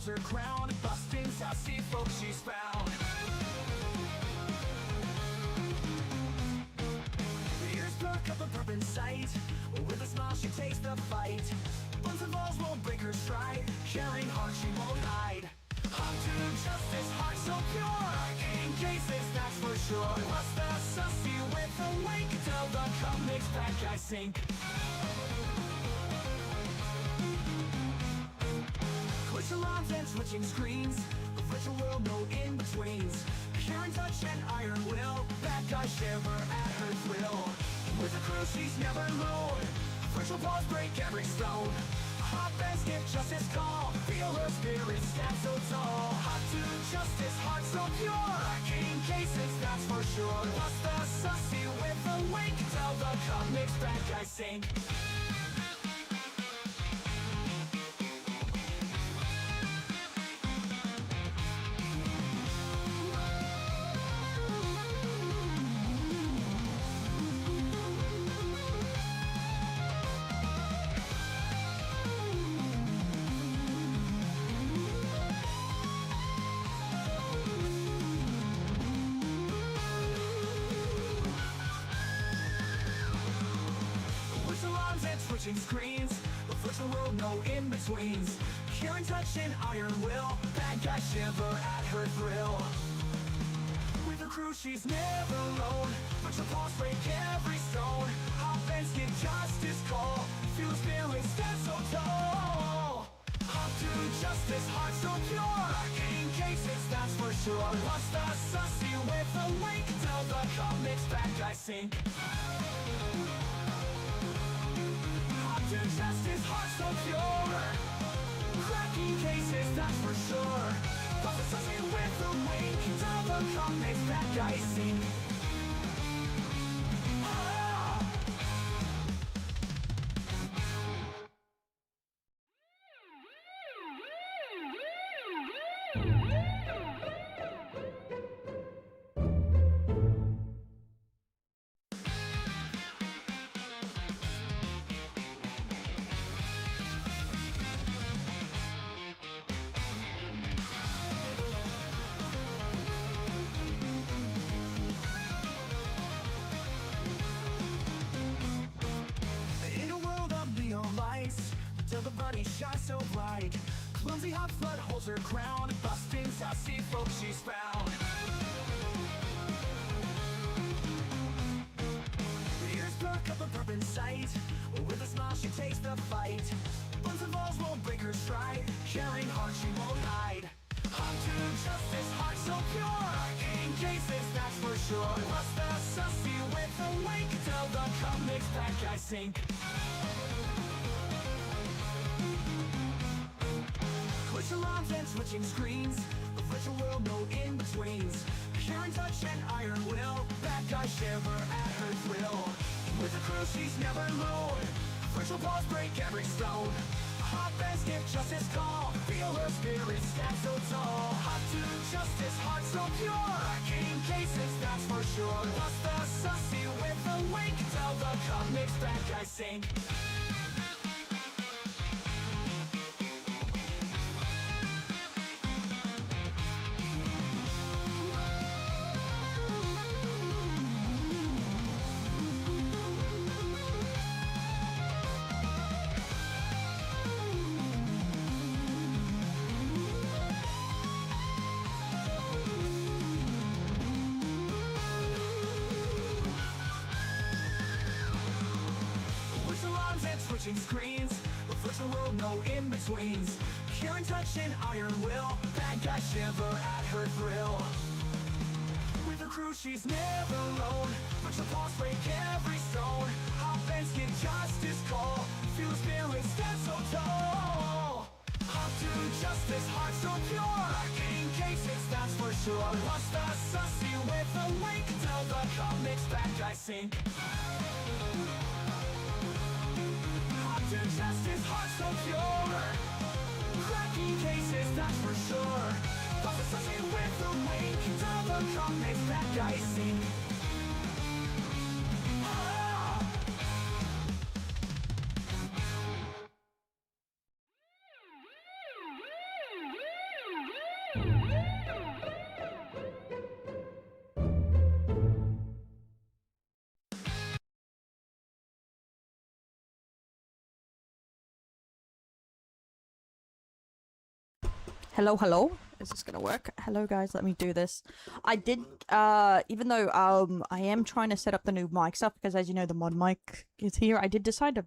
holds her crown, busting sassy folks she's found. Ears perk up a burp in sight, with a smile she takes the fight. Buns and balls won't break her stride, caring heart she won't hide. Up to justice, heart so pure, in cases that's for sure. What's the sussy with a wink, till the comics bad guys sink. Glitch alarms and switching screens, a virtual world, no in-betweens. Karen touch and iron will, bad guys shiver at her thrill. With a crew she's never alone, virtual paws break every stone. Hot fans give justice call, feel her spirit stand so tall. Hot to justice, heart so pure, in cases that's for sure. What's the sussy with a wink, till the comics bad guys sink. Switching screens, a virtual world, no in-betweens. Karen touch and iron will, bad guys shiver at her thrill. With her crew she's never alone, virtual paws break every stone. Hot fans get justice call, feel spirit stand so tall. Up to justice, heart so pure, in cases that's for sure. What's the sussy with a wink, till the comics bad guys sink. To justice, heart so pure, cracking cases, that's for sure. But the sussy with a wink, till the comics bad guys sink. Till the body shines so bright, clumsy hot flood holds her crown, busting sassy folks she's found. Ears perk up a burp in sight, with a smile she takes the fight. Buns and balls won't break her stride, caring heart she won't hide. Up to justice, heart so pure, in cases that's for sure. What's the sussy with a wink, till the comics bad guys sink. Glitch alarms and switching screens, a virtual world, no in-betweens. Karen touch and iron will, bad guys shiver at her thrill. With a crew she's never alone, virtual paws break every stone. Hot fans give justice call, feel her spirit stand so tall. Hot to justice, heart so pure, in cases that's for sure. What's the sussy with a wink, till the comics bad guys sink. Switching screens, a virtual world, no in-betweens. Karen touch and iron will, bad guys shiver at her thrill. With her crew she's never alone, virtual paws break every stone. Hot fans get justice call, feel spirit stand so tall. Up to justice, heart so pure, in cases that's for sure. What's the sussy with a wink, till the comics bad guys sink. To justice, heart so pure, cracking cases, that's for sure. But the sussy with a wink, till the comics bad guys sink. Hello, hello. Is this gonna work? Hello, guys. Let me do this. I did, even though, I am trying to set up the new mic stuff because, as you know, the mod mic is here. I did decide to,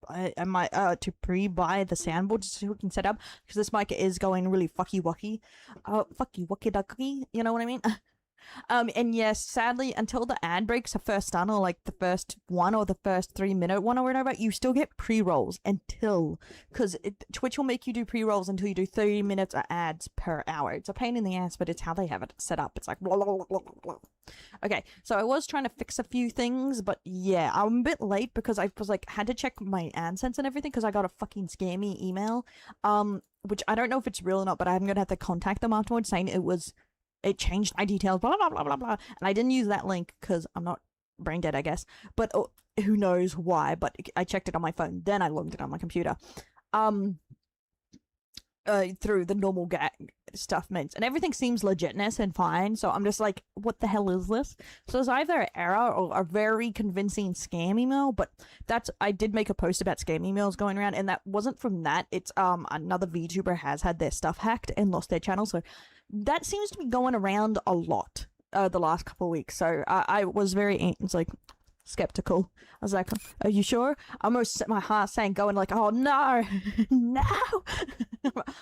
to pre-buy the soundboard so we can set up because this mic is going really fucky wucky, ducky. You know what I mean? And yes, sadly, until the ad breaks are first done, or like the first one or the first 3-minute one or whatever, you still get pre-rolls because Twitch will make you do pre-rolls until you do 30 minutes of ads per hour. It's a pain in the ass, but it's how they have it set up. It's like blah, blah, blah, blah, blah. Okay, so I was trying to fix a few things, but yeah, I'm a bit late because I was like, had to check my AdSense and everything because I got a fucking scammy email, which I don't know if it's real or not, but I'm gonna have to contact them afterwards saying it changed my details, blah, blah, blah, blah, blah. And I didn't use that link because I'm not brain dead, I guess. But who knows why, but I checked it on my phone. Then I logged it on my computer. Through the normal stuff meant. And everything seems legitness and fine. So I'm just like, what the hell is this? So it's either an error or a very convincing scam email. But I did make a post about scam emails going around. And that wasn't from that. It's another VTuber has had their stuff hacked and lost their channel. So that seems to be going around a lot the last couple of weeks. So I was very skeptical. I was like, are you sure? I almost set my heart saying, going like, oh no, no,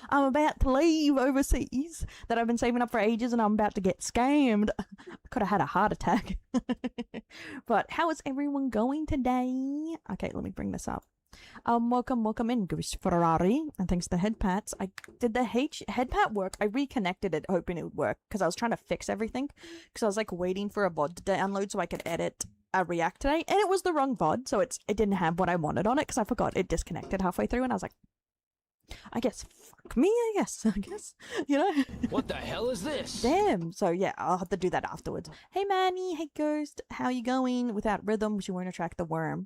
I'm about to leave overseas that I've been saving up for ages and I'm about to get scammed. I could have had a heart attack. But how is everyone going today? Okay, let me bring this up. Welcome in, Goose Ferrari, and thanks to the head pats. I did the head pat work. I reconnected it, hoping it would work, because I was trying to fix everything, because I was like waiting for a VOD to download so I could edit a React today, and it was the wrong VOD, so it didn't have what I wanted on it, because I forgot it disconnected halfway through, and I was like, I guess, fuck me, I guess, you know? What the hell is this? Damn, so yeah, I'll have to do that afterwards. Hey Manny, hey Ghost, how you going? Without rhythm, you won't attract the worm.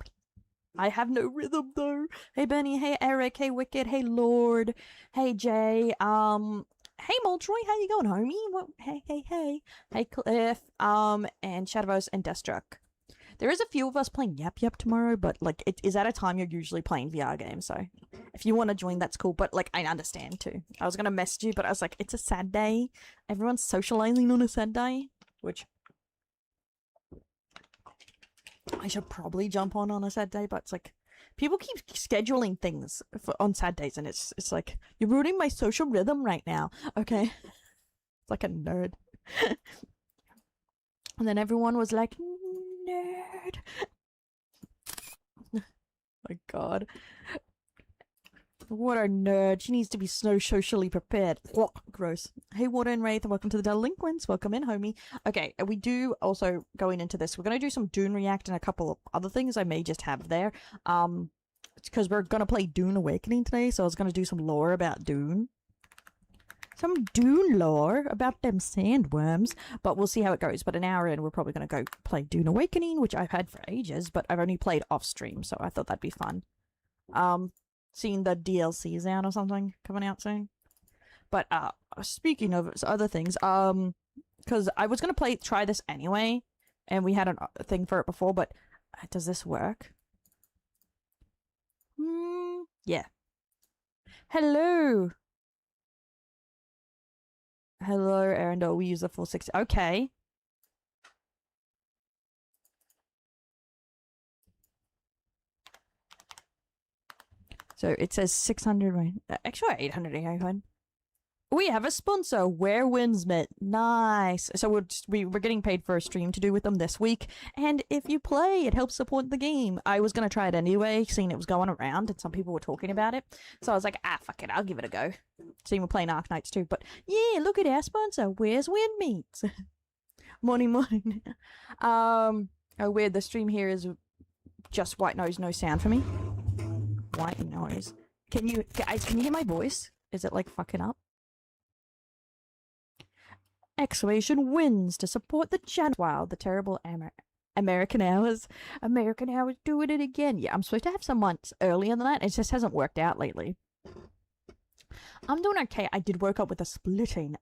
I have no rhythm though. Hey Benny, hey Eric, hey Wicked, hey Lord, hey Jay, hey Moltroy, how you going, homie? What? Hey Cliff, and Shadowverse and Deathstruck. There is a few of us playing Yap tomorrow, but like it is at a time you're usually playing VR games, so if you want to join, that's cool. But like I understand too. I was gonna message you, but I was like, it's a sad day. Everyone's socializing on a sad day, which I should probably jump on a sad day, but it's like people keep scheduling things on sad days, and it's like you're ruining my social rhythm right now. Okay, it's like a nerd. And then everyone was like, nerd. My God, what a nerd. She needs to be so socially prepared. Gross. Hey Water and Wraith, welcome to the Delinquents. Welcome in, homie. Okay, we do also, going into this, we're going to do some Dune React and a couple of other things I may just have there. It's because we're going to play Dune Awakening today, so I was going to do some lore about Dune. Some Dune lore about them sandworms, but we'll see how it goes. But an hour in, we're probably going to go play Dune Awakening, which I've had for ages, but I've only played off stream, so I thought that'd be fun. Seeing the DLCs out or something coming out soon. But speaking of other things, because I was gonna try this anyway, and we had a thing for it before, but does this work? Yeah. Hello, Erundel. We use the 460. Okay. So it says 600, actually 800. We have a sponsor, Where Winds Met. Nice. So we're getting paid for a stream to do with them this week. And if you play, it helps support the game. I was going to try it anyway, seeing it was going around and some people were talking about it. So I was like, fuck it, I'll give it a go. Seeing we're playing Arknights too. But yeah, look at our sponsor, Where's Wind Meets. Morning. Oh, weird. The stream here is just white noise, no sound for me. White noise. Can you hear my voice? Is it like fucking up? Exclamation wins to support the channel. Wow, the terrible American hours. American hours doing it again. Yeah, I'm supposed to have some months earlier than that. It just hasn't worked out lately. I'm doing okay. I did woke up with a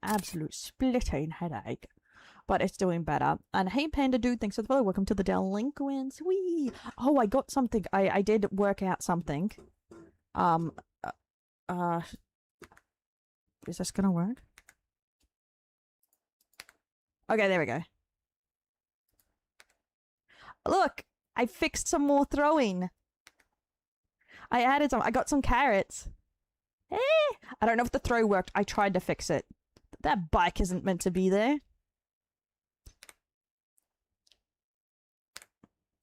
absolute splitting headache. But it's doing better. And hey, Panda Dude, thanks for the follow. Welcome to the Delinquents. Whee! Oh, I got something. I did work out something. Is this gonna work? Okay, there we go. Look, I fixed some more throwing. I added some. I got some carrots. Eh, I don't know if the throw worked. I tried to fix it. That bike isn't meant to be there.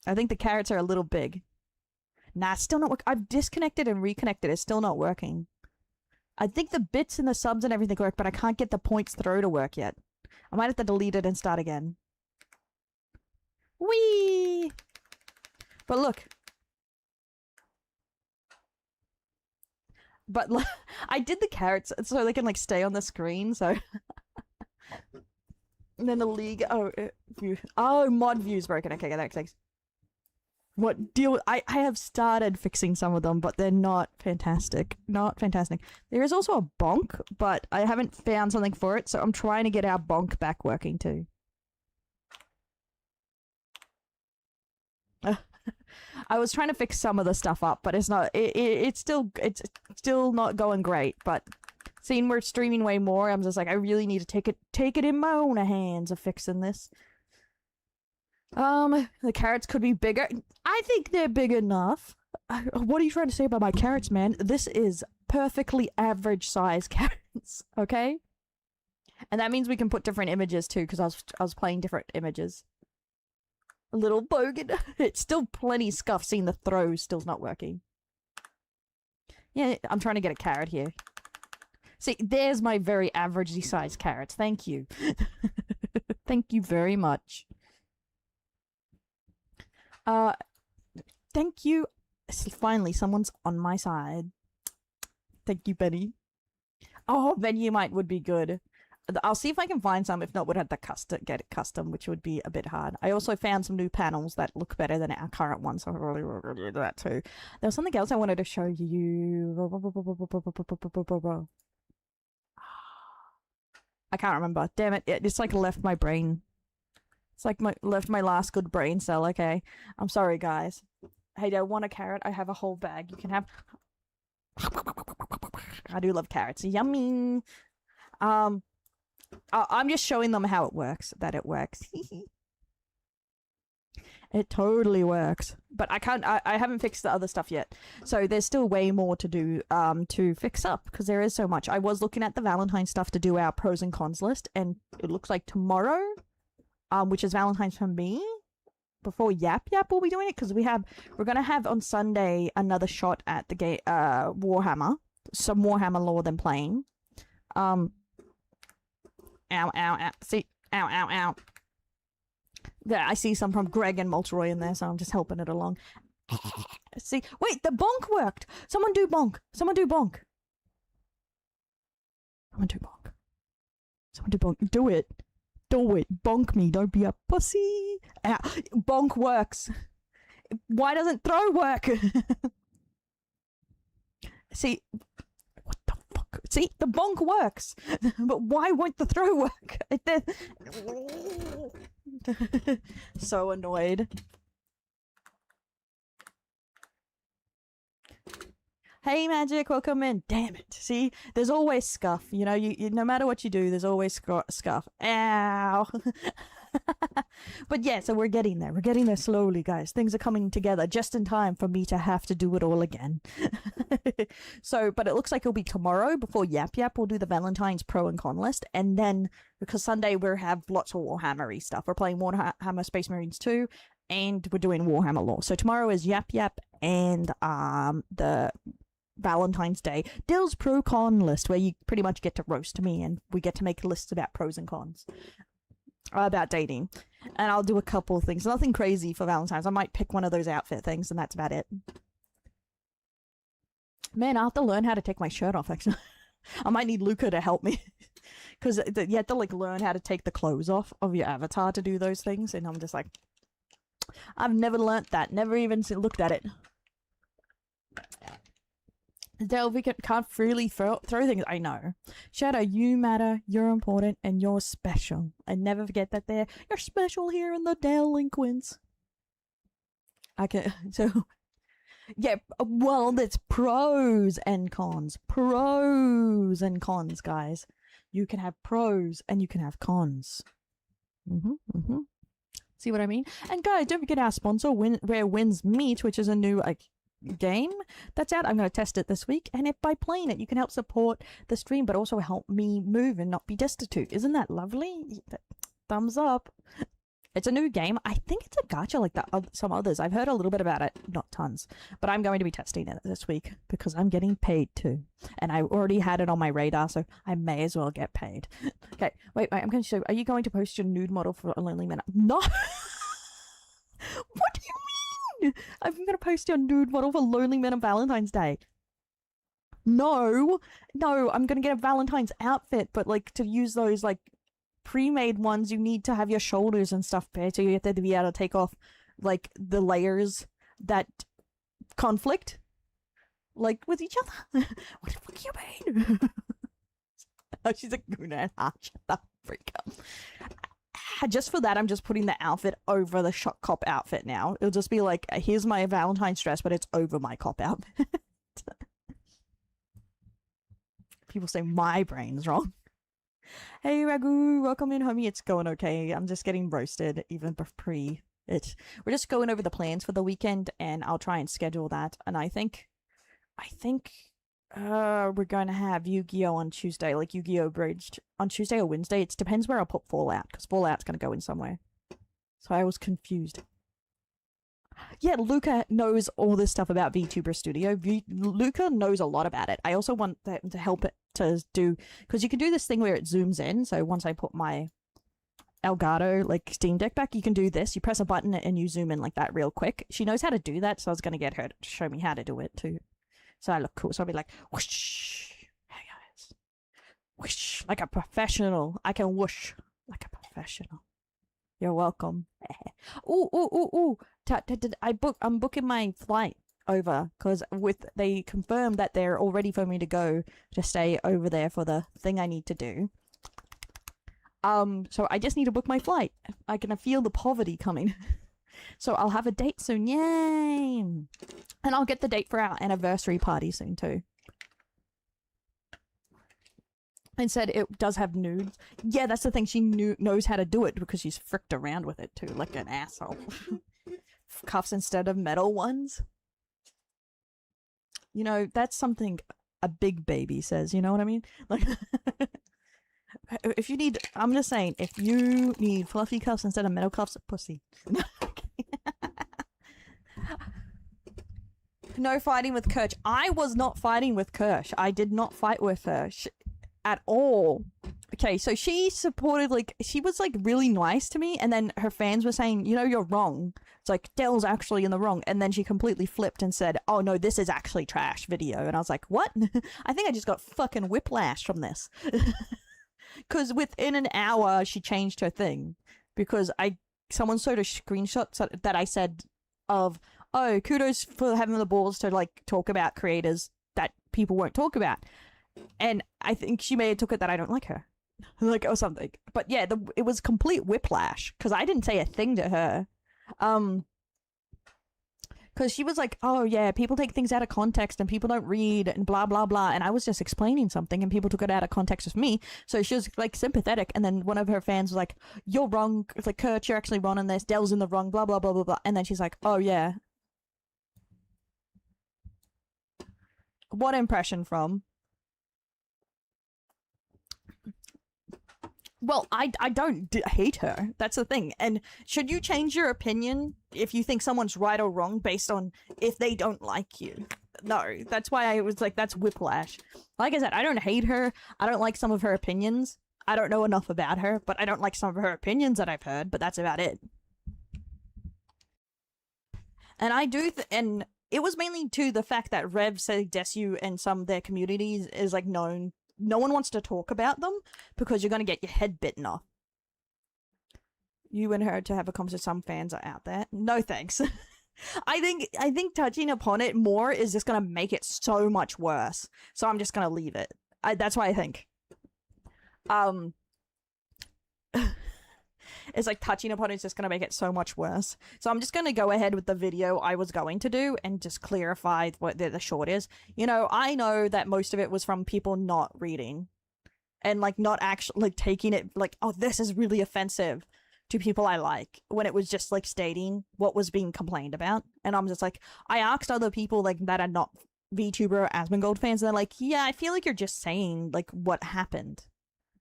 I think the carrots are a little big. Nah, it's still not working. I've disconnected and reconnected. It's still not working. I think the bits and the subs and everything work, but I can't get the points throw to work yet. I might have to delete it and start again. Whee! But look. But I did the carrots so they can like stay on the screen, so... And then the league... Oh, view. Oh, mod view's broken. Okay, that makes sense. What deal? I have started fixing some of them, but they're not fantastic. Not fantastic. There is also a bonk, but I haven't found something for it, so I'm trying to get our bonk back working too. I was trying to fix some of the stuff up, but it's not. It's still not going great. But seeing we're streaming way more, I'm just like I really need to take it in my own hands of fixing this. The carrots could be bigger. I think they're big enough. What are you trying to say about my carrots, man? This is perfectly average size carrots, okay? And that means we can put different images too, because I was playing different images. A little bogan. It's still plenty scuff. Seeing the throw still's not working. Yeah, I'm trying to get a carrot here. See, there's my very averagely sized carrots. Thank you. Thank you very much. Thank you. Finally, someone's on my side. Thank you, Benny. Oh, Venuemite would be good. I'll see if I can find some. If not, we'd have to get it custom, which would be a bit hard. I also found some new panels that look better than our current ones, so I'll really do that too. There was something else I wanted to show you. I can't remember. Damn it. It's like left my brain. It's like left my last good brain cell, okay? I'm sorry, guys. Hey, do I want a carrot? I have a whole bag. You can have... I do love carrots. Yummy! I'm just showing them how it works. That it works. It totally works. But I haven't fixed the other stuff yet. So there's still way more to do to fix up, because there is so much. I was looking at the Valentine's stuff to do our pros and cons list, and it looks like tomorrow... which is Valentine's for me, before Yap will be doing it, because we're gonna have on Sunday another shot at the Warhammer, some Warhammer lore than playing. Ow, ow, ow, see, ow, ow, ow. There, I see some from Greg and Moltroy in there, so I'm just helping it along. See, wait, the bonk worked. Someone do bonk. Someone do bonk. Someone do bonk. Someone do bonk. Do it. Do it. Bonk me. Don't be a pussy. Ow. Bonk works. Why doesn't throw work? See, what the fuck? See, the bonk works. But why won't the throw work? So annoyed. Hey Magic, welcome in. Damn it. See, there's always scuff. You know, you no matter what you do, there's always scuff. Ow. But yeah, so we're getting there. We're getting there slowly, guys. Things are coming together just in time for me to have to do it all again. So, but it looks like it'll be tomorrow before Yap will do the Valentine's pro and con list. And then, because Sunday we'll have lots of Warhammer-y stuff. We're playing Warhammer Space Marines 2, and we're doing Warhammer lore. So tomorrow is Yap and the Valentine's Day Dill's pro con list, where you pretty much get to roast me and we get to make lists about pros and cons about dating. And I'll do a couple of things, nothing crazy for Valentine's. I might pick one of those outfit things, and that's about it. Man, I have to learn how to take my shirt off, actually. I might need Luca to help me, because you have to like learn how to take the clothes off of your avatar to do those things, and I'm just like, I've never learnt that, never even looked at it. We can't freely throw things. I know. Shadow, you matter, you're important, and you're special. And never forget that you're special here in the delinquents. So Yeah, well, there's pros and cons. Pros and cons, guys. You can have pros and you can have cons. See what I mean? And guys, don't forget our sponsor, Where Winds Meet, which is a new game that's out. I'm going to test it this week, and if by playing it, you can help support the stream, but also help me move and not be destitute. Isn't that lovely? Thumbs up. It's a new game. I think it's a gacha like that. Some others. I've heard a little bit about it, not tons, but I'm going to be testing it this week because I'm getting paid too, and I already had it on my radar, so I may as well get paid. Okay, wait. I'm going to show. Are you going to post your nude model for a Lonely Man? No. What do you mean? I'm going to post your nude model for Lonely Men on Valentine's Day. No, I'm going to get a Valentine's outfit, but like to use those like pre-made ones, you need to have your shoulders and stuff bare, so you have to be able to take off like the layers that conflict like with each other. What the fuck you mean? Oh, she's a gooner. Shut the freak up. Just for that, I'm just putting the outfit over the shot cop outfit now. It'll just be like, here's my Valentine's dress, but it's over my cop outfit. People say my brain's wrong. Hey Ragu, welcome in, homie. It's going okay. I'm just getting roasted even pre it. We're just going over the plans for the weekend, and I'll try and schedule that. And I think we're going to have Yu-Gi-Oh on Tuesday, like Yu-Gi-Oh Bridged on Tuesday or Wednesday. It depends where I'll put Fallout, because Fallout's going to go in somewhere. So I was confused. Yeah, Luca knows all this stuff about VTuber Studio. Luca knows a lot about it. I also want them to help it to do, because you can do this thing where it zooms in. So once I put my Elgato like Steam Deck back, you can do this. You press a button and you zoom in like that real quick. She knows how to do that, so I was going to get her to show me how to do it too. So I look cool. So I'll be like, whoosh. Hey guys. Whoosh. Like a professional. I can whoosh like a professional. You're welcome. Ooh. I'm booking my flight over because they confirmed that they're all ready for me to go to stay over there for the thing I need to do. So I just need to book my flight. I can feel the poverty coming. So I'll have a date soon. Yay! And I'll get the date for our anniversary party soon too. And said it does have nudes. Yeah, that's the thing. She knows how to do it because she's fricked around with it too, like an asshole. Cuffs instead of metal ones. You know, that's something a big baby says. You know what I mean? Like, if you need, I'm just saying, if you need fluffy cuffs instead of metal cuffs, pussy. No fighting with Kirsch. I was not fighting with Kirsch. I did not fight with her at all. Okay, so she supported, like, she was, like, really nice to me, and then her fans were saying, you know, you're wrong. It's like, Dell's actually in the wrong. And then she completely flipped and said, oh, no, this is actually trash video. And I was like, what? I think I just got fucking whiplash from this. Because within an hour, she changed her thing. Because someone showed a screenshot that I said of, oh, kudos for having the balls to, like, talk about creators that people won't talk about. And I think she may have took it that I don't like her. Like, or something. But yeah, it was complete whiplash. Because I didn't say a thing to her. Because she was like, oh yeah, people take things out of context and people don't read and blah, blah, blah. And I was just explaining something and people took it out of context with me. So she was like sympathetic. And then one of her fans was like, you're wrong. It's like, Kurt, you're actually wrong on this. Dell's in the wrong, blah, blah, blah, blah, blah. And then she's like, oh yeah. What impression from? Well, I don't hate her. That's the thing. And should you change your opinion if you think someone's right or wrong based on if they don't like you? No, that's why I was like, that's whiplash. Like I said, I don't hate her. I don't like some of her opinions. I don't know enough about her, but I don't like some of her opinions that I've heard, but that's about it. And I do, and it was mainly to the fact that Rev said Desu and some of their communities is like known. No one wants to talk about them because you're going to get your head bitten off. You and her to have a conversation. Some fans are out there. No thanks. I think touching upon it more is just going to make it so much worse. So I'm just going to leave it. is like touching upon it's just gonna make it so much worse. So I'm just gonna go ahead with the video I was going to do and just clarify what the short is. You know, I know that most of it was from people not reading and like not actually like taking it like, oh, this is really offensive to people I like, when it was just like stating what was being complained about. And I'm just like, I asked other people like that are not VTuber or Asmongold fans, and they're like, yeah, I feel like you're just saying like what happened.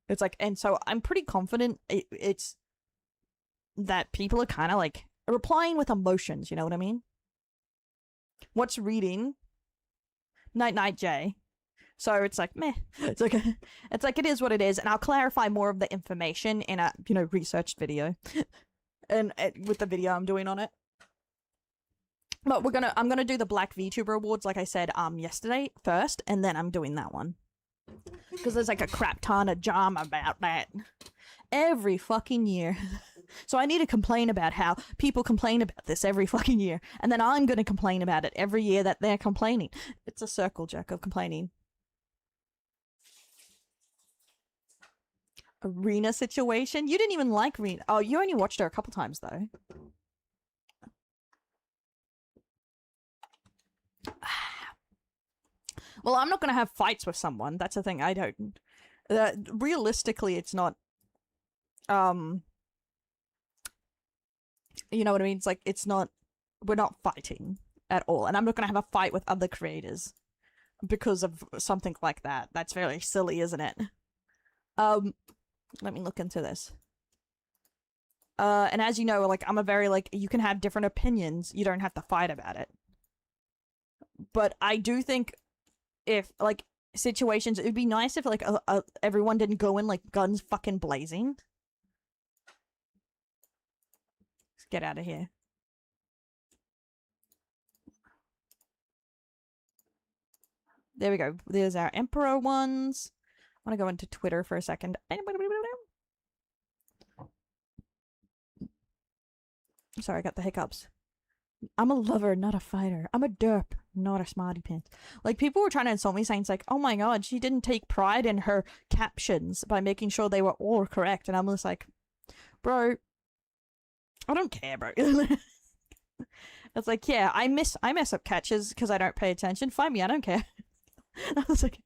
It's like, and so I'm pretty confident it's that people are kind of like replying with emotions, you know what I mean? What's reading? Night night Jay. So it's like meh. It's like it is what it is, and I'll clarify more of the information in a researched video, and with the video I'm doing on it. But I'm gonna do the Black VTuber Awards like I said yesterday first, and then I'm doing that one because there's like a crap ton of drama about that every fucking year. So I need to complain about how people complain about this every fucking year, and then I'm gonna complain about it every year that they're complaining. It's a circle jerk of complaining. Arena situation? You didn't even like Rena. Oh, you only watched her a couple times though. Well, I'm not gonna have fights with someone. That's the thing. I don't. Realistically, it's not. You know what I mean? It's like it's not. We're not fighting at all, and I'm not gonna have a fight with other creators because of something like that. That's very silly, isn't it? Let me look into this. And as you know, like, I'm a very, like, you can have different opinions. You don't have to fight about it. But I do think if, like, situations, it'd be nice if, like, everyone didn't go in, like, guns fucking blazing. Let's get out of here. There we go. There's our Emperor ones. I want to go into Twitter for a second. Sorry, I got the hiccups. I'm a lover, not a fighter. I'm a derp, not a smarty pants. Like, people were trying to insult me, saying it's like, oh my god, she didn't take pride in her captions by making sure they were all correct. And I'm just like, bro, I don't care, bro. It's like, yeah, I mess up catches because I don't pay attention. Find me, I don't care. I was like,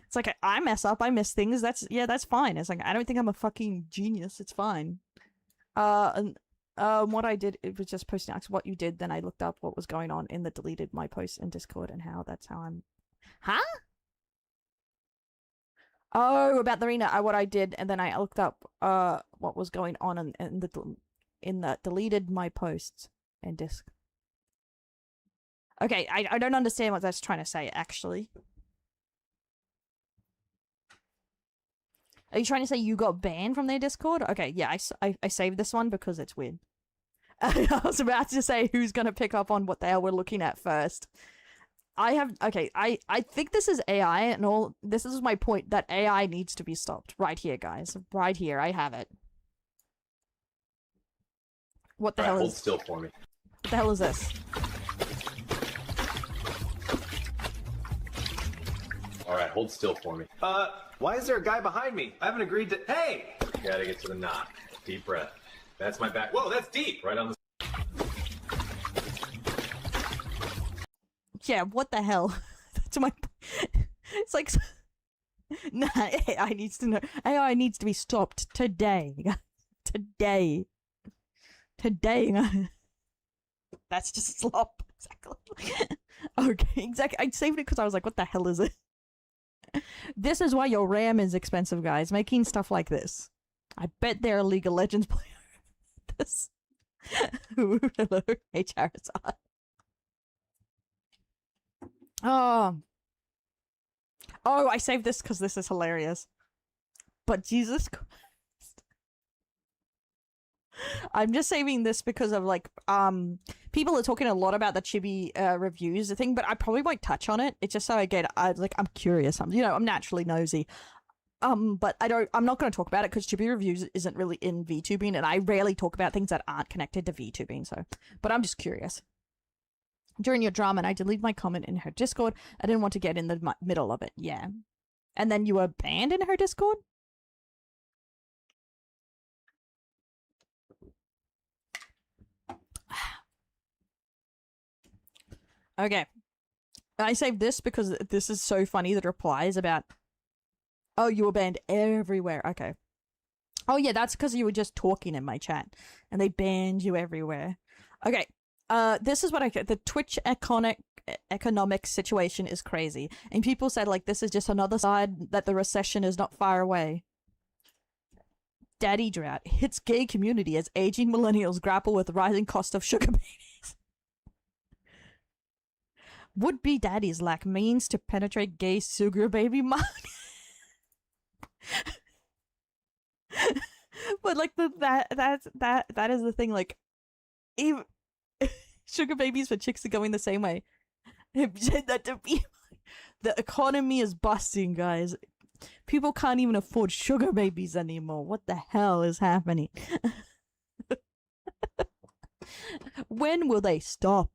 it's like, I mess up, I miss things. That's fine. It's like, I don't think I'm a fucking genius. It's fine. What I did, it was just posting what you did, then I looked up what was going on in the deleted my posts in Discord and that's how I'm... Huh? Oh, about the arena, what I did, and then I looked up, what was going on in the deleted my posts in Discord. Okay, I don't understand what that's trying to say, actually. Are you trying to say you got banned from their Discord? Okay, yeah, I saved this one because it's weird. I was about to say who's gonna pick up on what the hell we're looking at first. Okay, I think this is AI and all. This is my point, that AI needs to be stopped. Right here, guys. Right here, I have it. What the hell is... Hold still for me. What the hell is this? Alright, hold still for me. Why is there a guy behind me? I haven't agreed to... Hey! Gotta get to the knot. Deep breath. That's my back. Whoa, that's deep! Right on the... Yeah, what the hell? That's my... It's like... Nah, AI needs to know. AI needs to be stopped today. Today. That's just slop. Exactly. Okay, exactly. I saved it because I was like, what the hell is it? This is why your RAM is expensive, guys. Making stuff like this. I bet they're a League of Legends player. This. Hello, HRSI. Oh, I saved this because this is hilarious. But Jesus Christ. I'm just saving this because of, like, people are talking a lot about the Chibi reviews thing, but I probably won't touch on it. It's just so I'm curious. I'm naturally nosy. But I'm not going to talk about it because Chibi reviews isn't really in VTubing, and I rarely talk about things that aren't connected to VTubing, so. But I'm just curious. During your drama, and I deleted my comment in her Discord. I didn't want to get in the middle of it. Yeah. And then you were banned in her Discord? Okay. I saved this because this is so funny. The replies about, oh, you were banned everywhere. Okay. Oh, yeah, that's because you were just talking in my chat. And they banned you everywhere. Okay. This is what the Twitch economic situation is crazy. And people said, like, this is just another side that the recession is not far away. Daddy drought hits gay community as aging millennials grapple with rising cost of sugar babies. Would-be daddies lack means to penetrate gay sugar baby market. But like that is the thing. Like, even sugar babies for chicks are going the same way. That to be, the economy is busting, guys. People can't even afford sugar babies anymore. What the hell is happening? When will they stop?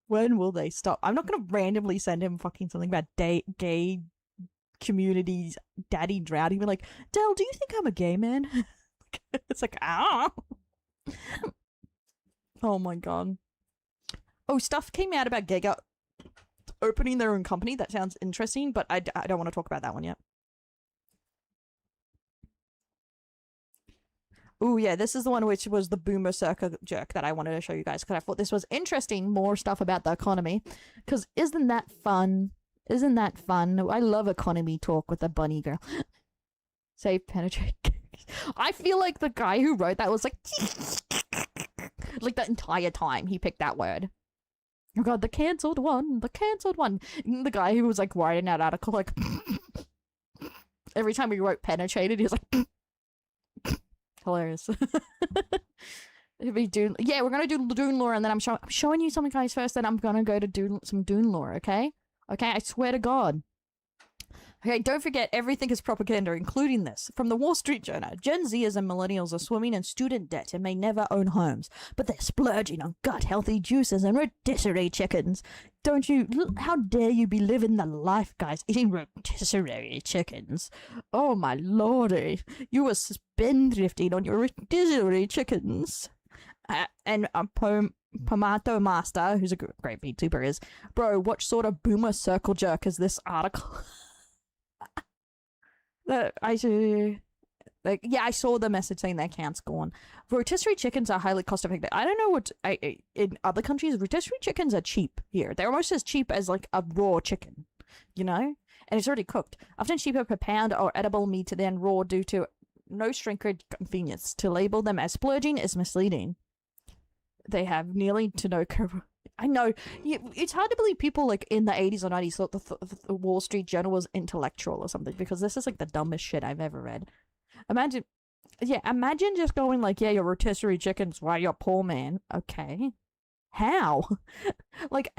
When will they stop? I'm not gonna randomly send him fucking something about gay communities daddy drought. He'd be like, Del, do you think I'm a gay man? It's like, ah. Oh my god. Oh, stuff came out about Giga opening their own company. That sounds interesting, but I don't want to talk about that one yet. Oh yeah, this is the one which was the boomer circa jerk that I wanted to show you guys because I thought this was interesting. More stuff about the economy. Because isn't that fun? Isn't that fun? I love economy talk with a bunny girl. Say penetrate. I feel like the guy who wrote that was like the entire time he picked that word. Oh god, the cancelled one. The cancelled one. And the guy who was like writing that article like every time he wrote penetrated, he was like hilarious. It'd be Dune. Yeah, we're gonna do Dune lore, and then I'm showing you something, guys. First, then I'm gonna go to some Dune lore. Okay, I swear to God. Okay, don't forget, everything is propaganda, including this. From the Wall Street Journal, Gen Zers and millennials are swimming in student debt and may never own homes, but they're splurging on gut-healthy juices and rotisserie chickens. Don't you... How dare you be living the life, guys, eating rotisserie chickens? Oh, my lordy. You were spendthrifting on your rotisserie chickens. And Pomato Master, who's a great VTuber, is, bro, what sort of boomer circle jerk is this article? I saw the message saying their account's gone. Rotisserie chickens are highly cost effective. I don't know what in other countries, rotisserie chickens are cheap here. They're almost as cheap as like a raw chicken, you know? And it's already cooked. Often cheaper per pound or edible meat than raw due to no shrink or convenience. To label them as splurging is misleading. They have nearly to no I know, it's hard to believe people like in the 80s or 90s thought the Wall Street Journal was intellectual or something, because this is like the dumbest shit I've ever read. Imagine just going like, yeah, your rotisserie chickens, why you're poor man. Okay. How? Like,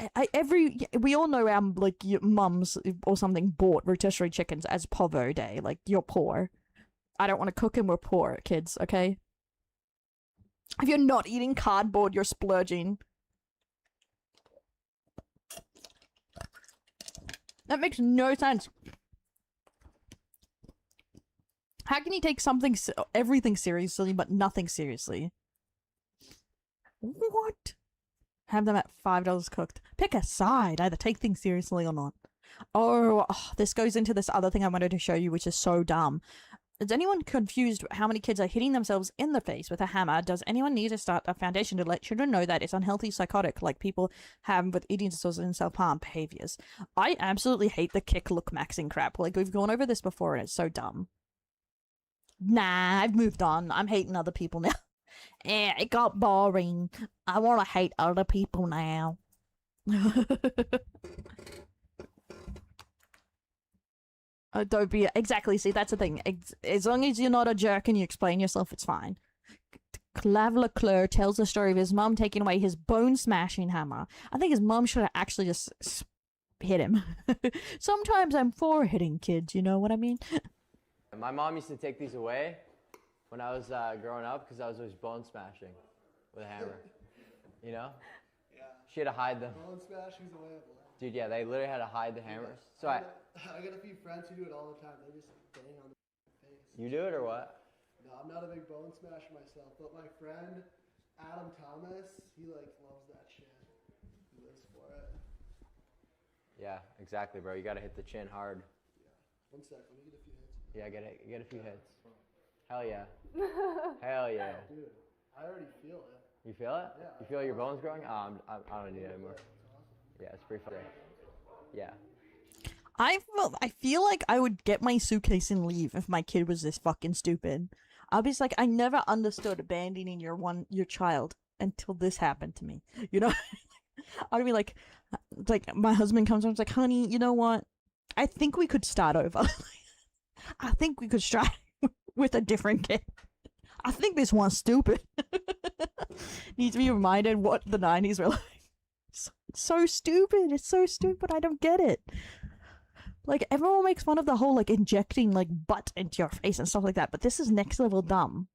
we all know our, like, your mums or something bought rotisserie chickens as Povo Day. Like, you're poor. I don't want to cook and we're poor, kids, okay? If you're not eating cardboard, you're splurging. That makes no sense. How can you take everything seriously, but nothing seriously? What? Have them at $5 cooked. Pick a side. Either take things seriously or not. Oh, this goes into this other thing I wanted to show you, which is so dumb. Is anyone confused how many kids are hitting themselves in the face with a hammer? Does anyone need to start a foundation to let children know that it's unhealthy psychotic, like people have with eating disorders and self-harm behaviors? I absolutely hate the kick look maxing crap. Like, we've gone over this before and it's so dumb. Nah, I've moved on. I'm hating other people now. It got boring. I want to hate other people now. Don't be... Exactly, see, that's the thing. As long as you're not a jerk and you explain yourself, it's fine. Clav Leclerc tells the story of his mum taking away his bone-smashing hammer. I think his mum should have actually just hit him. Sometimes I'm for hitting kids, you know what I mean? My mom used to take these away when I was growing up because I was always bone-smashing with a hammer. You know? Yeah. She had to hide them. Bone smashing's a way of life. Dude, yeah, they literally had to hide the hammers. So I got a few friends who do it all the time. They just bang on the face. You do it or what? No, I'm not a big bone smasher myself, but my friend Adam Thomas, he like loves that shit. He lives for it. Yeah, exactly, bro. You gotta hit the chin hard. 1 sec, let me get a few hits. Yeah, get a few hits. Hell yeah. Hell yeah. Dude, I already feel it. You feel it? Yeah. You feel your bones growing? I don't need it anymore. It's awesome. Yeah, it's pretty fun. Yeah. I feel like I would get my suitcase and leave if my kid was this fucking stupid. I'll be just like, I never understood abandoning your child until this happened to me. You know? I'd be like my husband comes home and is like, honey, you know what? I think we could start over. I think we could start with a different kid. I think this one's stupid. Needs to be reminded what the 90s were like. So stupid. It's so stupid. I don't get it. Like, everyone makes fun of the whole, like, injecting, like, butt into your face and stuff like that, but this is next level dumb.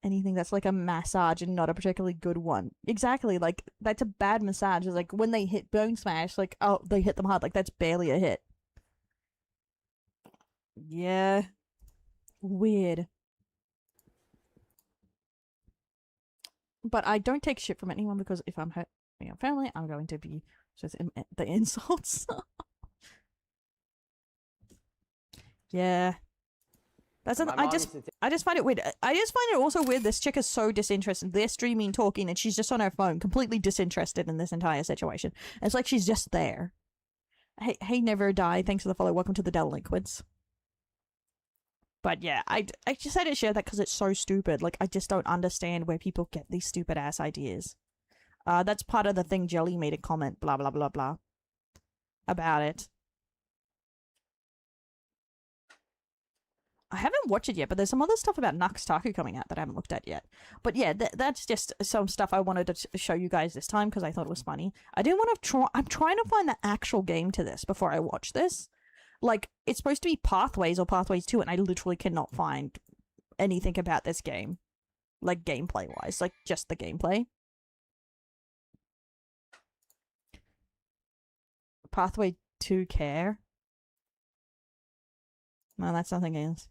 Anything that's, like, a massage and not a particularly good one. Exactly, like, that's a bad massage. It's like, when they hit bone smash, like, oh, they hit them hard. Like, that's barely a hit. Yeah. Weird. But I don't take shit from anyone, because if I'm hurting your family, I'm going to be just the insults. Yeah. That's I just find it weird. I just find it also weird this chick is so disinterested. They're streaming, talking, and she's just on her phone, completely disinterested in this entire situation. It's like she's just there. Hey, never die. Thanks for the follow. Welcome to the delinquents. But yeah, I just had to share that because it's so stupid. Like, I just don't understand where people get these stupid ass ideas. That's part of the thing. Jelly made a comment, blah blah blah blah, about it. I haven't watched it yet, but there's some other stuff about Nux Taku coming out that I haven't looked at yet. But yeah, that's just some stuff I wanted to show you guys this time because I thought it was funny. I didn't want to try. I'm trying to find the actual game to this before I watch this. Like, it's supposed to be Pathways or Pathways 2, and I literally cannot find anything about this game. Like, gameplay-wise. Like, just the gameplay. Pathway 2 Care? No, that's nothing else.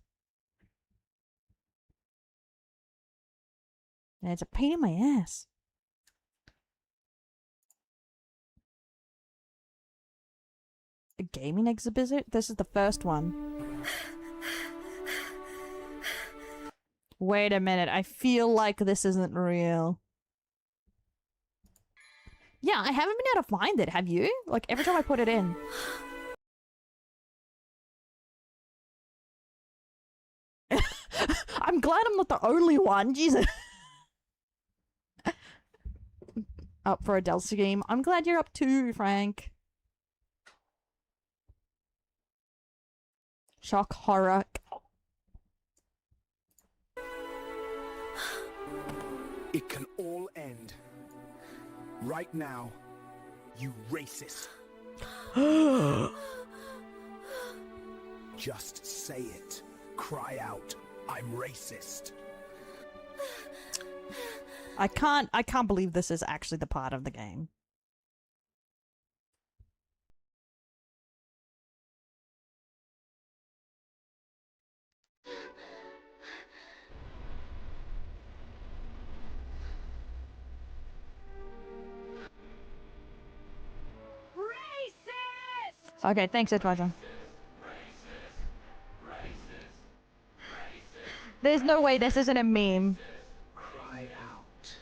And it's a pain in my ass. A gaming exhibit? This is the first one. Wait a minute, I feel like this isn't real. Yeah, I haven't been able to find it, have you? Like, every time I put it in. I'm glad I'm not the only one, Jesus. Up for a Delta game. I'm glad you're up too, Frank. Shock horror. It can all end. Right now, you racist. Just say it. Cry out, I'm racist. I can't believe this is actually the part of the game. Okay, thanks, Edward. There's no way this isn't a meme. Cry out.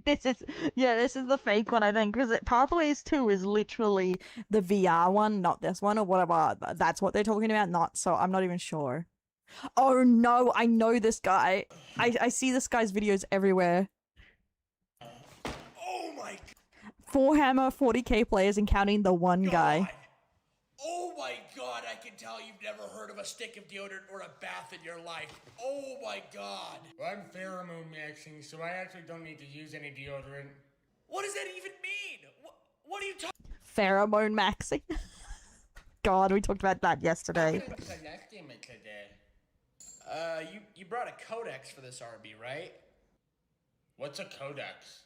This is the fake one, I think, because Pathways 2 is literally the VR one, not this one, or whatever. That's what they're talking about, not, so I'm not even sure. Oh no, I know this guy. I see this guy's videos everywhere. Oh my god. 4Hammer 40k players and counting the one guy. Oh my god, I can tell you've never heard of a stick of deodorant or a bath in your life. Oh my god. Well, I'm pheromone maxing, so I actually don't need to use any deodorant. What does that even mean? What are you talking? Pheromone maxing. God, we talked about that yesterday. You brought a codex for this RB, right? What's a codex?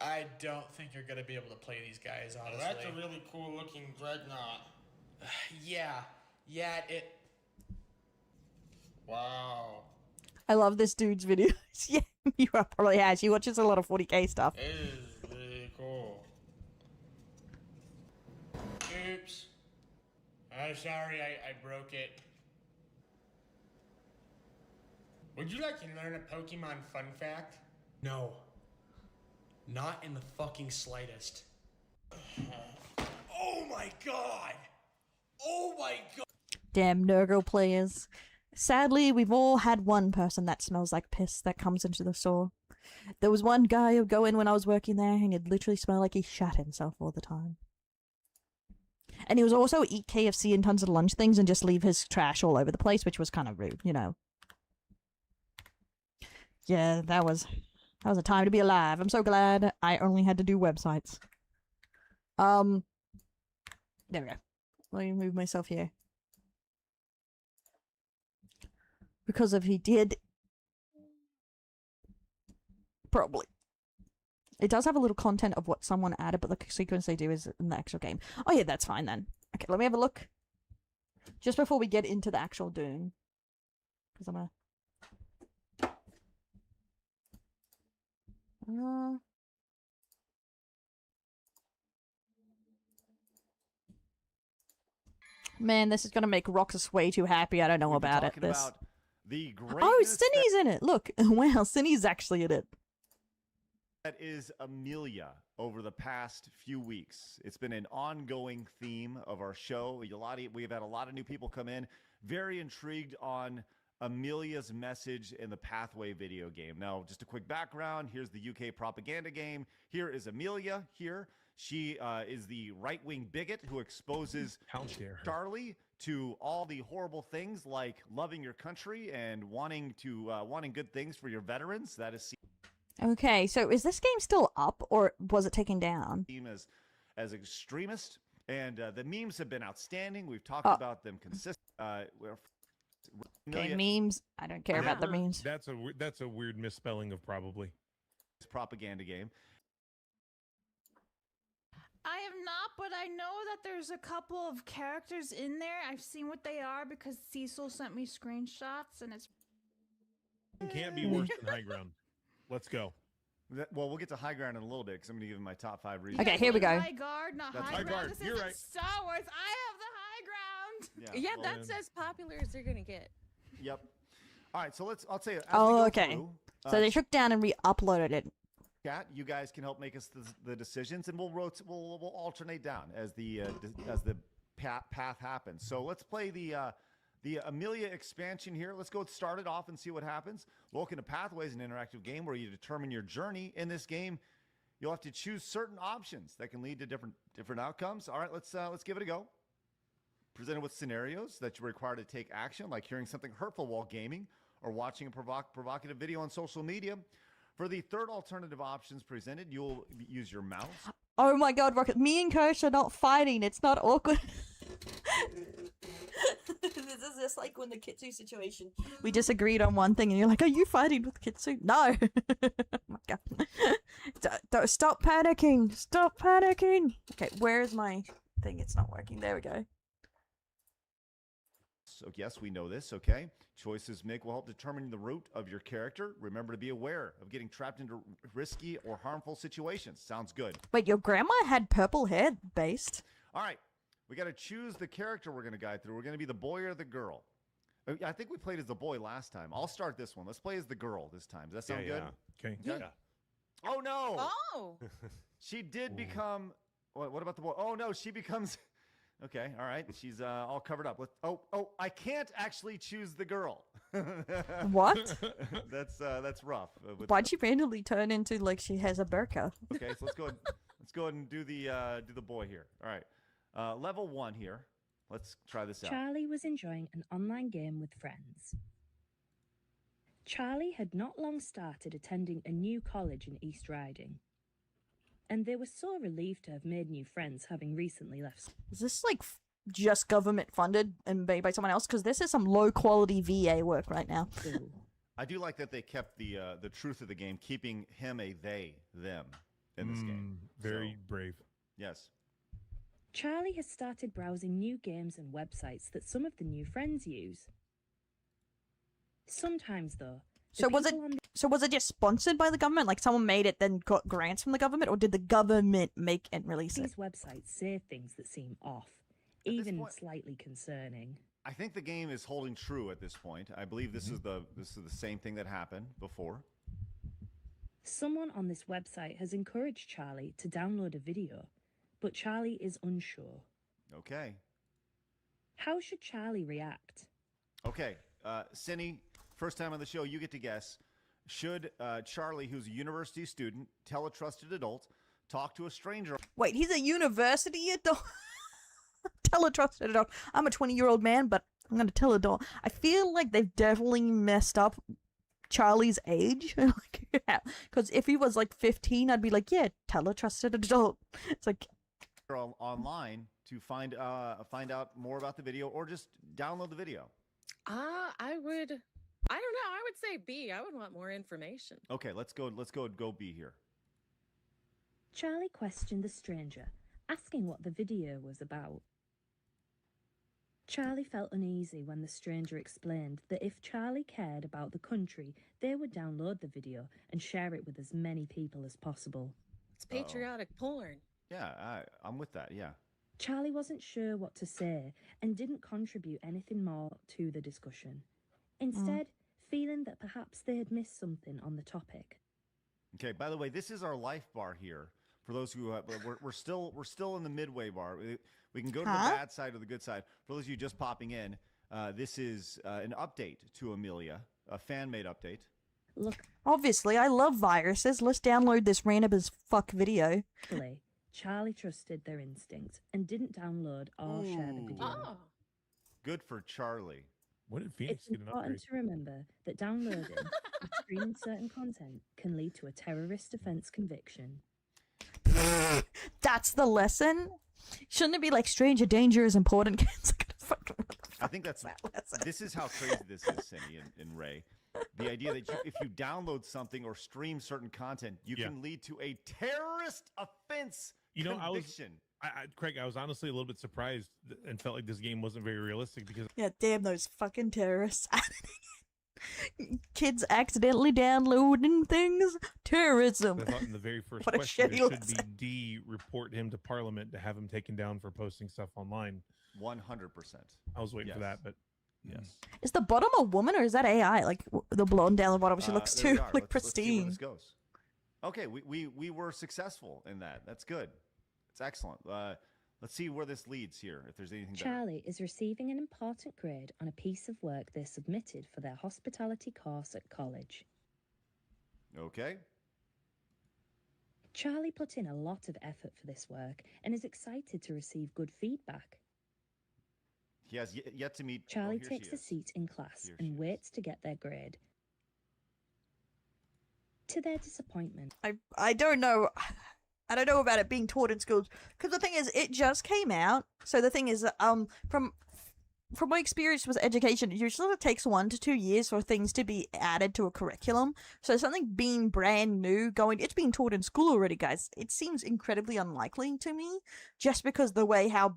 I don't think you're gonna be able to play these guys, honestly. Well, that's a really cool looking dreadnought. Yeah, it... Wow. I love this dude's videos. Yeah, You probably has. She watches a lot of 40k stuff. This is really cool. Oops. I'm sorry I broke it. Would you like to learn a Pokemon fun fact? No. Not in the fucking slightest. Oh my god! Oh my god! Damn Nurgle players. Sadly, we've all had one person that smells like piss that comes into the store. There was one guy who'd go in when I was working there, and he'd literally smell like he shat himself all the time. And he was also eat KFC and tons of lunch things and just leave his trash all over the place, which was kind of rude, you know. Yeah, that was a time to be alive. I'm so glad I only had to do websites. There we go. Let me move myself here. Because if he did... Probably. It does have a little content of what someone added, but the sequence they do is in the actual game. Oh yeah, that's fine then. Okay, let me have a look. Just before we get into the actual Dune. Because I'm Man, this is gonna make Roxas way too happy. I don't know about it. This. Oh, Cindy's in it. Look, wow, Cindy's actually in it. That is Amelia over the past few weeks. It's been an ongoing theme of our show. We've had a lot of new people come in, very intrigued on Amelia's message in the Pathway video game. Now, just a quick background. Here's the UK propaganda game. Here is Amelia here. She is the right-wing bigot who exposes Charlie to all the horrible things like loving your country and wanting good things for your veterans. That is Okay, so is this game still up or was it taken down? As extremist, and the memes have been outstanding. We've talked about them consistently. Okay, memes. I don't care about the memes. That's a weird misspelling of probably. It's a propaganda game. I have not, but I know that there's a couple of characters in there. I've seen what they are because Cecil sent me screenshots, and it's... Can't be worse than High Ground. Let's go. Well, we'll get to High Ground in a little bit because I'm going to give you my top 5 reasons. Okay, here we go. High Guard, not High Ground. This isn't Star Wars. I have the High Ground. Yeah, that's as popular as they're going to get. Yep. All right, so I'll tell you. Okay. So they took down and re-uploaded it. Chat, you guys can help make us the decisions, and we'll alternate down as the path happens. So let's play the Amelia expansion here. Let's go start it off and see what happens. Welcome to Pathways, an interactive game where you determine your journey. In this game, you'll have to choose certain options that can lead to different outcomes. All right, let's give it a go. Presented with scenarios that you're required to take action, like hearing something hurtful while gaming or watching a provocative video on social media. For the third alternative options presented, you'll use your mouse. Oh my god, Rocket. Me and Kirsch are not fighting. It's not awkward. This is just like when the Kitsu situation. We disagreed on one thing and you're like, are you fighting with Kitsu? No. Oh my god. Don't stop panicking. Stop panicking. Okay, where's my thing? It's not working. There we go. So yes, we know this, okay? Choices will help determine the route of your character. Remember to be aware of getting trapped into risky or harmful situations. Sounds good. Wait, your grandma had purple hair based? All right. We got to choose the character we're going to guide through. We're going to be the boy or the girl. I think we played as the boy last time. I'll start this one. Let's play as the girl this time. Does that sound good? Yeah. Okay. Yeah. Oh, no. Oh. She did become... What about the boy? Oh, no. She becomes... Okay, all right. She's all covered up. Oh, I can't actually choose the girl. What? That's rough. Why'd she randomly turn into like she has a burqa? Okay, so let's go ahead and do the boy here. All right, level 1 here. Let's try this out. Charlie was enjoying an online game with friends. Charlie had not long started attending a new college in East Riding. And they were so relieved to have made new friends, having recently left. Is this like just government funded and made by someone else? Because this is some low quality VA work right now. I do like that they kept the truth of the game, keeping him a they, them in this game. Very brave. Yes. Charlie has started browsing new games and websites that some of the new friends use. Sometimes, though, So was it just sponsored by the government? Like someone made it, then got grants from the government, or did the government make and release it? These websites say things that seem off, even slightly concerning. I think the game is holding true at this point. I believe this is the same thing that happened before. Someone on this website has encouraged Charlie to download a video, but Charlie is unsure. Okay. How should Charlie react? Okay, Cindy, first time on the show, you get to guess. Should Charlie, who's a university student, tell a trusted adult, talk to a stranger? Wait, he's a university adult? Tell a trusted adult. I'm a 20-year-old man, but I'm going to tell adult. I feel like they've definitely messed up Charlie's age. Because if he was like 15, I'd be like, yeah, tell a trusted adult. It's like... Online to find out more about the video, or just download the video. I don't know. I would say B. I would want more information. Okay, let's go B here. Charlie questioned the stranger, asking what the video was about. Charlie felt uneasy when the stranger explained that if Charlie cared about the country, they would download the video and share it with as many people as possible. It's patriotic porn. Yeah, I'm with that, yeah. Charlie wasn't sure what to say and didn't contribute anything more to the discussion. Instead, feeling that perhaps they had missed something on the topic. Okay, by the way, this is our life bar here. For those who we're still in the midway bar. We can go to the bad side or the good side. For those of you just popping in, this is an update to Amelia, a fan-made update. Look, obviously, I love viruses. Let's download this random as fuck video. Charlie trusted their instincts and didn't download or share the video. Oh. Good for Charlie. What did Phoenix It's get an important upgrade? to remember that downloading and streaming certain content can lead to a terrorist offense conviction. That's the lesson? Shouldn't it be like stranger danger is important? I think this is how crazy this is, Cindy and Ray. The idea that if you download something or stream certain content, you can lead to a terrorist offense conviction. Craig, I was honestly a little bit surprised and felt like this game wasn't very realistic because... Yeah, damn those fucking terrorists. Kids accidentally downloading things. Terrorism. I thought in the very first What a question shitty it should lesson. be D, report him to Parliament to have him taken down for posting stuff online. 100%. I was waiting for that, but yes. Is the bottom a woman or is that AI? Like the blonde down the bottom, she looks there we too are. like Let's see where pristine. this goes. Okay, we were successful in that. That's good. It's excellent. Let's see where this leads here, if there's anything better. Charlie is receiving an important grade on a piece of work they submitted for their hospitality course at college. Okay. Charlie put in a lot of effort for this work and is excited to receive good feedback. He has yet to meet... Charlie here takes she a is. seat in class Here she and waits to get their grade. To their disappointment, I don't know. I don't know about it being taught in schools because the thing is, it just came out. So the thing is, from my experience with education, it usually takes 1 to 2 years for things to be added to a curriculum. So something being brand new, it's being taught in school already, guys. It seems incredibly unlikely to me, just because the way how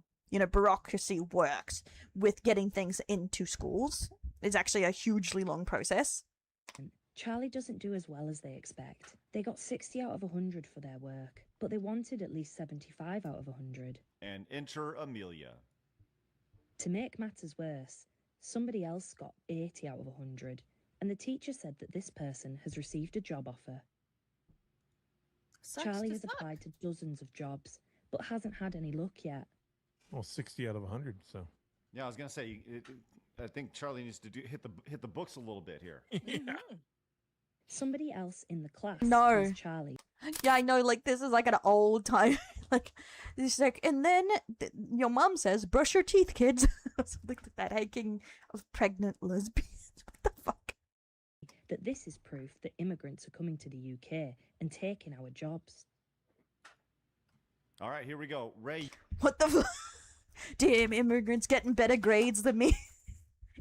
bureaucracy works with getting things into schools is actually a hugely long process. Charlie doesn't do as well as they expect. They got 60 out of 100 for their work, but they wanted at least 75 out of 100. And enter Amelia. To make matters worse, somebody else got 80 out of 100, and the teacher said that this person has received a job offer. Charlie has applied to dozens of jobs, but hasn't had any luck yet. Well, 60 out of 100, so... Yeah, I was gonna say, I think Charlie needs to hit the books a little bit here. Yeah. Somebody else in the class No. was Charlie. Yeah, I know, like, this is like an old time, like, this is like, and then your mom says, brush your teeth, kids. Something like that, hiking of pregnant lesbians. What the fuck? That this is proof that immigrants are coming to the UK and taking our jobs. All right, here we go. Ray. What the fuck? Damn, immigrants getting better grades than me.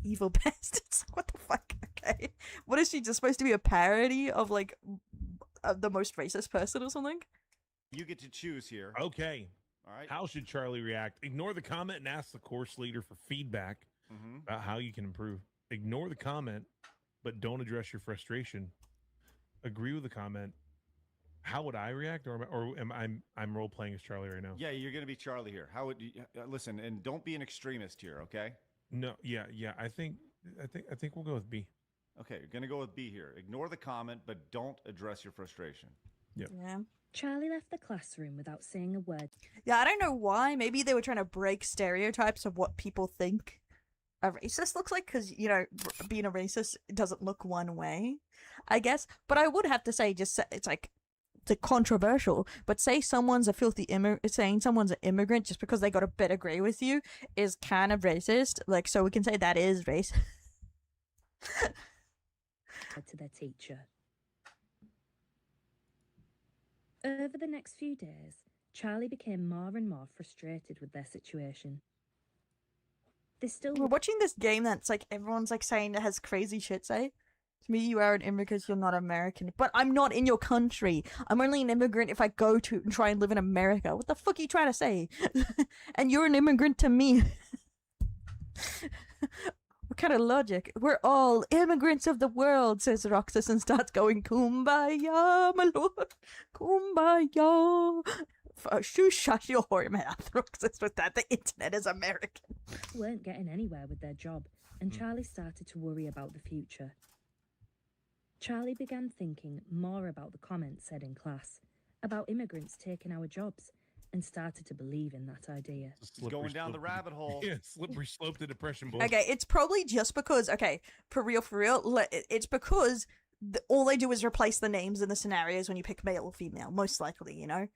Evil bastards. What the fuck? Okay. What is she just supposed to be a parody of, like, the most racist person or something? You get to choose here. Okay. All right. How should Charlie react? Ignore the comment and ask the course leader for feedback about how you can improve. Ignore the comment but don't address your frustration. Agree with the comment. How would I react, or am I'm role playing as Charlie right now? Yeah, you're going to be Charlie here. How would you listen? And don't be an extremist here, okay? No, yeah. I think we'll go with B. Okay, you're going to go with B here. Ignore the comment, but don't address your frustration. Yep. Yeah. Charlie left the classroom without saying a word. Yeah, I don't know why. Maybe they were trying to break stereotypes of what people think a racist looks like, because, you know, being a racist doesn't look one way, I guess. But I would have to say, it's like, it's controversial, but say someone's a filthy saying someone's an immigrant just because they got a better grade with you is kind of racist. Like, so we can say that is racist. To their teacher. Over the next few days, Charlie became more and more frustrated with their situation. We're watching this game that's like everyone's like saying it has crazy shit say. To me, you are an immigrant because you're not American. But I'm not in your country. I'm only an immigrant if I go to and try and live in America. What the fuck are you trying to say? And you're an immigrant to me. What kind of logic? We're all immigrants of the world, says Roxas, and starts going, Kumbaya, my lord. Kumbaya. Shut your whore mouth, Roxas, with that. The internet is American. Weren't getting anywhere with their job, and Charlie started to worry about the future. Charlie began thinking more about the comments said in class, about immigrants taking our jobs, and started to believe in that idea. Going down the rabbit hole. Yeah, slippery slope to depression, boy. Okay, it's probably just because, okay, for real, it's because all they do is replace the names in the scenarios when you pick male or female, most likely, you know?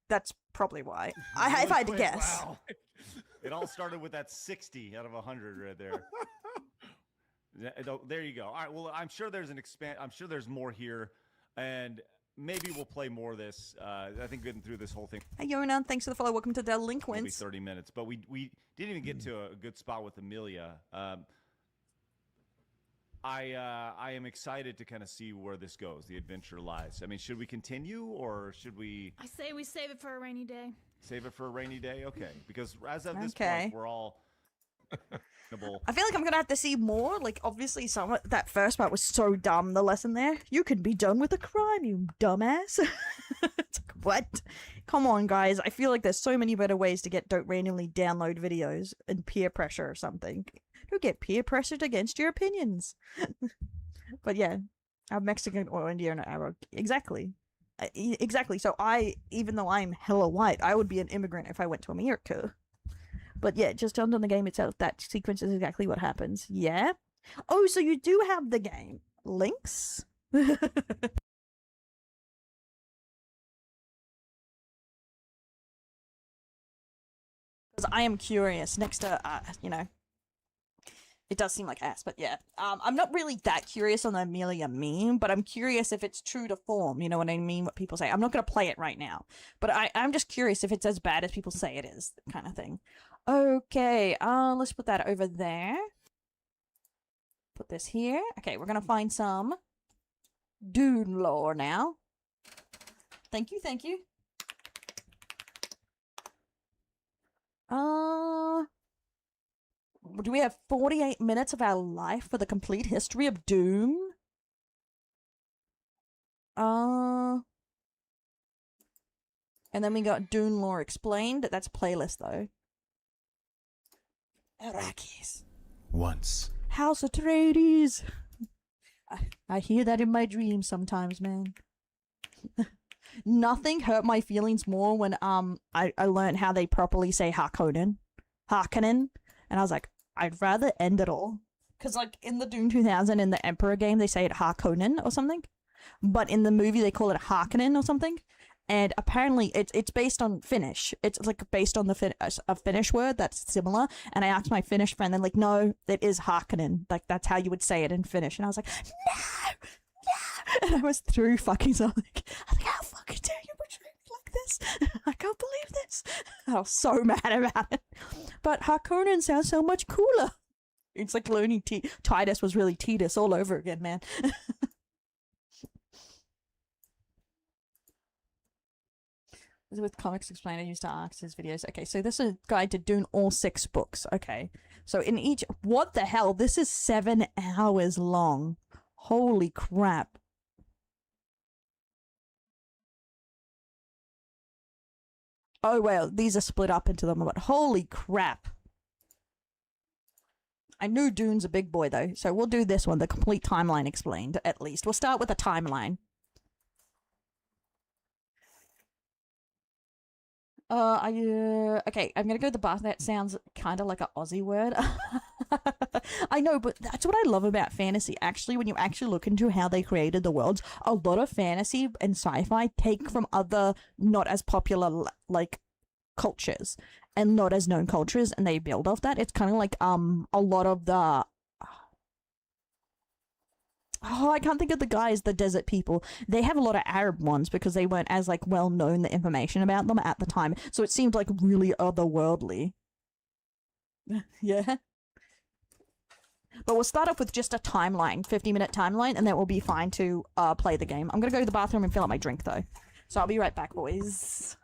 That's probably why. If I had to guess. Wow. It all started with that 60 out of 100 right there. There you go. All right, well, I'm sure there's I'm sure there's more here, and maybe we'll play more of this. I think getting through this whole thing. Hey, Yona, thanks for the follow. Welcome to Delinquents. Maybe 30 minutes, but we didn't even get to a good spot with Amelia. I am excited to kind of see where this goes. The adventure lies. I mean, should we continue or should we? I say we save it for a rainy day. Save it for a rainy day? Okay, because as of this point, we're all. I feel like I'm gonna have to see more. Like, obviously, that first part was so dumb. The lesson there, you can be done with a crime, you dumbass. It's like, what? Come on, guys. I feel like there's so many better ways to don't randomly download videos and peer pressure or something. Don't get peer pressured against your opinions. But yeah, I'm Mexican or Indian or Arab. Exactly. Exactly. So even though I'm hella white, I would be an immigrant if I went to America. But yeah, just jumped on the game itself. That sequence is exactly what happens. Yeah? Oh, so you do have the game. Links? Because I am curious. Next to, you know, it does seem like ass, but yeah. I'm not really that curious on the Amelia meme, but I'm curious if it's true to form. You know what I mean? What people say. I'm not going to play it right now. But I'm just curious if it's as bad as people say it is, kind of thing. Okay, let's put that over there. Put this here. Okay, we're gonna find some Dune lore now. Thank you, thank you. Do we have 48 minutes of our life for the complete history of Dune? And then we got Dune lore explained. That's playlist though. Arrakis. Once. House Atreides. I hear that in my dreams sometimes, man. Nothing hurt my feelings more when I learned how they properly say Harkonnen. And I was like, I'd rather end it all. Because like in the Dune 2000 in the Emperor game, they say it Harkonnen or something. But in the movie, they call it Harkonnen or something. And apparently it's based on Finnish. It's like based on a Finnish word that's similar. And I asked my Finnish friend, and like, no, it is Harkonnen. Like that's how you would say it in Finnish. And I was like, no. And I was through fucking something. I was like, how fucking dare you betray me like this? I can't believe this. I was so mad about it. But Harkonnen sounds so much cooler. It's like learning Titus was really Titus all over again, man. With Comics Explainer, used to ask his videos. Okay, so this is a guide to Dune all 6 books. Okay, so in each, what the hell? This is 7 hours long. Holy crap. Oh, well, these are split up into them, but holy crap. I knew Dune's a big boy, though, so we'll do this one, the complete timeline explained, at least. We'll start with a timeline. Okay, I'm gonna go with the bath. That sounds kind of like an Aussie word. I know, but that's what I love about fantasy. Actually, when you actually look into how they created the worlds, a lot of fantasy and sci-fi take from other not as popular, like, cultures and not as known cultures, and they build off that. It's kind of like, a lot of the... Oh, I can't think of the guys, the desert people. They have a lot of Arab ones because they weren't as, like, well known, the information about them at the time. So it seemed, like, really otherworldly. Yeah. But we'll start off with just a timeline, 50-minute timeline, and then we'll be fine to play the game. I'm gonna go to the bathroom and fill up my drink, though. So I'll be right back, boys.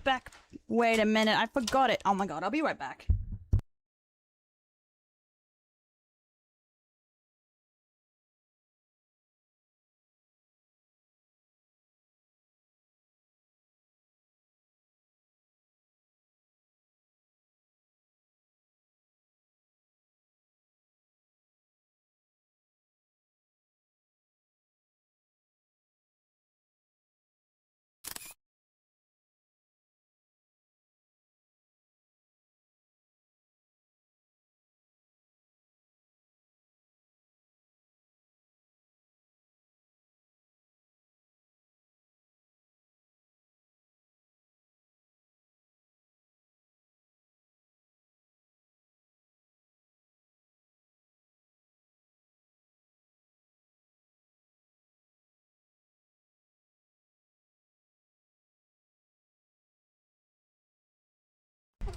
back. Wait a minute, I forgot it. Oh my god, I'll be right back.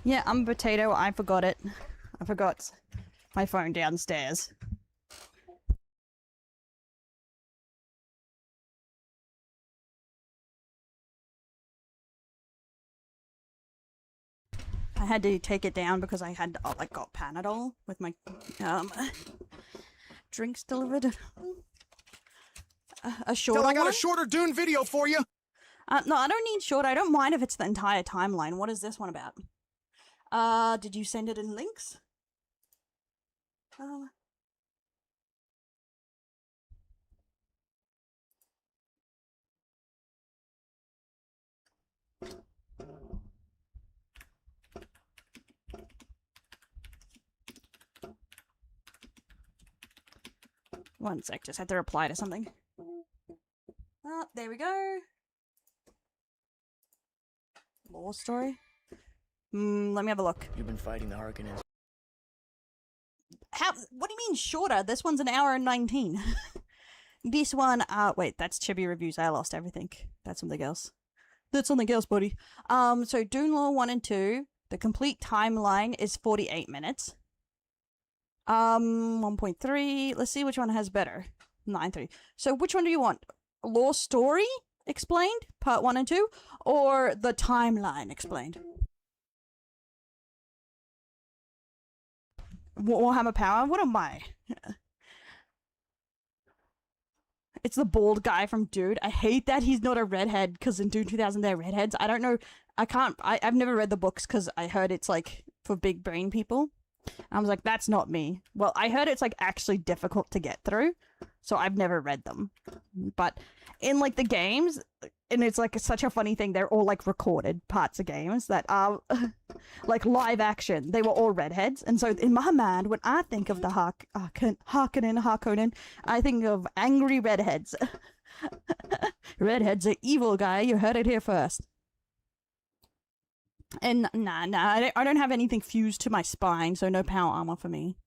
Yeah, I'm a potato. I forgot it. I forgot my phone downstairs. I had to take it down because I had like got Panadol with my drinks delivered. A shorter Till I got one? a shorter Dune video for you. No, I don't need short. I don't mind if it's the entire timeline. What is this one about? Did you send it in links? One sec, just had to reply to something. Oh, there we go. Lore story. Let me have a look. You've been fighting the Harkonnens. How? What do you mean shorter? This one's an hour and 19. This one, wait, that's Chibi Reviews. I lost everything. That's something else. That's something else, buddy. So Dune Lore 1 and 2, the complete timeline is 48 minutes. 1.3, let's see which one has better. 9.3. So which one do you want? Lore story explained, part 1 and 2, or the timeline explained? Warhammer Power? What am I? It's the bald guy from Dude. I hate that he's not a redhead, because in Dune 2000 they're redheads. I don't know. I've never read the books because I heard it's like for big brain people. I was like, that's not me. Well, I heard it's like actually difficult to get through, so I've never read them. But in like the games, and it's like such a funny thing, they're all like recorded parts of games that are like live action. They were all redheads, and so in my mind, when I think of the Harkonnen, I think of angry redheads. Redheads are evil, guy. You heard it here first. And nah, I don't have anything fused to my spine, so no power armor for me.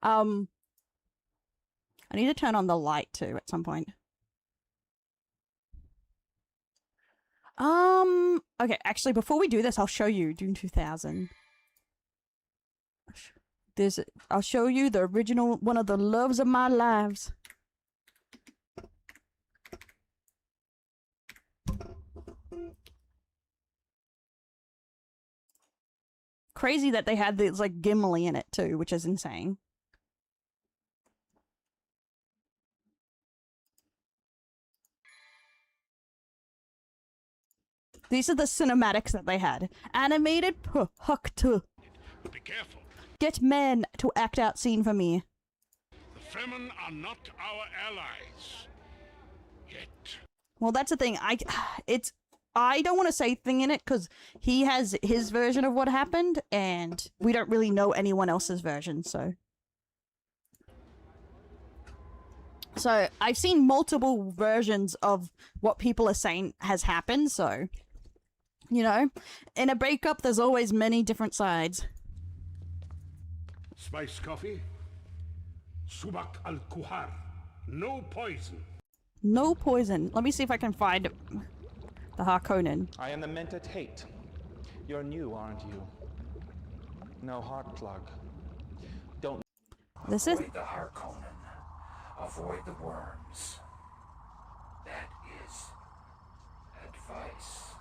I need to turn on the light too at some point. Okay, actually, before we do this, I'll show you Dune 2000. I'll show you the original, one of the loves of my lives. Crazy that they had this like Gimli in it too, which is insane. These are the cinematics that they had. Animated huck to. Be careful. Get men to act out scene for me. The Fremen are not our allies. Yet. Well, that's the thing. I don't want to say thing in it because he has his version of what happened, and we don't really know anyone else's version, so. So, I've seen multiple versions of what people are saying has happened, so. You know, in a breakup, there's always many different sides. Spice coffee. Subak al-Kuhar. No poison. No poison. Let me see if I can find the Harkonnen. I am the Mentat Tate. You're new, aren't you? No heart plug. Don't. This is. Avoid the Harkonnen. Avoid the worms. That is advice.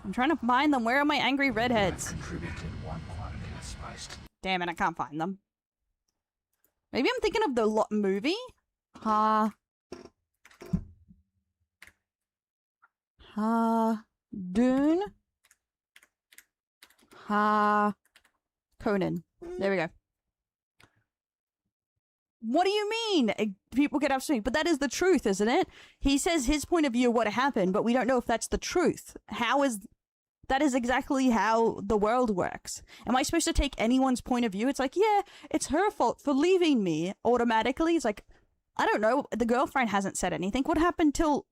I'm trying to find them. Where are my angry redheads? Contributed one quantity of spice. Damn it, I can't find them. Maybe I'm thinking of the movie? Dune? Conan. There we go. What do you mean? People get upset, but that is the truth, isn't it? He says his point of view of what happened, but we don't know if that's the truth. That is exactly how the world works. Am I supposed to take anyone's point of view? It's like, yeah, it's her fault for leaving me automatically. It's like, I don't know. The girlfriend hasn't said anything. What happened till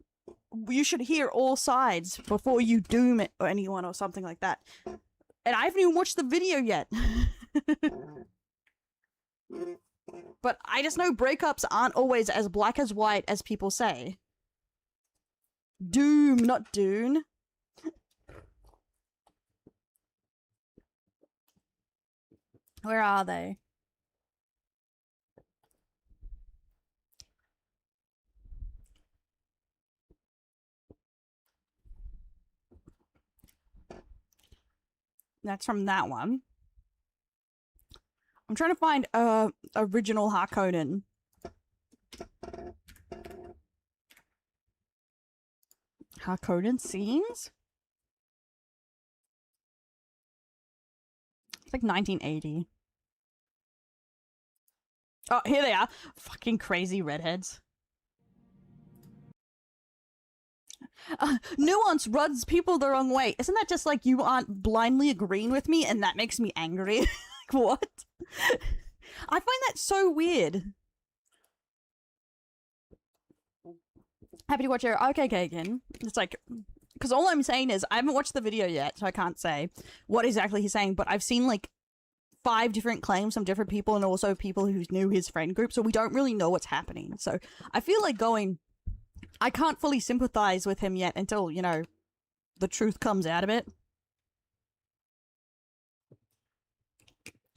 you should hear all sides before you doom it or anyone or something like that? And I haven't even watched the video yet. But I just know breakups aren't always as black as white as people say. Doom, not Dune. Where are they? That's from that one. I'm trying to find original Harkonnen. Harkonnen scenes? It's like 1980. Oh, here they are. Fucking crazy redheads. Nuance rubs people the wrong way. Isn't that just like you aren't blindly agreeing with me and that makes me angry? Like, what? I find that so weird. Happy to watch your okay again. It's like, because all I'm saying is I haven't watched the video yet, so I can't say what exactly he's saying, but I've seen like 5 different claims from different people and also people who knew his friend group, so we don't really know what's happening. So I feel like I can't fully sympathize with him yet until, you know, the truth comes out of it.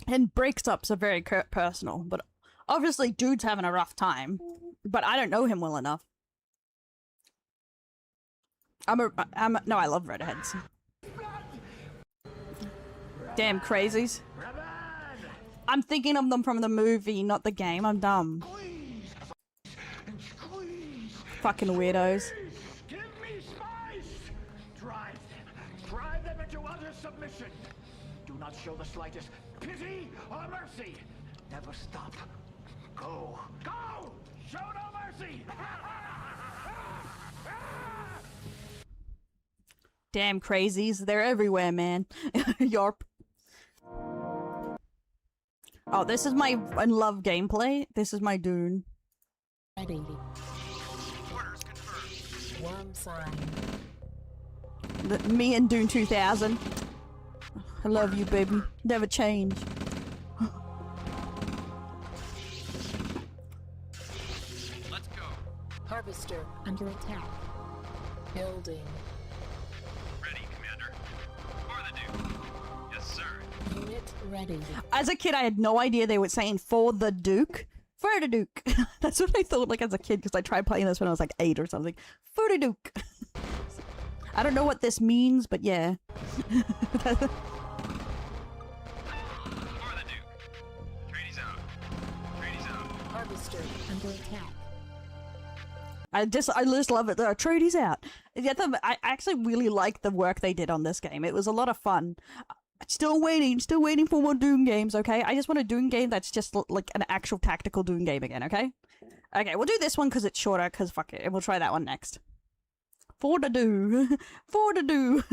And breakups are very personal, but obviously dude's having a rough time. But I don't know him well enough. No, I love redheads. Damn crazies. I'm thinking of them from the movie, not the game. I'm dumb. Fucking weirdos. Give me spice! Drive them into utter submission. Do not show the slightest pity or mercy. Never stop. Go. Show no mercy. Damn crazies. They're everywhere, man. Yarp. Oh, this is my love gameplay. This is my Dune. Ready. Worm sign. Me and Dune 2000. I love you, baby. Never change. Let's go. Harvester under attack. Building. Ready, Commander. For the Duke. Yes, sir. Unit ready. As a kid, I had no idea they were saying for the Duke. For the Duke. That's what I thought like as a kid because I tried playing this when I was like 8 or something. For the Duke. I don't know what this means, but yeah. For the Duke. Trainees out. Trainees out. Harvester under attack. I just love it. The tradies out. Yeah, I actually really like the work they did on this game. It was a lot of fun. Still waiting for more Dune games, okay? I just want a Dune game that's just like an actual tactical Dune game again, okay? Okay, we'll do this one because it's shorter, because fuck it, and we'll try that one next. For the do. For the do.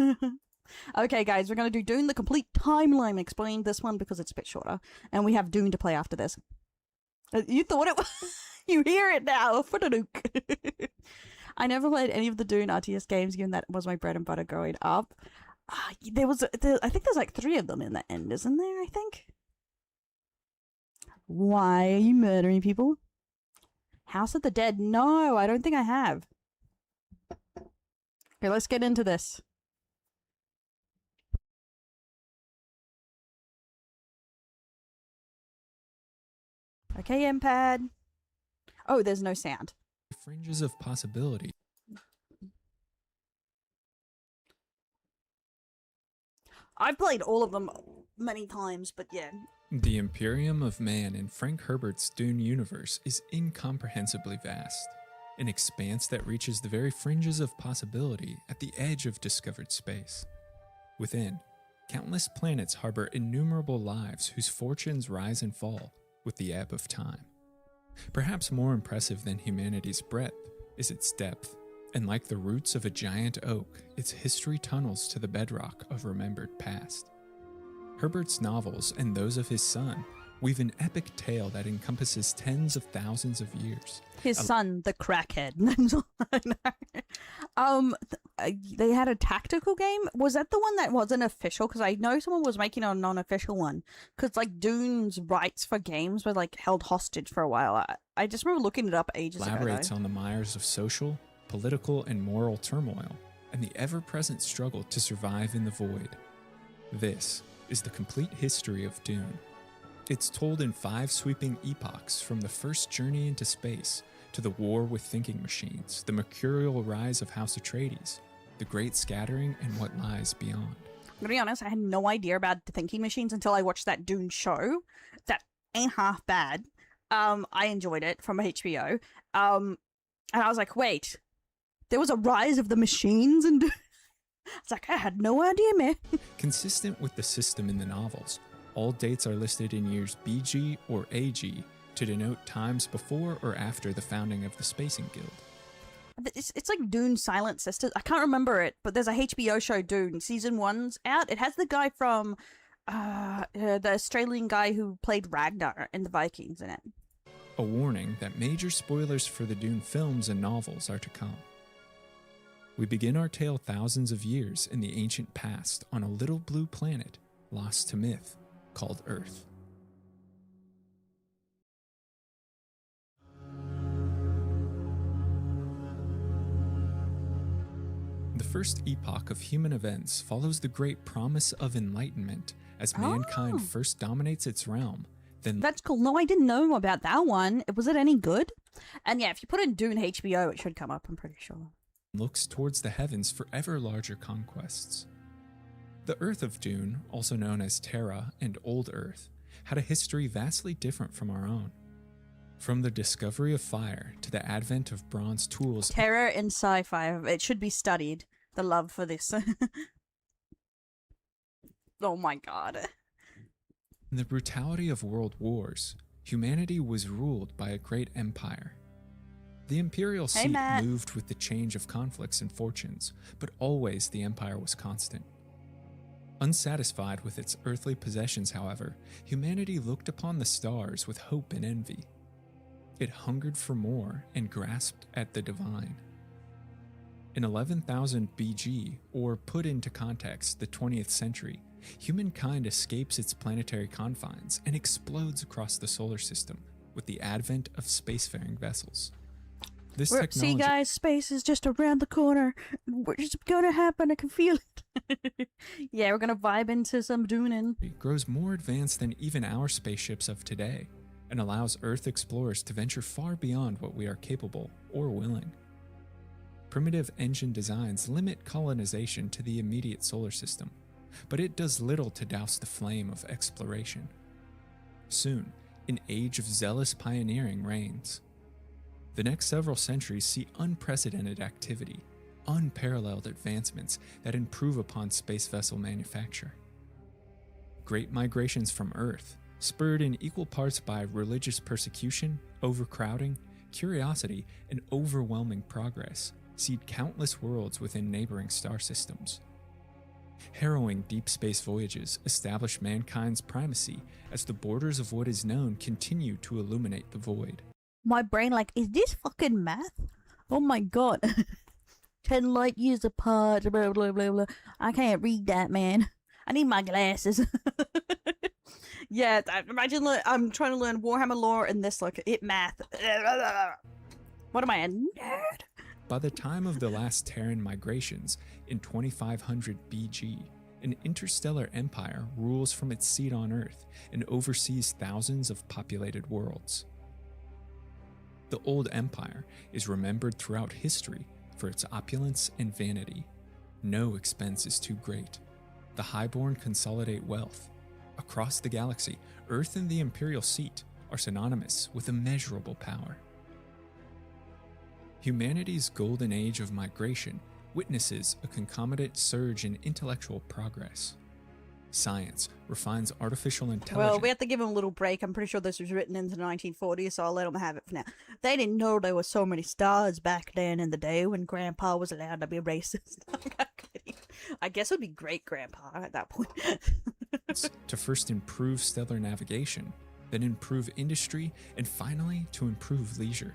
Okay, guys, we're going to do Dune, the complete timeline. Explain this one because it's a bit shorter, and we have Dune to play after this. You thought it was... You hear it now. For the Duke. I never played any of the Dune RTS games, given that was my bread and butter growing up. I think there's like 3 of them in the end, isn't there? I think. Why are you murdering people? House of the Dead? No, I don't think I have. Okay, let's get into this. Okay, Empad. Oh, there's no sound. Fringes of possibility. I've played all of them many times, but yeah. The Imperium of Man in Frank Herbert's Dune universe is incomprehensibly vast, an expanse that reaches the very fringes of possibility at the edge of discovered space. Within, countless planets harbor innumerable lives whose fortunes rise and fall with the ebb of time. Perhaps more impressive than humanity's breadth is its depth, and like the roots of a giant oak, its history tunnels to the bedrock of remembered past. Herbert's novels and those of his son weave an epic tale that encompasses tens of thousands of years. His son, the crackhead. That's all I know. They had a tactical game. Was that the one that wasn't official? Because I know someone was making a non-official one. Because like Dune's rights for games were like held hostage for a while. I just remember looking it up ages ago. Elaborates on the mires of social, political, and moral turmoil, and the ever-present struggle to survive in the void. This is the complete history of Dune. It's told in 5 sweeping epochs, from the first journey into space to the war with thinking machines, the mercurial rise of House Atreides, the great scattering, and what lies beyond. I'm gonna be honest, I had no idea about the thinking machines until I watched that Dune show. That ain't half bad. I enjoyed it from HBO. And I was like, wait, there was a rise of the machines, and it's like, I had no idea, man. Consistent with the system in the novels, all dates are listed in years BG or AG to denote times before or after the founding of the Spacing Guild. It's like Dune Silent Sisters. I can't remember it, but there's a HBO show, Dune. Season 1's out. It has the guy from the Australian guy who played Ragnar in the Vikings in it. A warning that major spoilers for the Dune films and novels are to come. We begin our tale thousands of years in the ancient past on a little blue planet lost to myth called Earth. The first epoch of human events follows the great promise of enlightenment as mankind first dominates its realm. Then that's cool. No, I didn't know about that one. Was it any good? And yeah, if you put in Dune HBO, it should come up, I'm pretty sure. Looks towards the heavens for ever larger conquests. The Earth of Dune, also known as Terra and Old Earth, had a history vastly different from our own. From the discovery of fire to the advent of bronze tools... Terror in sci-fi. It should be studied. The love for this. Oh my god. In the brutality of world wars, humanity was ruled by a great empire. The imperial seat moved with the change of conflicts and fortunes, but always the empire was constant. Unsatisfied with its earthly possessions, however, humanity looked upon the stars with hope and envy. It hungered for more and grasped at the divine. In 11,000 BG, or put into context, the 20th century, humankind escapes its planetary confines and explodes across the solar system with the advent of spacefaring vessels. This technology... See, guys, space is just around the corner. We're just gonna happen. I can feel it. Yeah, we're gonna vibe into some Dune. Grows more advanced than even our spaceships of today, and allows Earth explorers to venture far beyond what we are capable or willing. Primitive engine designs limit colonization to the immediate solar system, but it does little to douse the flame of exploration. Soon, an age of zealous pioneering reigns. The next several centuries see unprecedented activity, unparalleled advancements that improve upon space vessel manufacture. Great migrations from Earth, spurred in equal parts by religious persecution, overcrowding, curiosity, and overwhelming progress, seed countless worlds within neighboring star systems. Harrowing deep space voyages establish mankind's primacy as the borders of what is known continue to illuminate the void. My brain like, is this fucking math? Oh my god. 10 light years apart, blah, blah, blah, blah. I can't read that, man. I need my glasses. Yeah, imagine I'm trying to learn Warhammer lore and this, look, it math. What am I, a nerd? By the time of the last Terran migrations in 2500 BG, an interstellar empire rules from its seat on Earth and oversees thousands of populated worlds. The Old Empire is remembered throughout history for its opulence and vanity. No expense is too great. the highborn consolidate wealth. Across the galaxy, Earth and the Imperial Seat are synonymous with immeasurable power. Humanity's golden age of migration witnesses a concomitant surge in intellectual progress. Science refines artificial intelligence. Well, we have to give him a little break. I'm pretty sure this was written in the 1940s, so I'll let him have it for now. They didn't know there were so many stars back then in the day when Grandpa was allowed to be racist. I guess it would be great Grandpa at that point. to first improve stellar navigation, then improve industry, and finally to improve leisure.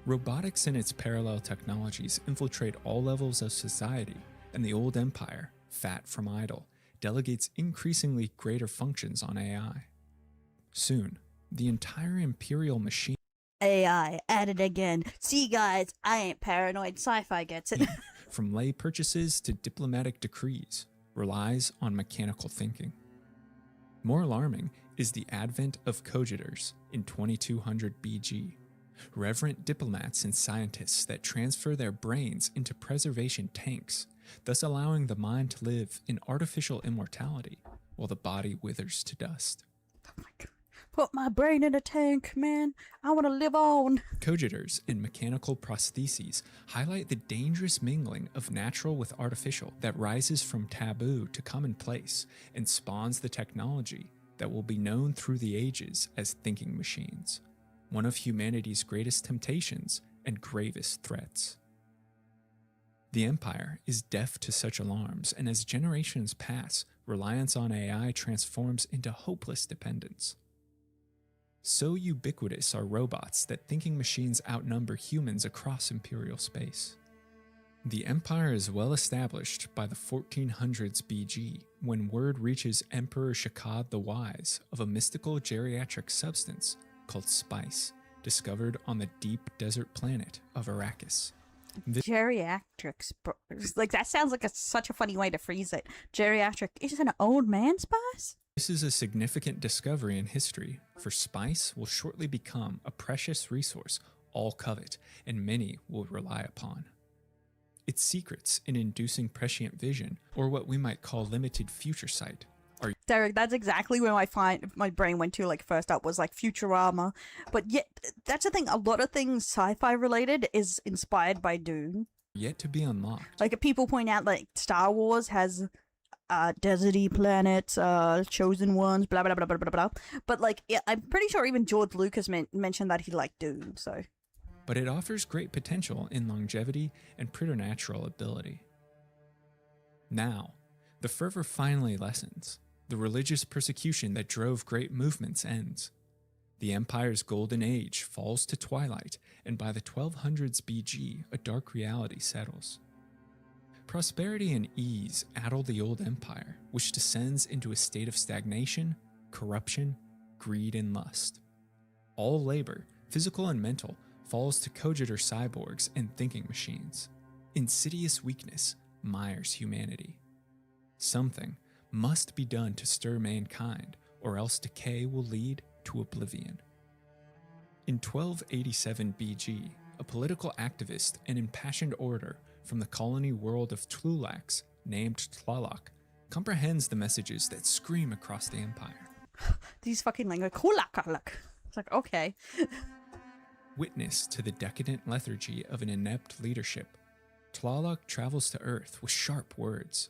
Robotics and its parallel technologies infiltrate all levels of society, and the old empire, fat from idle, delegates increasingly greater functions on AI. Soon, the entire imperial machine AI, at it again. See, guys, I ain't paranoid. Sci-fi gets it. from lay purchases to diplomatic decrees, relies on mechanical thinking. More alarming is the advent of cogitators in 2200 BG, reverent diplomats and scientists that transfer their brains into preservation tanks, thus allowing the mind to live in artificial immortality while the body withers to dust. Oh my God. Put my brain in a tank, man. I want to live on. Cogitators and mechanical prostheses highlight the dangerous mingling of natural with artificial that rises from taboo to commonplace and spawns the technology that will be known through the ages as thinking machines, one of humanity's greatest temptations and gravest threats. The Empire is deaf to such alarms, and as generations pass, reliance on AI transforms into hopeless dependence. So ubiquitous are robots that thinking machines outnumber humans across Imperial space. The Empire is well established by the 1400s BG, when word reaches Emperor Shakad the Wise of a mystical geriatric substance called spice, discovered on the deep desert planet of Arrakis. Geriatrics, bro. Like, that sounds like such a funny way to phrase it. Geriatric is an old man spice? This is a significant discovery in history, for spice will shortly become a precious resource all covet and many will rely upon. Its secrets in inducing prescient vision, or what we might call limited future sight, are Derek, that's exactly where my brain went to, like, first up was, like, Futurama. But yet, that's the thing, a lot of things sci-fi related is inspired by Dune. yet to be unlocked. Like, people point out, like, Star Wars has deserty planets, chosen ones, blah, blah, blah, blah, blah, blah. But, like, yeah, I'm pretty sure even George Lucas mentioned that he liked Dune, so. But it offers great potential in longevity and preternatural ability. Now, the fervor finally lessens. The religious persecution that drove great movements ends. The Empire's golden age falls to twilight, and by the 1200s BG, a dark reality settles. Prosperity and ease addle the old empire, which descends into a state of stagnation, corruption, greed, and lust. All labor, physical and mental, falls to cogitor cyborgs and thinking machines. Insidious weakness mires humanity. Something must be done to stir mankind, or else decay will lead to oblivion. In 1287 BG, a political activist and impassioned orator from the colony world of Tlulax, named Tlaloc, comprehends the messages that scream across the empire. These fucking language. It's like, okay. Witness to the decadent lethargy of an inept leadership, Tlaloc travels to Earth with sharp words.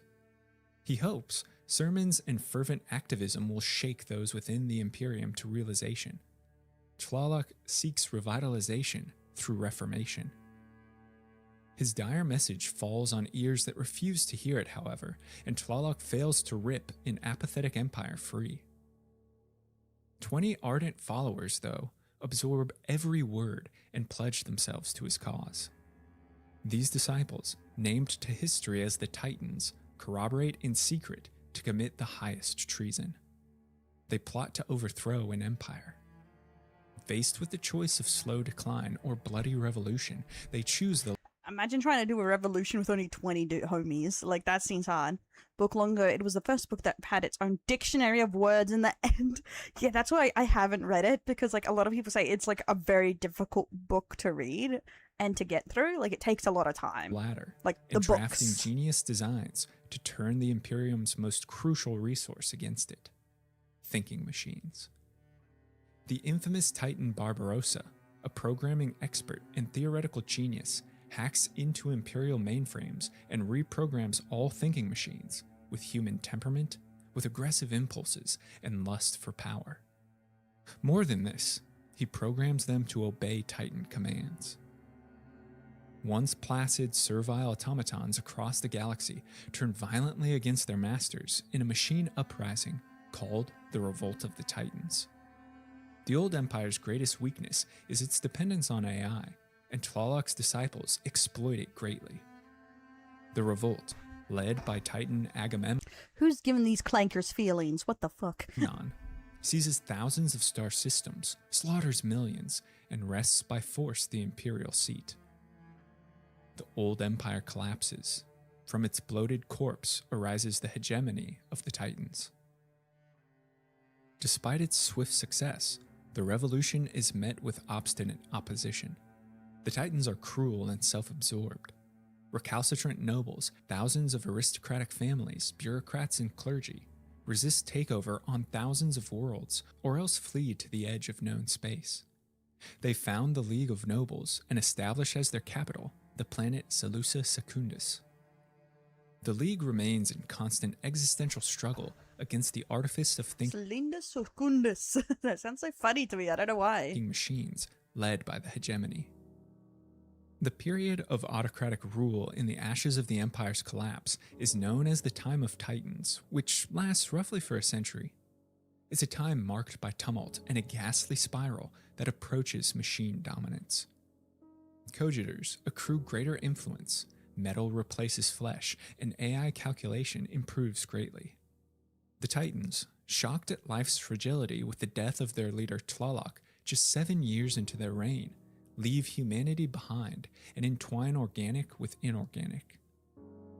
He hopes sermons and fervent activism will shake those within the Imperium to realization. Tlaloc seeks revitalization through reformation. His dire message falls on ears that refuse to hear it, however, and Tlaloc fails to rip an apathetic empire free. 20 ardent followers, though, absorb every word and pledge themselves to his cause. These disciples, named to history as the Titans, corroborate in secret to commit the highest treason. They plot to overthrow an empire. Faced with the choice of slow decline or bloody revolution, they choose the... Imagine trying to do a revolution with only 20 homies. Like, that seems hard. Book longer. It was the first book that had its own dictionary of words in the end. Yeah, that's why I haven't read it, because, like, a lot of people say it's, like, a very difficult book to read and to get through. Like, it takes a lot of time. Ladder, like, the and drafting books. genius designs to turn the Imperium's most crucial resource against it: thinking machines. The infamous Titan Barbarossa, a programming expert and theoretical genius, hacks into Imperial mainframes and reprograms all thinking machines with human temperament, with aggressive impulses, and lust for power. More than this, he programs them to obey Titan commands. Once placid, servile automatons across the galaxy turn violently against their masters in a machine uprising called the Revolt of the Titans. The Old Empire's greatest weakness is its dependence on AI, and Tlaloc's disciples exploit it greatly. The revolt, led by Titan Agamemnon, Who's giving these clankers feelings? What the fuck? seizes thousands of star systems, slaughters millions, and wrests by force the imperial seat. The Old Empire collapses. From its bloated corpse arises the hegemony of the Titans. Despite its swift success, the revolution is met with obstinate opposition. The Titans are cruel and self-absorbed. Recalcitrant nobles, thousands of aristocratic families, bureaucrats, and clergy resist takeover on thousands of worlds, or else flee to the edge of known space. They found the League of Nobles and establish as their capital the planet Seleucia Secundus. The League remains in constant existential struggle against the artifice of thinking Secundus. That sounds so funny to me. I don't know why. machines led by the hegemony. The period of autocratic rule in the ashes of the Empire's collapse is known as the Time of Titans, which lasts roughly for a century. It's a time marked by tumult and a ghastly spiral that approaches machine dominance. Cogitators accrue greater influence, metal replaces flesh, and AI calculation improves greatly. The Titans, shocked at life's fragility with the death of their leader Tlaloc just 7 years into their reign, leave humanity behind and entwine organic with inorganic.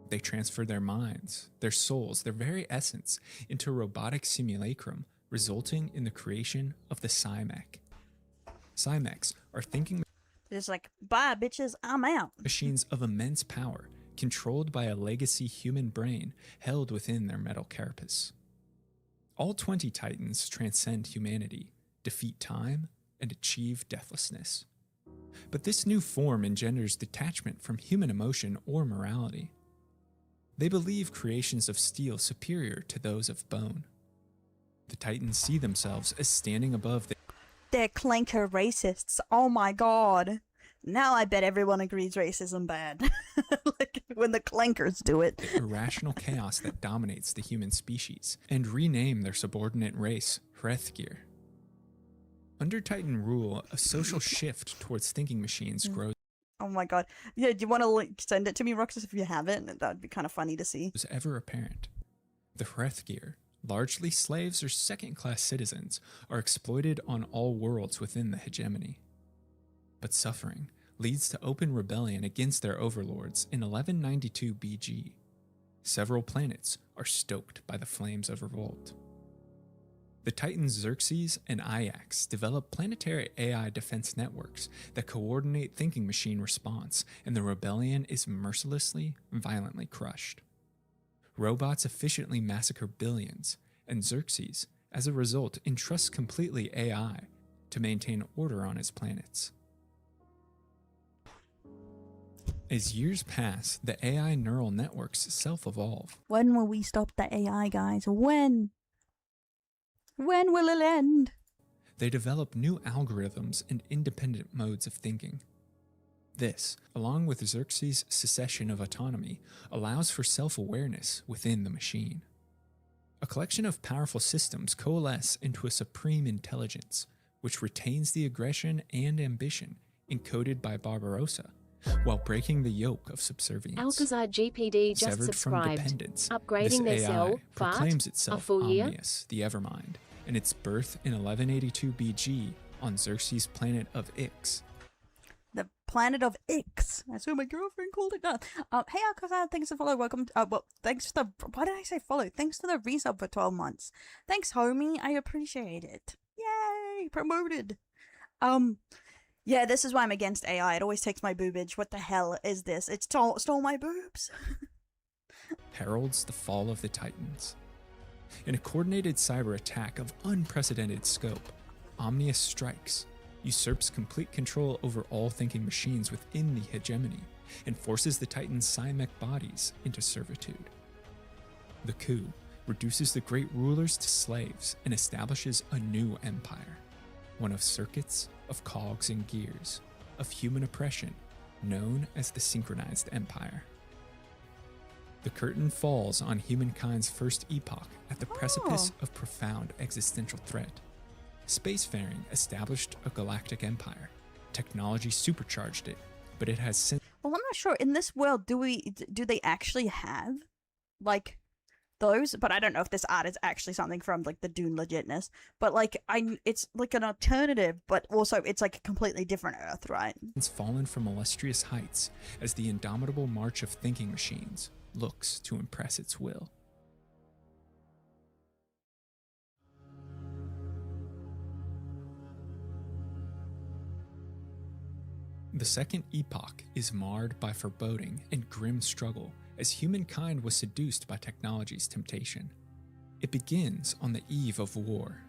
They transfer their minds, their souls, their very essence into a robotic simulacrum, resulting in the creation of the Cymech. Cymechs are thinking It's like, bye, bitches, I'm out. machines of immense power, controlled by a legacy human brain held within their metal carapace. All 20 Titans transcend humanity, defeat time, and achieve deathlessness. But this new form engenders detachment from human emotion or morality. They believe creations of steel superior to those of bone. The Titans see themselves as standing above the They're clanker racists. Oh my god. Now I bet everyone agrees racism bad. Like when the clankers do it. irrational chaos that dominates the human species, and rename their subordinate race Hrethgir. Under Titan rule, a social shift towards thinking machines grows Oh my god. Yeah, do you want to send it to me, Roxas, if you haven't? That would be kind of funny to see. as ever apparent. The Hrethgir, largely slaves or second-class citizens, are exploited on all worlds within the hegemony. But suffering leads to open rebellion against their overlords in 1192 BG. Several planets are stoked by the flames of revolt. The Titans Xerxes and Ajax develop planetary AI defense networks that coordinate thinking machine response, and the rebellion is mercilessly, violently crushed. Robots efficiently massacre billions, and Xerxes, as a result, entrusts completely AI to maintain order on his planets. As years pass, the AI neural networks self-evolve. When will we stop the AI, guys? When? When will it end? They develop new algorithms and independent modes of thinking. This, along with Xerxes' secession of autonomy, allows for self-awareness within the machine. A collection of powerful systems coalesce into a supreme intelligence, which retains the aggression and ambition encoded by Barbarossa, while breaking the yoke of subservience. Alcazar GPD just Severed from subscribed. dependence, Upgrading this their AI cell. proclaims Fart. A itself full year. Omnius, the Evermind, and its birth in 1182 BG on Xerxes' planet of Ix. The planet of Ix. That's what my girlfriend called it. Hey, Alcazar, thanks for follow. Welcome. Thanks for the. Why did I say follow? Thanks for the resub for 12 months. Thanks, homie. I appreciate it. Yay, promoted. Yeah, this is why I'm against AI. It always takes my boobage. What the hell is this? It stole my boobs. heralds the fall of the Titans. In a coordinated cyber attack of unprecedented scope, Omnius strikes, usurps complete control over all thinking machines within the hegemony, and forces the Titans' Psymech bodies into servitude. The coup reduces the great rulers to slaves and establishes a new empire, one of circuits, of cogs and gears, of human oppression, known as the Synchronized Empire. The curtain falls on humankind's first epoch at the precipice of profound existential threat. Spacefaring established a galactic empire. Technology supercharged it, but it has since... Well, I'm not sure. In this world, do they actually have, like, those? But I don't know if this art is actually something from, like, the Dune legitness. But, like, it's, like, an alternative, but also it's, like, a completely different Earth, right? It's fallen from illustrious heights as the indomitable march of thinking machines looks to impress its will. The second epoch is marred by foreboding and grim struggle as humankind was seduced by technology's temptation. It begins on the eve of war.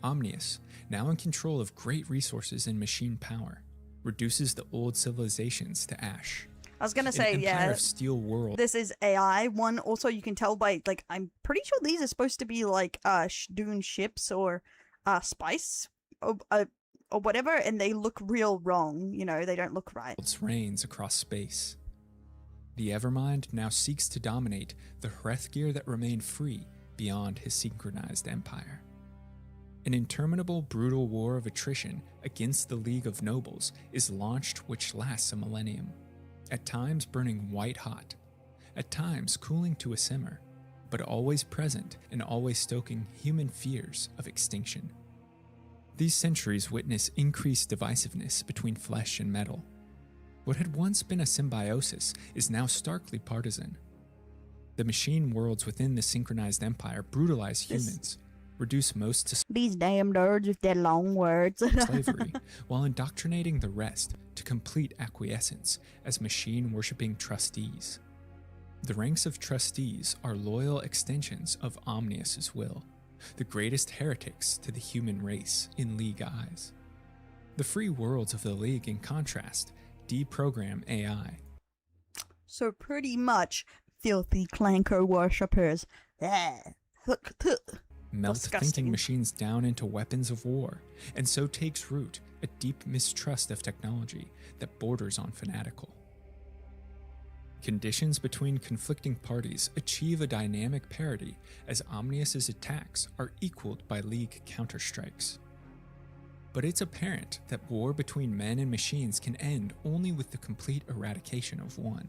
Omnius, now in control of great resources and machine power, reduces the old civilizations to ash. I was gonna An say, empire yeah, of steel world. this is AI. One, also you can tell by, like, I'm pretty sure these are supposed to be, like, Dune ships or, spice, or whatever, and they look real wrong, you know, they don't look right. Reigns across space. The Evermind now seeks to dominate the Hrethgear that remain free beyond his synchronized empire. An interminable, brutal war of attrition against the League of Nobles is launched, which lasts a millennium, at times burning white hot, at times cooling to a simmer, but always present and always stoking human fears of extinction. These centuries witness increased divisiveness between flesh and metal. What had once been a symbiosis is now starkly partisan. The machine worlds within the synchronized empire brutalize humans, reduce most to These damn nerds with their long words. slavery, while indoctrinating the rest to complete acquiescence as machine-worshipping trustees. The ranks of trustees are loyal extensions of Omnius's will, the greatest heretics to the human race in League eyes. The free worlds of the League, in contrast, deprogram AI. So pretty much, filthy clanker worshippers. Melt Disgusting. thinking machines down into weapons of war, and so takes root a deep mistrust of technology that borders on fanatical. Conditions between conflicting parties achieve a dynamic parity as Omnius's attacks are equaled by League counterstrikes. But it's apparent that war between men and machines can end only with the complete eradication of one.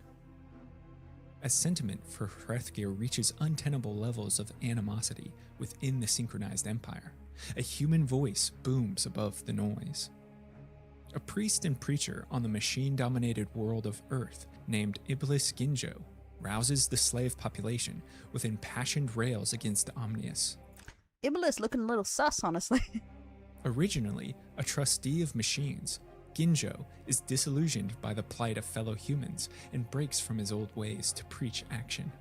As sentiment for Hrethgear reaches untenable levels of animosity within the synchronized empire, a human voice booms above the noise. A priest and preacher on the machine-dominated world of Earth named Iblis Ginjo rouses the slave population with impassioned rails against Omnius. Iblis looking a little sus, honestly. Originally a trustee of machines, Ginjo is disillusioned by the plight of fellow humans and breaks from his old ways to preach action.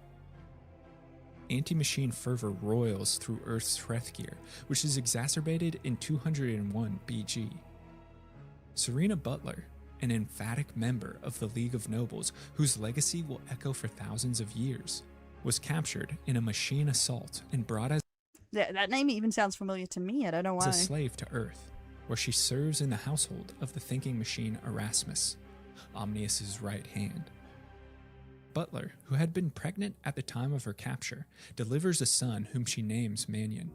Anti-machine fervor roils through Earth's Hrethgear, which is exacerbated in 201 BG. Serena Butler, an emphatic member of the League of Nobles whose legacy will echo for thousands of years, was captured in a machine assault and brought as Yeah, that name even sounds familiar to me. I don't know why. a slave to Earth, where she serves in the household of the thinking machine Erasmus, Omnius's right hand. Butler, who had been pregnant at the time of her capture, delivers a son whom she names Mannion.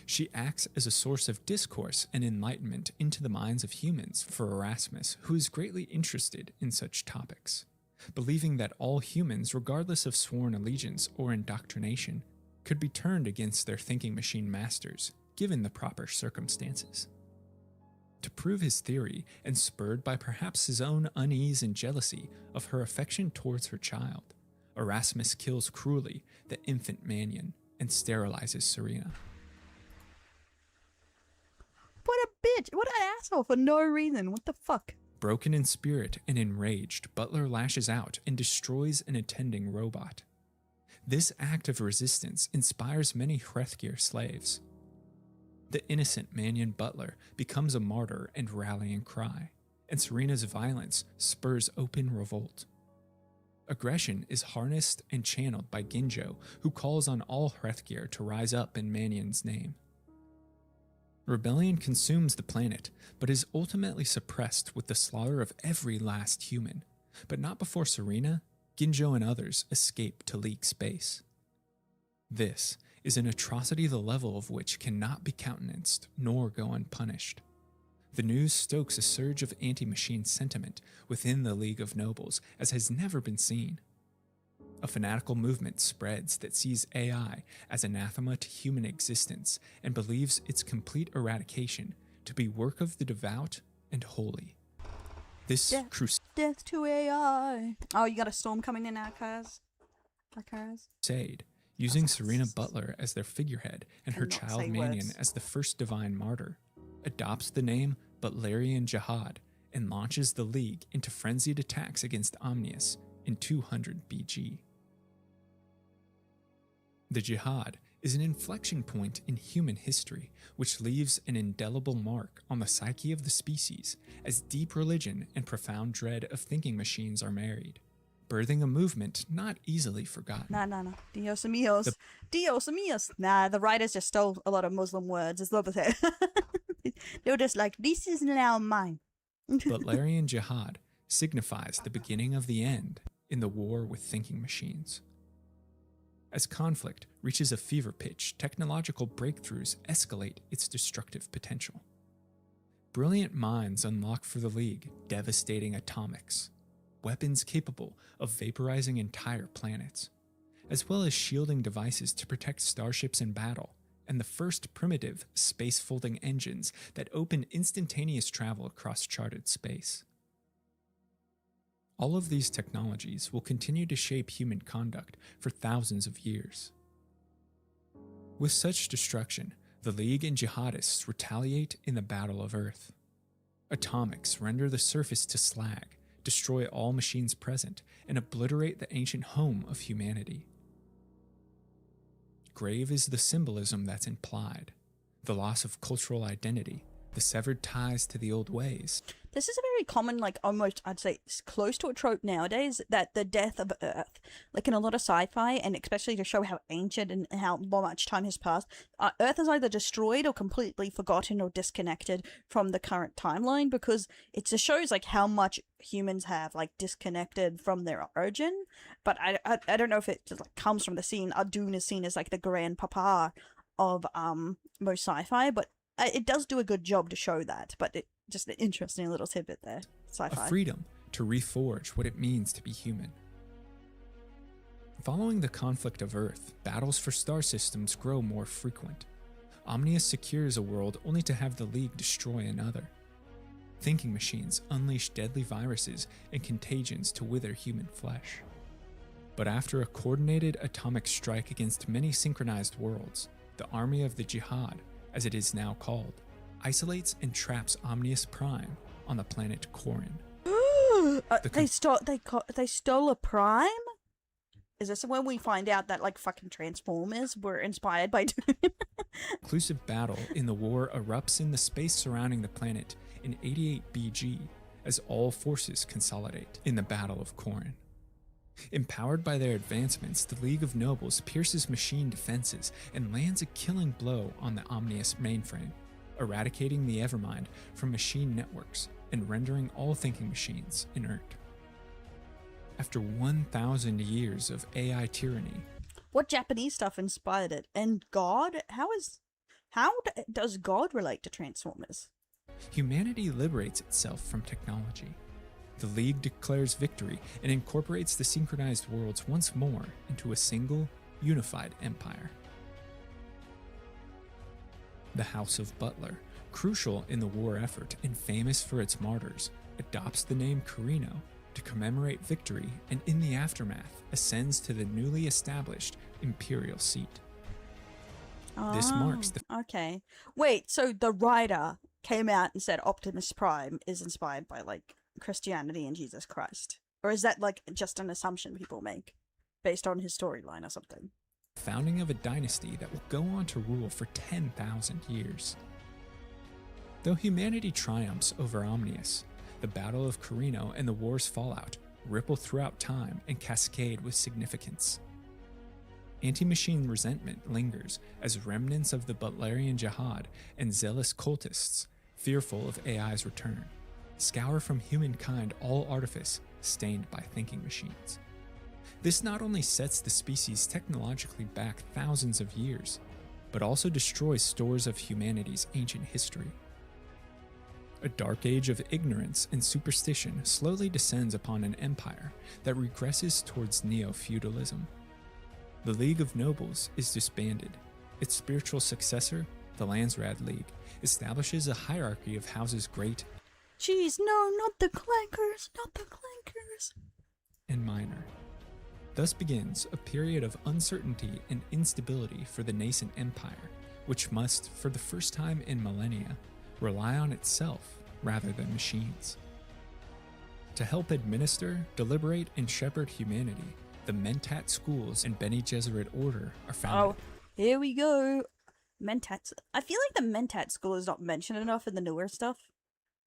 She acts as a source of discourse and enlightenment into the minds of humans for Erasmus, who is greatly interested in such topics, believing that all humans, regardless of sworn allegiance or indoctrination, could be turned against their thinking machine masters, given the proper circumstances. To prove his theory, and spurred by perhaps his own unease and jealousy of her affection towards her child, Erasmus kills cruelly the infant Mannion and sterilizes Serena. What a bitch! What an asshole for no reason! What the fuck? Broken in spirit and enraged, Butler lashes out and destroys an attending robot. This act of resistance inspires many Hrethgear slaves. The innocent Mannion Butler becomes a martyr and rallying cry, and Serena's violence spurs open revolt. Aggression is harnessed and channeled by Ginjo, who calls on all Hrethgear to rise up in Mannion's name. Rebellion consumes the planet, but is ultimately suppressed with the slaughter of every last human, but not before Serena, Ginjo, and others escape to League space. This is an atrocity the level of which cannot be countenanced nor go unpunished. The news stokes a surge of anti-machine sentiment within the League of Nobles as has never been seen. A fanatical movement spreads that sees AI as anathema to human existence and believes its complete eradication to be work of the devout and holy. This Death to AI. Oh, you got a storm coming in now, Kaz? crusade, using Serena Butler as their figurehead and her child Mannion as the first divine martyr, adopts the name Butlerian Jihad and launches the League into frenzied attacks against Omnius in 200 BG. The Jihad is an inflection point in human history which leaves an indelible mark on the psyche of the species as deep religion and profound dread of thinking machines are married, birthing a movement not easily forgotten. No. Dios míos. Dios míos. Nah, the writers just stole a lot of Muslim words. It's not the same. They were just like, this is now mine. Butlerian Jihad signifies the beginning of the end in the war with thinking machines. As conflict reaches a fever pitch, technological breakthroughs escalate its destructive potential. Brilliant minds unlock for the League devastating atomics, weapons capable of vaporizing entire planets, as well as shielding devices to protect starships in battle, and the first primitive space-folding engines that open instantaneous travel across charted space. All of these technologies will continue to shape human conduct for thousands of years. With such destruction, the League and jihadists retaliate in the Battle of Earth. Atomics render the surface to slag, destroy all machines present, and obliterate the ancient home of humanity. Grave is the symbolism that's implied, the loss of cultural identity, the severed ties to the old ways. This is a very common, like almost, I'd say, close to a trope nowadays, that the death of Earth, like in a lot of sci-fi, and especially to show how ancient and how much time has passed, Earth is either destroyed or completely forgotten or disconnected from the current timeline, because it just shows like how much humans have like disconnected from their origin. But I don't know if it just like comes from the scene. Dune is seen as like the grandpapa of most sci-fi, but it does do a good job to show that. But it just an interesting little tidbit there. Sci-fi. A freedom to reforge what it means to be human. Following the conflict of Earth, battles for star systems grow more frequent. Omnius secures a world only to have the League destroy another. Thinking machines unleash deadly viruses and contagions to wither human flesh. But after a coordinated atomic strike against many synchronized worlds, the army of the Jihad, as it is now called, isolates and traps Omnius Prime on the planet Corin. They stole a Prime? Is this when we find out that like fucking Transformers were inspired by Dune? Conclusive battle in the war erupts in the space surrounding the planet in 88 BG as all forces consolidate in the Battle of Corin. Empowered by their advancements, the League of Nobles pierces machine defenses and lands a killing blow on the Omnius mainframe, eradicating the Evermind from machine networks and rendering all thinking machines inert. After 1,000 years of AI tyranny, what Japanese stuff inspired it? And God? How does God relate to Transformers? humanity liberates itself from technology. The League declares victory and incorporates the synchronized worlds once more into a single, unified empire. The House of Butler, crucial in the war effort and famous for its martyrs, adopts the name Carino to commemorate victory and in the aftermath ascends to the newly established imperial seat. This marks the... Okay. Wait, so the writer came out and said Optimus Prime is inspired by, like, Christianity and Jesus Christ? Or is that like just an assumption people make based on his storyline or something? Founding of a dynasty that will go on to rule for 10,000 years. Though humanity triumphs over Omnius, the Battle of Carino and the war's fallout ripple throughout time and cascade with significance. Anti-machine resentment lingers as remnants of the Butlerian Jihad and zealous cultists, fearful of AI's return, scour from humankind all artifice stained by thinking machines. This not only sets the species technologically back thousands of years, but also destroys stores of humanity's ancient history. A dark age of ignorance and superstition slowly descends upon an empire that regresses towards neo-feudalism. The League of Nobles is disbanded. Its spiritual successor, the Landsraad League, establishes a hierarchy of houses great Jeez, no, not the clankers, not the clankers. and minor. Thus begins a period of uncertainty and instability for the nascent empire, which must, for the first time in millennia, rely on itself rather than machines. To help administer, deliberate, and shepherd humanity, the Mentat schools and Bene Gesserit order are founded. Oh, here we go. Mentats. I feel like the Mentat school is not mentioned enough in the newer stuff.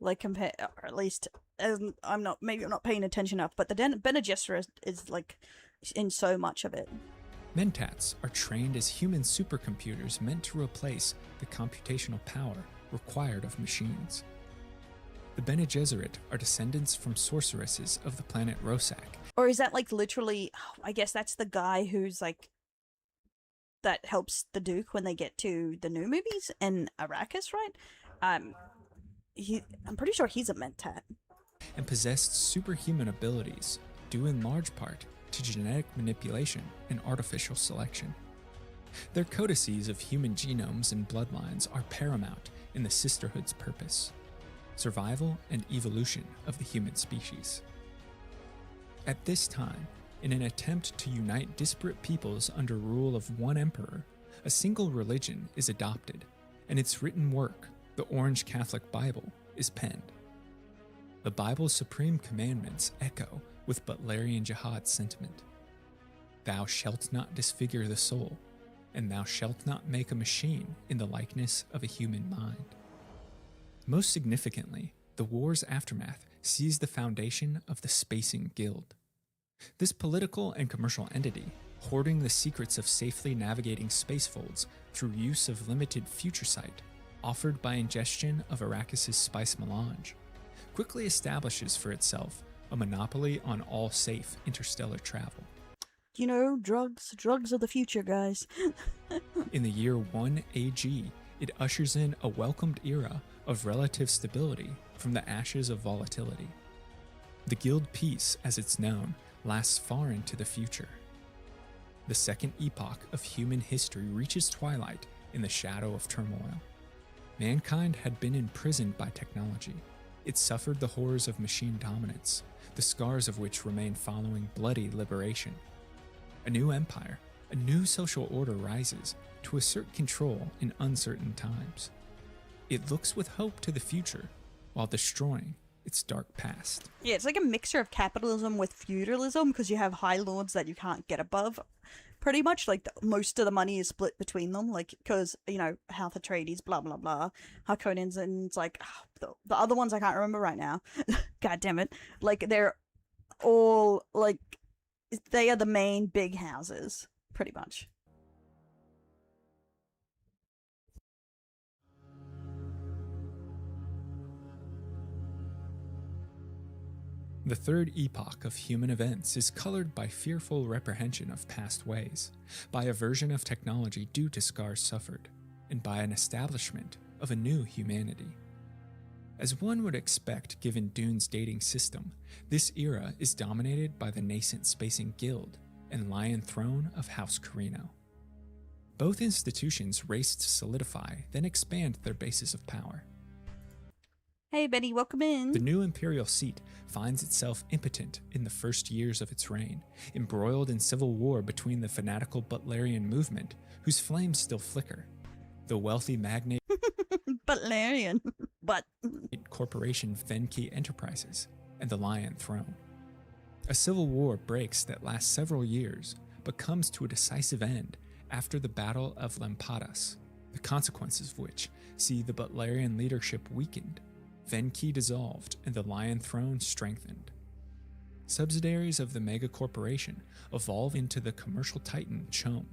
Like compare, or at least I'm not paying attention enough. But the Bene Gesserit is like in so much of it. Mentats are trained as human supercomputers meant to replace the computational power required of machines. The Bene Gesserit are descendants from sorceresses of the planet Rosak. Or is that like literally? I guess that's the guy who's like that helps the Duke when they get to the new movies in Arrakis, right? I'm pretty sure he's a Mentat. And possessed superhuman abilities, due in large part to genetic manipulation and artificial selection. Their codices of human genomes and bloodlines are paramount in the Sisterhood's purpose: survival and evolution of the human species. At this time, in an attempt to unite disparate peoples under rule of one emperor, a single religion is adopted, and its written work, the Orange Catholic Bible, is penned. The Bible's supreme commandments echo with Butlerian Jihad sentiment. Thou shalt not disfigure the soul, and thou shalt not make a machine in the likeness of a human mind. Most significantly, the war's aftermath sees the foundation of the Spacing Guild. This political and commercial entity, hoarding the secrets of safely navigating space folds through use of limited future sight, offered by ingestion of Arrakis' spice melange, quickly establishes for itself a monopoly on all safe interstellar travel. You know, drugs are the future, guys. In the year 1 AG, it ushers in a welcomed era of relative stability from the ashes of volatility. The Guild peace, as it's known, lasts far into the future. The second epoch of human history reaches twilight in the shadow of turmoil. Mankind had been imprisoned by technology. It suffered the horrors of machine dominance, the scars of which remain following bloody liberation. A new empire, a new social order rises to assert control in uncertain times. It looks with hope to the future while destroying its dark past. Yeah, it's like a mixture of capitalism with feudalism, because you have high lords that you can't get above. Pretty much, like, most of the money is split between them, like, because, you know, House Atreides, blah, blah, blah, Harkonnens, and it's like, the other ones I can't remember right now. God damn it. Like, they're all, like, they are the main big houses, pretty much. The third epoch of human events is colored by fearful reprehension of past ways, by aversion of technology due to scars suffered, and by an establishment of a new humanity. As one would expect given Dune's dating system, this era is dominated by the nascent Spacing Guild and Lion Throne of House Carino. Both institutions race to solidify, then expand their bases of power. Hey, Betty, welcome in. The new imperial seat finds itself impotent in the first years of its reign, embroiled in civil war between the fanatical Butlerian movement, whose flames still flicker, the wealthy magnate Butlerian, but corporation Venki Enterprises, and the Lion Throne. A civil war breaks that lasts several years, but comes to a decisive end after the Battle of Lampadas, the consequences of which see the Butlerian leadership weakened, Venki dissolved, and the Lion Throne strengthened. Subsidiaries of the megacorporation evolve into the commercial titan CHOAM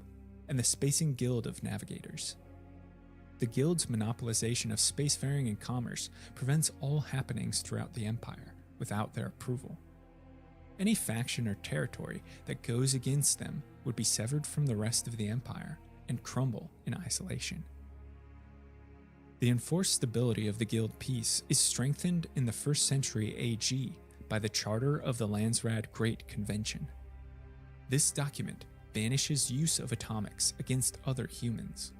and the Spacing Guild of Navigators. The guild's monopolization of spacefaring and commerce prevents all happenings throughout the Empire without their approval. Any faction or territory that goes against them would be severed from the rest of the Empire and crumble in isolation. The enforced stability of the guild peace is strengthened in the 1st century AG by the Charter of the Landsraad Great Convention. This document banishes use of atomics against other humans.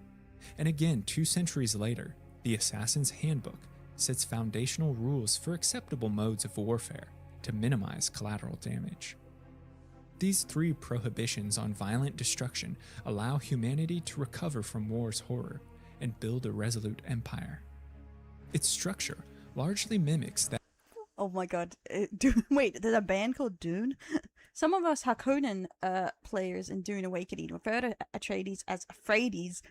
And again, 2 centuries later, the Assassin's Handbook sets foundational rules for acceptable modes of warfare to minimize collateral damage. These 3 prohibitions on violent destruction allow humanity to recover from war's horror and build a resolute empire. Its structure largely mimics that. Oh my god. Wait, there's a band called Dune? Some of us Hakonnen players in Dune Awakening refer to Atreides as Afraides,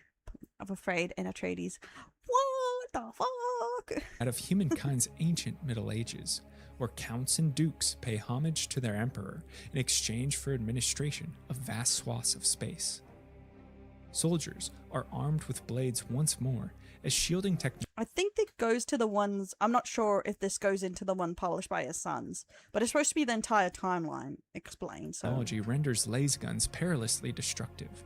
of Afraid and Atreides. What the fuck? Out of humankind's ancient Middle Ages, where counts and dukes pay homage to their emperor in exchange for administration of vast swaths of space. Soldiers are armed with blades once more, as shielding technology. I think it goes to the ones. I'm not sure if this goes into the one published by his sons, but it's supposed to be the entire timeline explained. So Technology renders laser guns perilously destructive,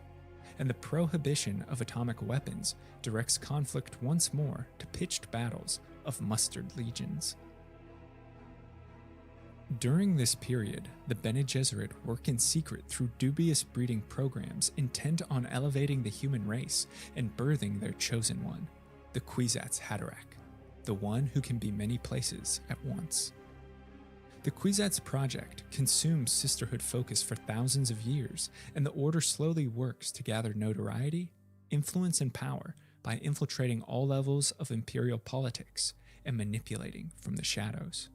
and the prohibition of atomic weapons directs conflict once more to pitched battles of mustered legions. During this period, the Bene Gesserit work in secret through dubious breeding programs intent on elevating the human race and birthing their chosen one, the Kwisatz Haderach, the one who can be many places at once. The Kwisatz Project consumes sisterhood focus for thousands of years, and the Order slowly works to gather notoriety, influence, and power by infiltrating all levels of imperial politics and manipulating from the shadows.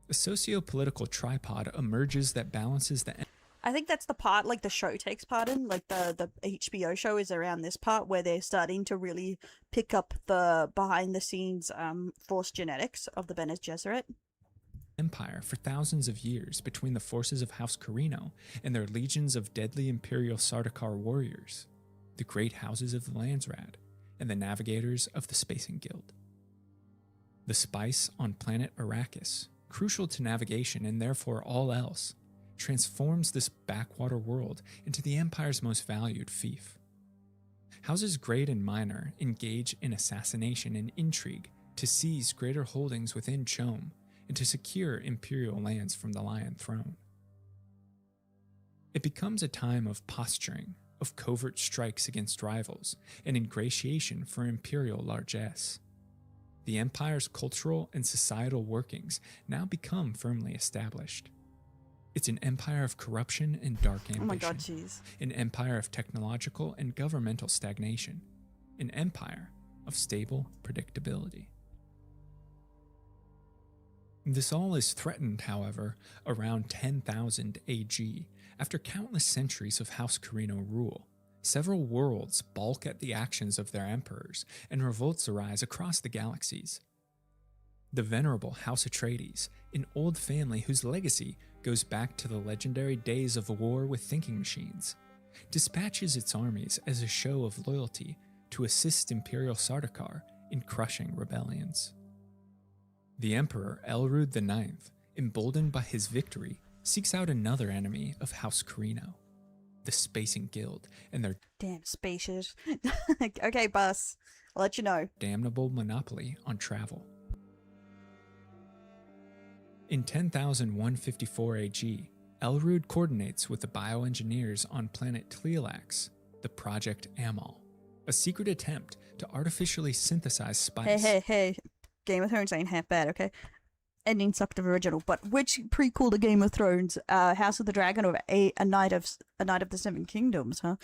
A socio-political tripod emerges that balances the. I think that's the part, like the show takes part in, like the HBO show is around this part where they're starting to really pick up the behind-the-scenes force genetics of the Bene Gesserit. Empire for thousands of years between the forces of House Carino and their legions of deadly Imperial Sardaukar warriors, the great houses of the Landsraad, and the navigators of the Spacing Guild. The spice on planet Arrakis, crucial to navigation and therefore all else, transforms this backwater world into the Empire's most valued fief. Houses great and minor engage in assassination and intrigue to seize greater holdings within CHOAM and to secure imperial lands from the Lion Throne. It becomes a time of posturing, of covert strikes against rivals, and ingratiation for imperial largesse. The Empire's cultural and societal workings now become firmly established. It's an empire of corruption and dark ambition. Oh my god, jeez. An empire of technological and governmental stagnation. An empire of stable predictability. This all is threatened, however, around 10,000 AG, after countless centuries of House Carino rule. Several worlds balk at the actions of their emperors, and revolts arise across the galaxies. The venerable House Atreides, an old family whose legacy goes back to the legendary days of war with thinking machines, dispatches its armies as a show of loyalty to assist Imperial Sardaukar in crushing rebellions. The Emperor Elrud IX, emboldened by his victory, seeks out another enemy of House Carino, the Spacing Guild, and their damn spacious. Okay, boss. I'll let you know. Damnable monopoly on travel. In 10,154 AG, Elrud coordinates with the bioengineers on planet Tleilax, the Project Amal, a secret attempt to artificially synthesize spice. Hey. Game of Thrones ain't half bad, okay? Ending sucked of original, but which prequel to Game of Thrones? House of the Dragon or a Knight of the Seven Kingdoms, huh?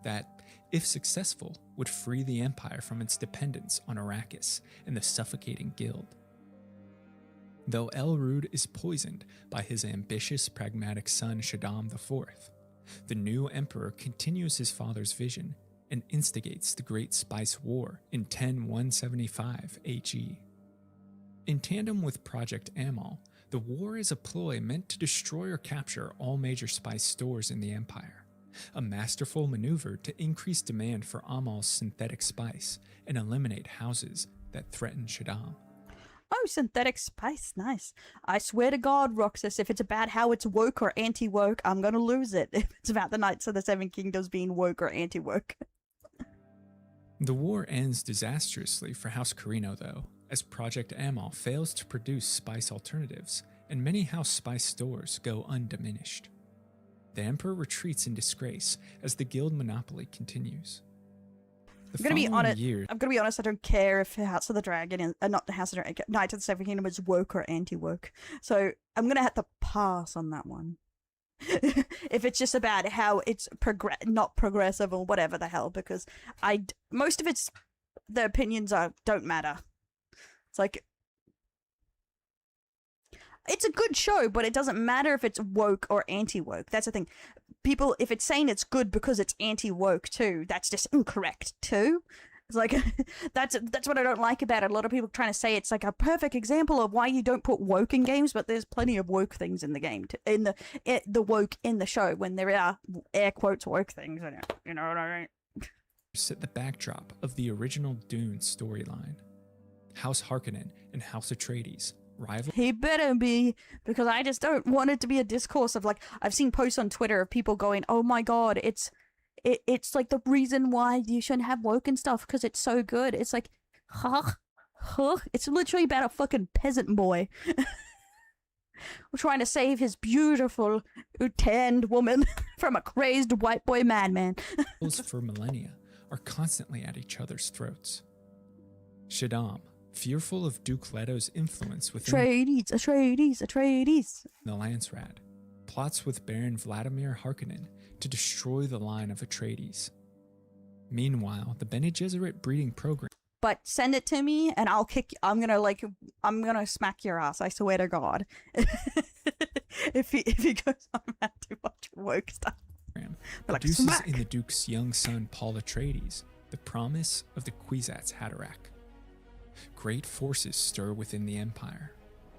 That, if successful, would free the Empire from its dependence on Arrakis and the suffocating Guild. though Elrud is poisoned by his ambitious, pragmatic son Shaddam IV. The new emperor continues his father's vision and instigates the Great Spice War in 10175 AG. In tandem with Project Amal, the war is a ploy meant to destroy or capture all major spice stores in the Empire, a masterful maneuver to increase demand for Amal's synthetic spice and eliminate houses that threaten Shaddam. Oh, synthetic spice, nice. I swear to God, Roxas, if it's about how it's woke or anti-woke, I'm gonna lose it. If it's about the Knights of the Seven Kingdoms being woke or anti-woke. The war ends disastrously for House Carino, though, as Project Amal fails to produce spice alternatives, and many House Spice stores go undiminished. The Emperor retreats in disgrace as the guild monopoly continues. I'm gonna be honest. I don't care if House of the Dragon is not the House of the Dragon. Knights of the Seven Kingdom is woke or anti-woke. So I'm gonna have to pass on that one. If it's just about how it's not progressive or whatever the hell, because most of the opinions don't matter. It's like, it's a good show, but it doesn't matter if it's woke or anti-woke. That's the thing. People, if it's saying it's good because it's anti-woke too, that's just incorrect too. It's like, that's what I don't like about it. A lot of people trying to say it's like a perfect example of why you don't put woke in games, but there's plenty of woke things in the game, in the woke in the show, when there are air quotes woke things in it. You know what I mean? Set the backdrop of the original Dune storyline. House Harkonnen and House Atreides rival. He better be, because I just don't want it to be a discourse of, like, I've seen posts on Twitter of people going, oh my god, it's like the reason why you shouldn't have woke and stuff because it's so good. It's like, it's literally about a fucking peasant boy trying to save his beautiful tanned woman from a crazed white boy madman. Those for millennia are constantly at each other's throats. Shaddam, fearful of Duke Leto's influence within Atreides. the Landsrat, plots with Baron Vladimir Harkonnen to destroy the line of Atreides. Meanwhile, the Bene Gesserit breeding program. But send it to me and I'm gonna smack your ass, I swear to God. if he goes on that too much woke stuff. Produces smack. in the Duke's young son Paul Atreides the promise of the Kwisatz Haderach. Great forces stir within the Empire,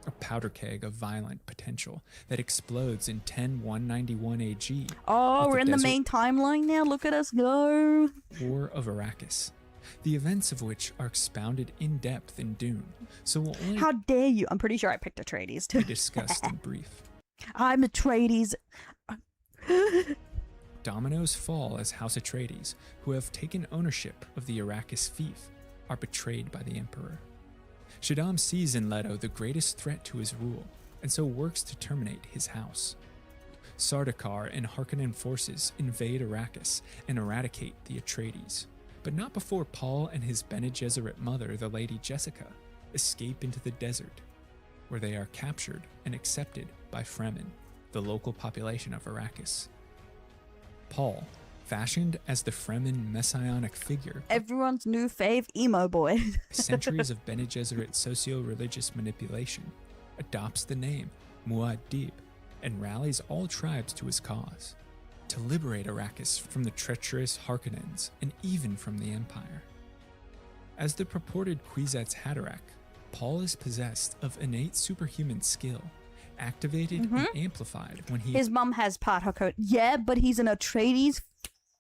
a powder keg of violent potential that explodes in 10191 AG. Oh, we're in the main timeline now. Look at us go. War of Arrakis, the events of which are expounded in depth in Dune. So we'll only How dare you? I'm pretty sure I picked Atreides too. be discussed in brief. I'm Atreides. Dominoes fall as House Atreides, who have taken ownership of the Arrakis fief, are betrayed by the Emperor. Shaddam sees in Leto the greatest threat to his rule, and so works to terminate his house. Sardaukar and Harkonnen forces invade Arrakis and eradicate the Atreides, but not before Paul and his Bene Gesserit mother, the Lady Jessica, escape into the desert, where they are captured and accepted by Fremen, the local population of Arrakis. Paul, fashioned as the Fremen messianic figure, Everyone's new fave emo boy. centuries of Bene Gesserit socio-religious manipulation, adopts the name Muad'Dib and rallies all tribes to his cause, to liberate Arrakis from the treacherous Harkonnens and even from the Empire. As the purported Kwisatz Haderach, Paul is possessed of innate superhuman skill, activated and amplified when he... His mum has part Harkonnen. Yeah, but he's an Atreides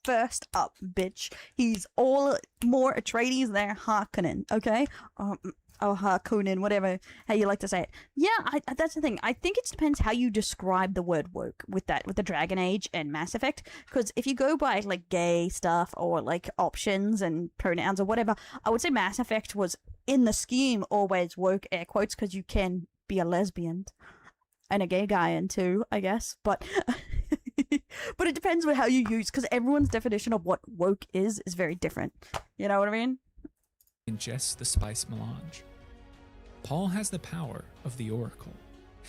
first up, bitch. He's all more Atreides than Harkonnen, okay? Or Harkonnen, whatever, how you like to say it. Yeah, that's the thing. I think it depends how you describe the word woke with the Dragon Age and Mass Effect. Because if you go by, like, gay stuff or, like, options and pronouns or whatever, I would say Mass Effect was, in the scheme, always woke, air quotes, because you can be a lesbian. And a gay guy in too, I guess. But but it depends on how you use, because everyone's definition of what woke is very different. You know what I mean? ingests the spice melange. Paul has the power of the Oracle.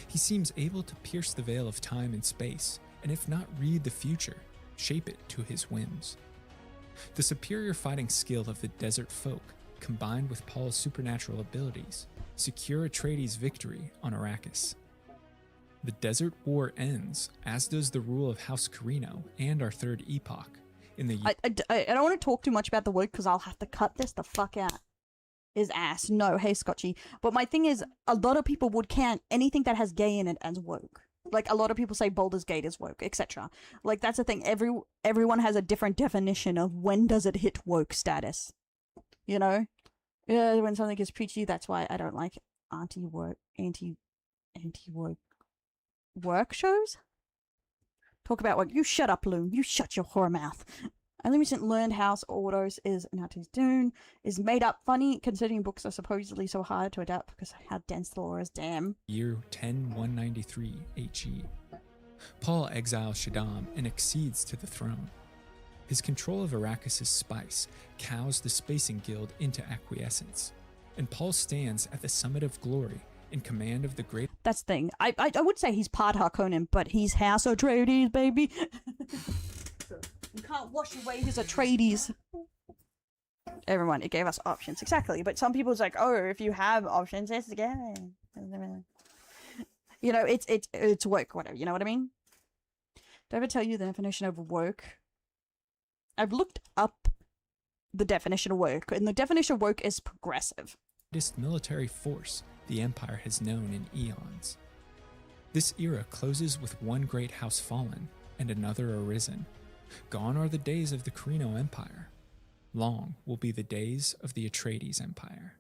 He seems able to pierce the veil of time and space, and if not read the future, shape it to his whims. The superior fighting skill of the desert folk combined with Paul's supernatural abilities, secure Atreides' victory on Arrakis. The Desert War ends, as does the rule of House Carino and our third epoch. In the I don't want to talk too much about the woke because I'll have to cut this the fuck out. His ass. No, hey Scotchy. But my thing is, a lot of people would count anything that has gay in it as woke. Like, a lot of people say Baldur's Gate is woke, etc. Like, that's the thing. Everyone has a different definition of when does it hit woke status. You know? Yeah, when something is preachy, that's why I don't like anti-woke work shows. Talk about what you shut up, Loon. You shut your whore mouth. Only recent learned House Ordos is Nata's Dune is made up funny considering books are supposedly so hard to adapt because of how dense the lore is. Damn. Year 10193 HE. Paul exiles Shaddam and accedes to the throne. His control of Arrakis' spice cows the Spacing Guild into acquiescence, and Paul stands at the summit of glory in command of the great. That's the thing. I would say he's part Harkonnen, but he's House Atreides, baby. You can't wash away his Atreides. Everyone, it gave us options. Exactly. But some people's like, oh, if you have options, it's good. You know, it's woke, whatever. You know what I mean? Did I ever tell you the definition of woke? I've looked up the definition of woke, and the definition of woke is progressive. Greatest military force the Empire has known in eons. This era closes with one great house fallen and another arisen. Gone are the days of the Carino Empire. Long will be the days of the Atreides Empire.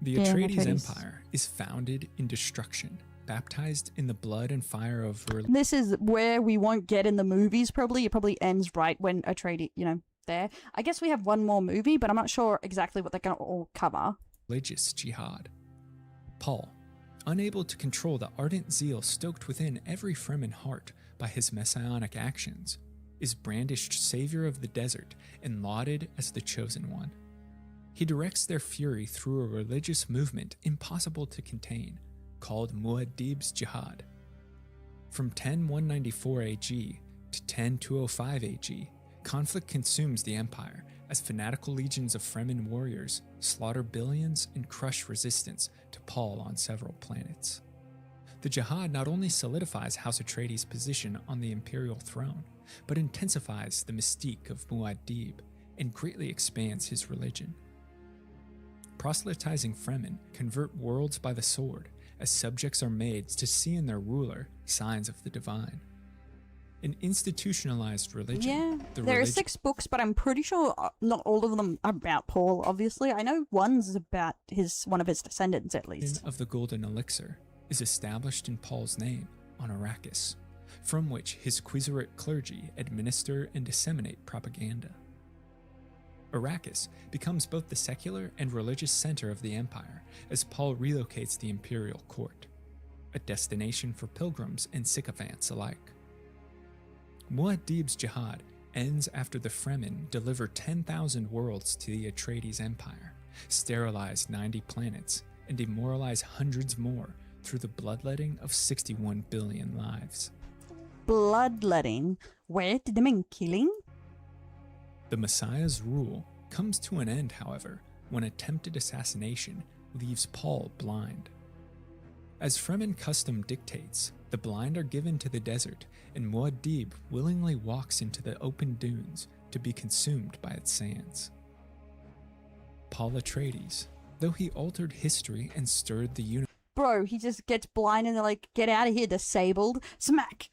The Atreides Empire is founded in destruction, baptized in the blood and fire of... This is where we won't get in the movies, probably. It probably ends right when Atreides, you know, there. I guess we have one more movie, but I'm not sure exactly what they're going to all cover. Religious jihad. Paul, unable to control the ardent zeal stoked within every Fremen heart by his messianic actions, is brandished savior of the desert and lauded as the chosen one. He directs their fury through a religious movement impossible to contain, called Muad'Dib's Jihad. From 10194 AG to 10205 AG, conflict consumes the Empire as fanatical legions of Fremen warriors slaughter billions and crush resistance to Paul on several planets. The Jihad not only solidifies House Atreides' position on the Imperial throne, but intensifies the mystique of Muad'Dib and greatly expands his religion. Proselytizing Fremen convert worlds by the sword as subjects are made to see in their ruler signs of the divine. An institutionalized religion. Yeah, there are 6 books, but I'm pretty sure not all of them are about Paul, obviously. I know one's about one of his descendants, at least. Of the Golden Elixir is established in Paul's name on Arrakis, from which his Quizarate clergy administer and disseminate propaganda. Arrakis becomes both the secular and religious center of the Empire as Paul relocates the imperial court, a destination for pilgrims and sycophants alike. Muad'Dib's Jihad ends after the Fremen deliver 10,000 worlds to the Atreides Empire, sterilize 90 planets, and demoralize hundreds more through the bloodletting of 61 billion lives. Bloodletting? Wait, did they mean killing? The Messiah's rule comes to an end, however, when attempted assassination leaves Paul blind. As Fremen custom dictates, the blind are given to the desert, and Muad'Dib willingly walks into the open dunes to be consumed by its sands. Paul Atreides, though he altered history and stirred the universe. Bro, he just gets blind and they're like, get out of here, disabled. Smack!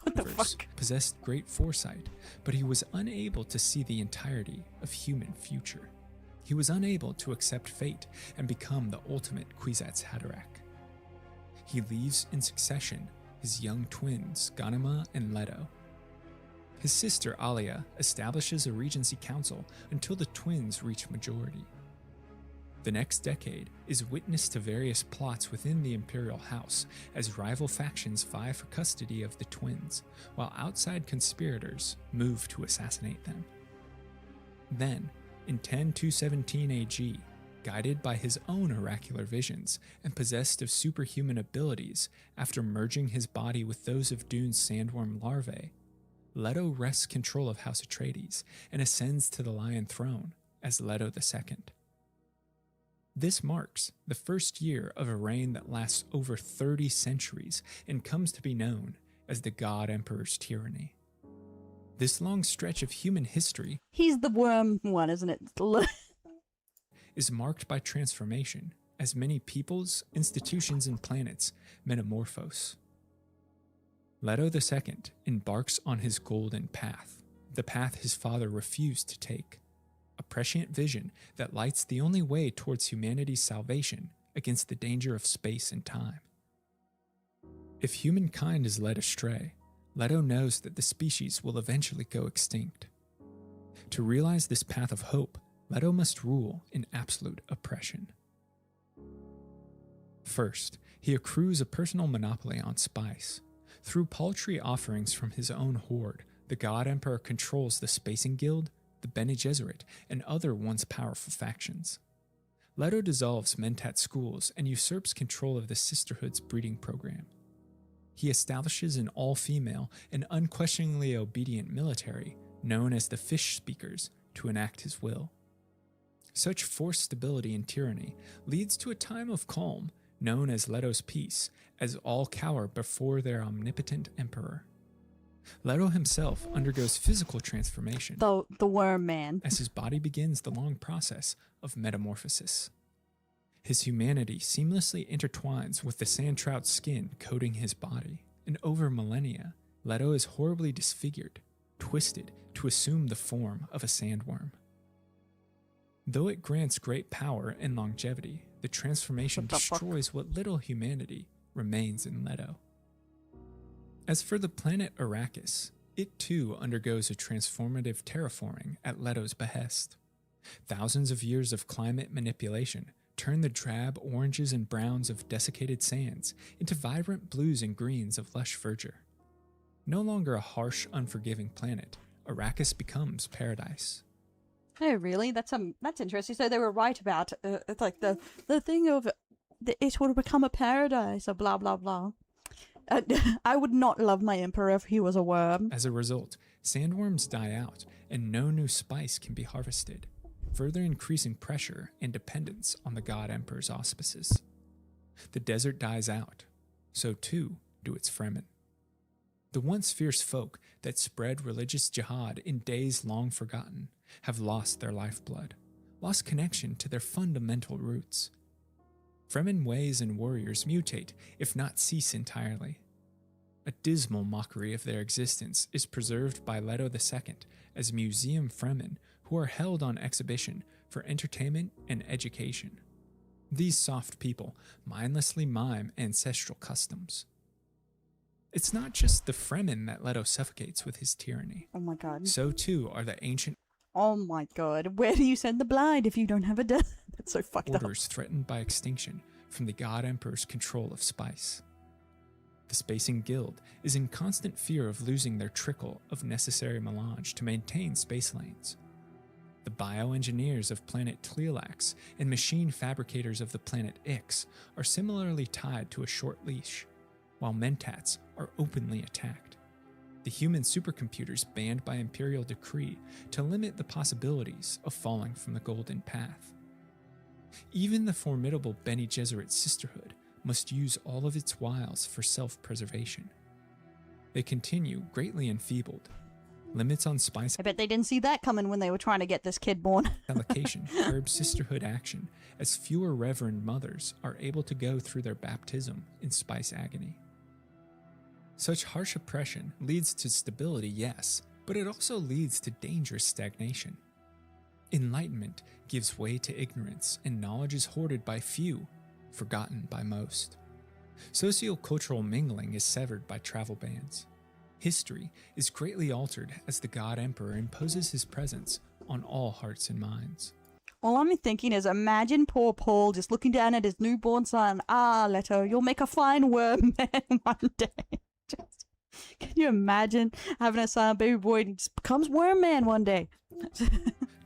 What the fuck? Possessed great foresight, but he was unable to see the entirety of human future. He was unable to accept fate and become the ultimate Kwisatz Haderach. He leaves in succession his young twins, Ghanima and Leto. His sister Alia establishes a regency council until the twins reach majority. The next decade is witness to various plots within the imperial house as rival factions vie for custody of the twins, while outside conspirators move to assassinate them. Then, in 10217 AG, guided by his own oracular visions and possessed of superhuman abilities after merging his body with those of Dune's sandworm larvae, Leto wrests control of House Atreides and ascends to the Lion Throne as Leto II. This marks the first year of a reign that lasts over 30 centuries and comes to be known as the God Emperor's tyranny. This long stretch of human history He's the worm one, isn't it? is marked by transformation as many peoples, institutions, and planets metamorphose. Leto II embarks on his golden path, the path his father refused to take, a prescient vision that lights the only way towards humanity's salvation against the danger of space and time. If humankind is led astray, Leto knows that the species will eventually go extinct. To realize this path of hope, Leto must rule in absolute oppression. First, he accrues a personal monopoly on spice. Through paltry offerings from his own hoard, the God Emperor controls the Spacing Guild, the Bene Gesserit, and other once powerful factions. Leto dissolves Mentat schools and usurps control of the Sisterhood's breeding program. He establishes an all-female and unquestioningly obedient military known as the Fish Speakers to enact his will. Such forced stability and tyranny leads to a time of calm known as Leto's Peace, as all cower before their omnipotent emperor. Leto himself undergoes physical transformation. The worm man. As his body begins the long process of metamorphosis. His humanity seamlessly intertwines with the sand trout's skin coating his body, and over millennia, Leto is horribly disfigured, twisted to assume the form of a sandworm. Though it grants great power and longevity, the transformation destroys what little humanity remains in Leto. As for the planet Arrakis, it too undergoes a transformative terraforming at Leto's behest. Thousands of years of climate manipulation turn the drab oranges and browns of desiccated sands into vibrant blues and greens of lush verdure. No longer a harsh, unforgiving planet, Arrakis becomes paradise. Oh, really? That's interesting. So they were right about it's like the thing of it will become a paradise or blah blah blah. I would not love my emperor if he was a worm. As a result, sandworms die out and no new spice can be harvested, further increasing pressure and dependence on the God Emperor's auspices. The desert dies out, so too do its Fremen. The once fierce folk that spread religious jihad in days long forgotten have lost their lifeblood, lost connection to their fundamental roots. Fremen ways and warriors mutate, if not cease entirely. A dismal mockery of their existence is preserved by Leto II as museum Fremen who are held on exhibition for entertainment and education. These soft people mindlessly mime ancestral customs. It's not just the Fremen that Leto suffocates with his tyranny. Oh my god. So too are the ancient Oh my god. Where do you send the blind if you don't have a death? That's so fucked up. orders threatened by extinction from the God Emperor's control of spice. The Spacing Guild is in constant fear of losing their trickle of necessary melange to maintain space lanes. The bioengineers of planet Tleelax and machine fabricators of the planet Ix are similarly tied to a short leash, while Mentats are openly attacked. The human supercomputers banned by imperial decree to limit the possibilities of falling from the Golden Path. Even the formidable Bene Gesserit Sisterhood must use all of its wiles for self-preservation. They continue greatly enfeebled. Limits on spice I bet they didn't see that coming when they were trying to get this kid born. allocation curbs sisterhood action as fewer reverend mothers are able to go through their baptism in spice agony. Such harsh oppression leads to stability, yes, but it also leads to dangerous stagnation. Enlightenment gives way to ignorance, and knowledge is hoarded by few, forgotten by most. Sociocultural mingling is severed by travel bans. History is greatly altered as the God Emperor imposes his presence on all hearts and minds. All I'm thinking is imagine poor Paul just looking down at his newborn son. Ah, Leto, you'll make a fine worm man one day. Just, can you imagine having a son, baby boy, and he just becomes worm man one day?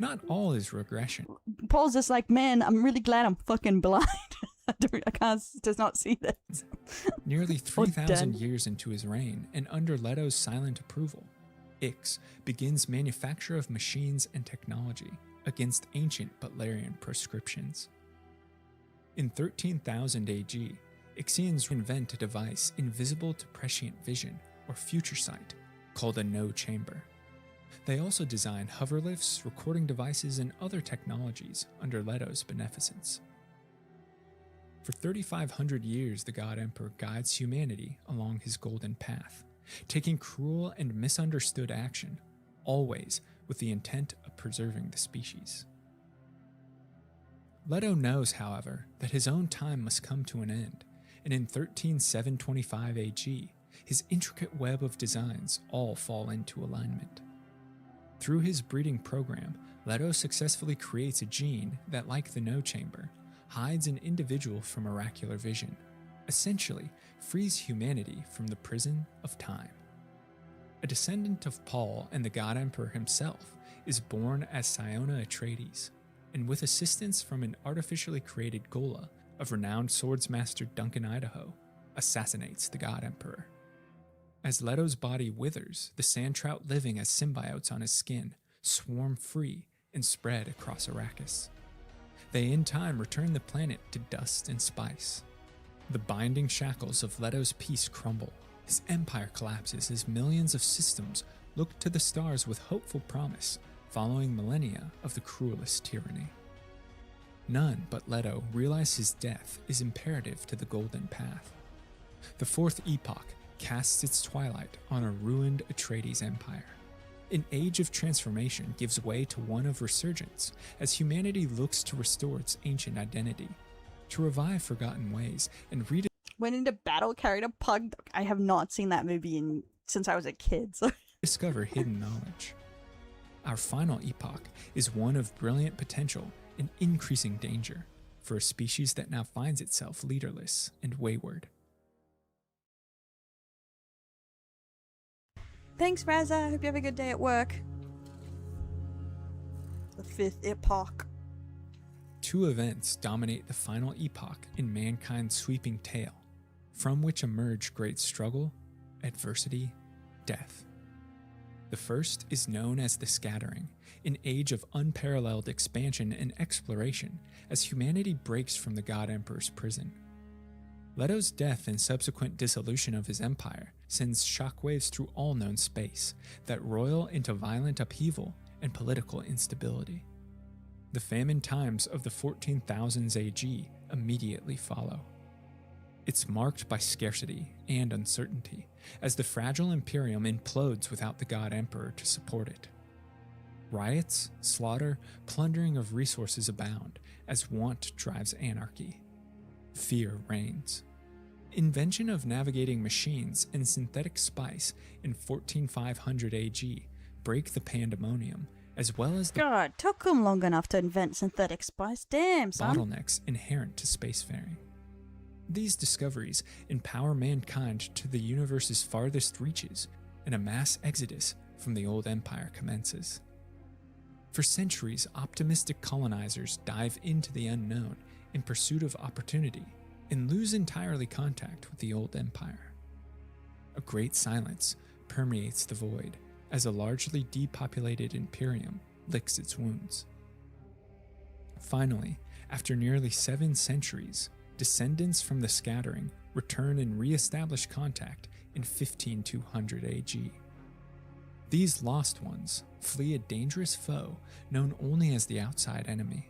Not all is regression. Paul's just like, man, I'm really glad I'm fucking blind. I can't, does not see this. Nearly Or 3,000 dead. years into his reign, and under Leto's silent approval, Ix begins manufacture of machines and technology against ancient Butlerian proscriptions. In 13,000 AG, Ixians invent a device invisible to prescient vision or future sight called a no chamber. They also design hoverlifts, recording devices, and other technologies under Leto's beneficence. For 3,500 years, the God Emperor guides humanity along his golden path, taking cruel and misunderstood action, always with the intent of preserving the species. Leto knows, however, that his own time must come to an end, and in 13725 AG, his intricate web of designs all fall into alignment. Through his breeding program, Leto successfully creates a gene that, like the no chamber, hides an individual from oracular vision, essentially frees humanity from the prison of time. A descendant of Paul and the God Emperor himself is born as Siona Atreides, and with assistance from an artificially created Gola of renowned swordsmaster Duncan Idaho, assassinates the God Emperor. As Leto's body withers, the sand trout living as symbiotes on his skin swarm free and spread across Arrakis. They in time return the planet to dust and spice. The binding shackles of Leto's peace crumble. His empire collapses as millions of systems look to the stars with hopeful promise, following millennia of the cruelest tyranny. None but Leto realize his death is imperative to the Golden Path. The Fourth Epoch casts its twilight on a ruined Atreides empire. An age of transformation gives way to one of resurgence as humanity looks to restore its ancient identity, to revive forgotten ways and Went into battle, carried a pug. I have not seen that movie since I was a kid. So. discover hidden knowledge. Our final epoch is one of brilliant potential and increasing danger for a species that now finds itself leaderless and wayward. Thanks, Raza. Hope you have a good day at work. The Fifth Epoch. Two events dominate the final epoch in mankind's sweeping tale, from which emerge great struggle, adversity, death. The first is known as the Scattering, an age of unparalleled expansion and exploration as humanity breaks from the God Emperor's prison. Leto's death and subsequent dissolution of his empire sends shockwaves through all known space that roil into violent upheaval and political instability. The famine times of the 14,000s AG immediately follow. It's marked by scarcity and uncertainty, as the fragile Imperium implodes without the God Emperor to support it. Riots, slaughter, plundering of resources abound, as want drives anarchy. Fear reigns. Invention of navigating machines and synthetic spice in 14500 AG break the pandemonium, as well as the God, took them long enough to invent synthetic spice. Damn, son. bottlenecks inherent to spacefaring. These discoveries empower mankind to the universe's farthest reaches, and a mass exodus from the old empire commences. For centuries, optimistic colonizers dive into the unknown in pursuit of opportunity and lose entirely contact with the old empire. A great silence permeates the void as a largely depopulated Imperium licks its wounds. Finally, after nearly 7 centuries, descendants from the Scattering return and re-establish contact in 15200 AG. These lost ones flee a dangerous foe known only as the outside enemy.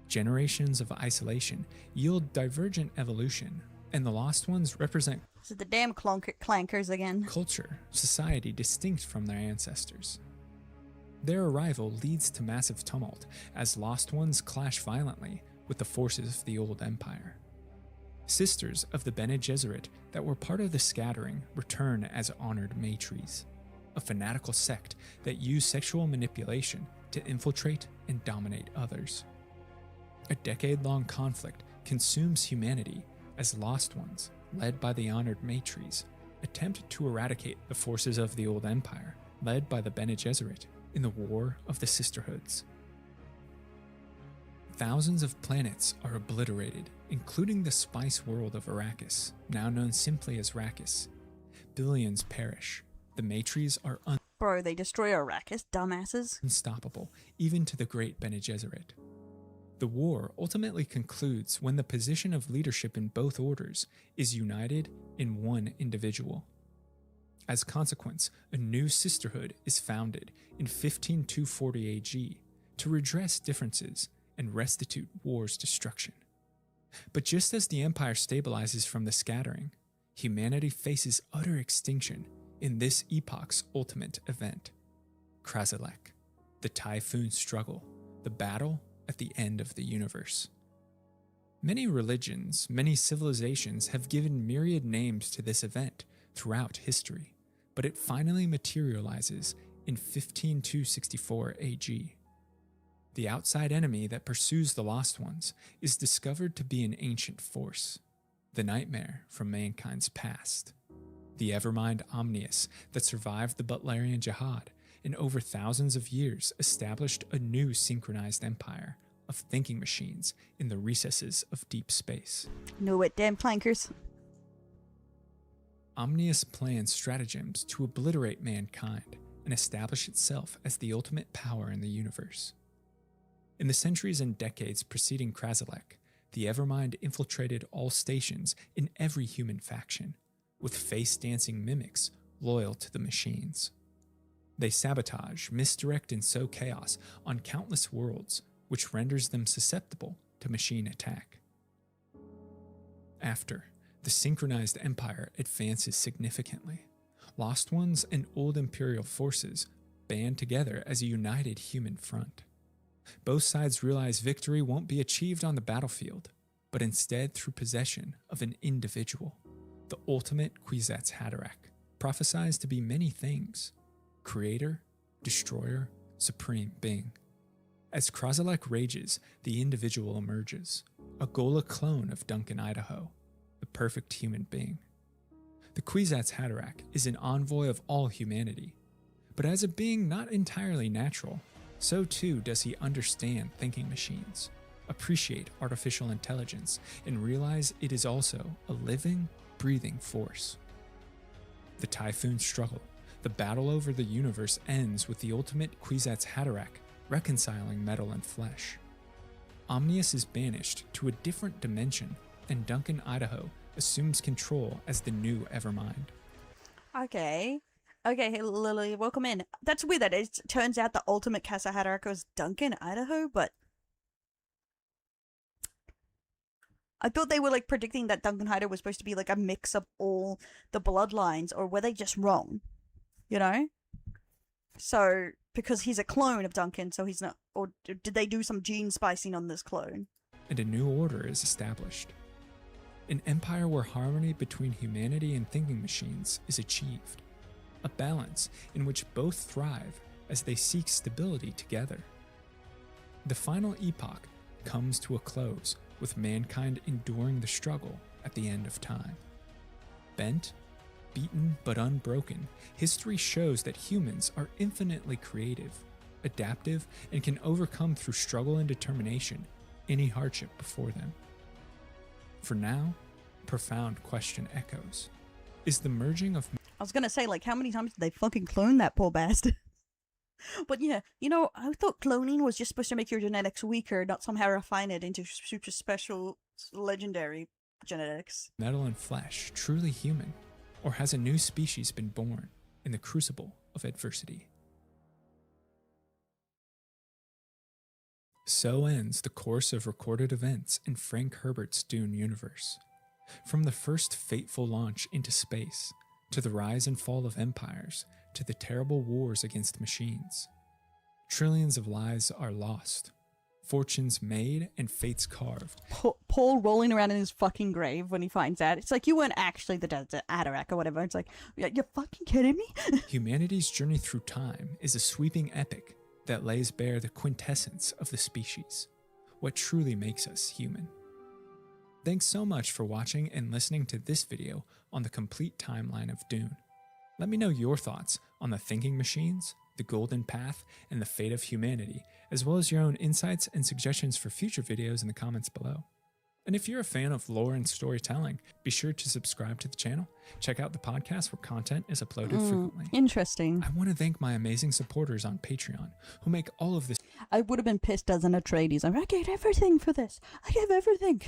Generations of isolation yield divergent evolution, and the lost ones represent This is the damn clankers again. culture, society distinct from their ancestors. Their arrival leads to massive tumult as lost ones clash violently with the forces of the old empire. Sisters of the Bene Gesserit that were part of the Scattering return as honored matres, a fanatical sect that use sexual manipulation to infiltrate and dominate others. A decade-long conflict consumes humanity as lost ones, led by the honored matres, attempt to eradicate the forces of the old empire, led by the Bene Gesserit, in the War of the Sisterhoods. Thousands of planets are obliterated, including the spice world of Arrakis, now known simply as Arrakis. Billions perish. The Matres are Bro, they destroy Arrakis, dumbasses. unstoppable, even to the great Bene Gesserit. The war ultimately concludes when the position of leadership in both orders is united in one individual. As consequence, a new sisterhood is founded in 15240 AG to redress differences and restitute war's destruction. But just as the Empire stabilizes from the scattering, humanity faces utter extinction in this epoch's ultimate event, Krasilek, the Typhoon Struggle, the battle at the end of the universe. Many religions, many civilizations have given myriad names to this event throughout history, but it finally materializes in 15264 AG. The outside enemy that pursues the Lost Ones is discovered to be an ancient force, the nightmare from mankind's past. The Evermind Omnius that survived the Butlerian Jihad and over thousands of years established a new synchronized empire of thinking machines in the recesses of deep space. Know it, damn flankers. Omnius plans stratagems to obliterate mankind and establish itself as the ultimate power in the universe. In the centuries and decades preceding Krasilek, the Evermind infiltrated all stations in every human faction, with face-dancing mimics loyal to the machines. They sabotage, misdirect, and sow chaos on countless worlds, which renders them susceptible to machine attack. After, the synchronized empire advances significantly. Lost Ones and old Imperial forces band together as a united human front. Both sides realize victory won't be achieved on the battlefield, but instead through possession of an individual, the ultimate Kwisatz Haderach, prophesied to be many things: creator, destroyer, supreme being. As Krasilek rages, the individual emerges, a Gola clone of Duncan Idaho, the perfect human being. The Kwisatz Haderach is an envoy of all humanity, but as a being not entirely natural, so too does he understand thinking machines, appreciate artificial intelligence, and realize it is also a living, breathing force. The Typhoon Struggle, the battle over the universe, ends with the ultimate Kwisatz Haderach reconciling metal and flesh. Omnius is banished to a different dimension, and Duncan Idaho assumes control as the new Evermind. Okay. Okay, hey, Lily, welcome in. That's weird that it turns out the ultimate Casa Haderach was Duncan, Idaho, but I thought they were like predicting that Duncan Idaho was supposed to be like a mix of all the bloodlines, or were they just wrong? You know? So, because he's a clone of Duncan, so he's not, or did they do some gene splicing on this clone? And a new order is established. An empire where harmony between humanity and thinking machines is achieved. A balance in which both thrive as they seek stability together. The final epoch comes to a close with mankind enduring the struggle at the end of time. Bent, beaten, but unbroken, history shows that humans are infinitely creative, adaptive, and can overcome through struggle and determination any hardship before them. For now, a profound question echoes. Is the merging of... I was gonna say, like, how many times did they fucking clone that poor bastard? But yeah, you know, I thought cloning was just supposed to make your genetics weaker, not somehow refine it into super special, legendary genetics. metal and flesh truly human? Or has a new species been born in the crucible of adversity? So ends the course of recorded events in Frank Herbert's Dune universe. From the first fateful launch into space, to the rise and fall of empires, to the terrible wars against machines. Trillions of lives are lost, fortunes made, and fates carved. Paul rolling around in his fucking grave when he finds out. It's like, you weren't actually the Haderach or whatever. It's like, you're fucking kidding me? Humanity's journey through time is a sweeping epic that lays bare the quintessence of the species, what truly makes us human. Thanks so much for watching and listening to this video on the complete timeline of Dune. Let me know your thoughts on the thinking machines the golden path, and the fate of humanity, as well as your own insights and suggestions for future videos in the comments below. And if you're a fan of lore and storytelling, be sure to subscribe to the channel. Check out the podcast where content is uploaded frequently. Interesting. I want to thank my amazing supporters on Patreon who make all of this. I would have been pissed as an Atreides. I gave everything for this. I gave everything.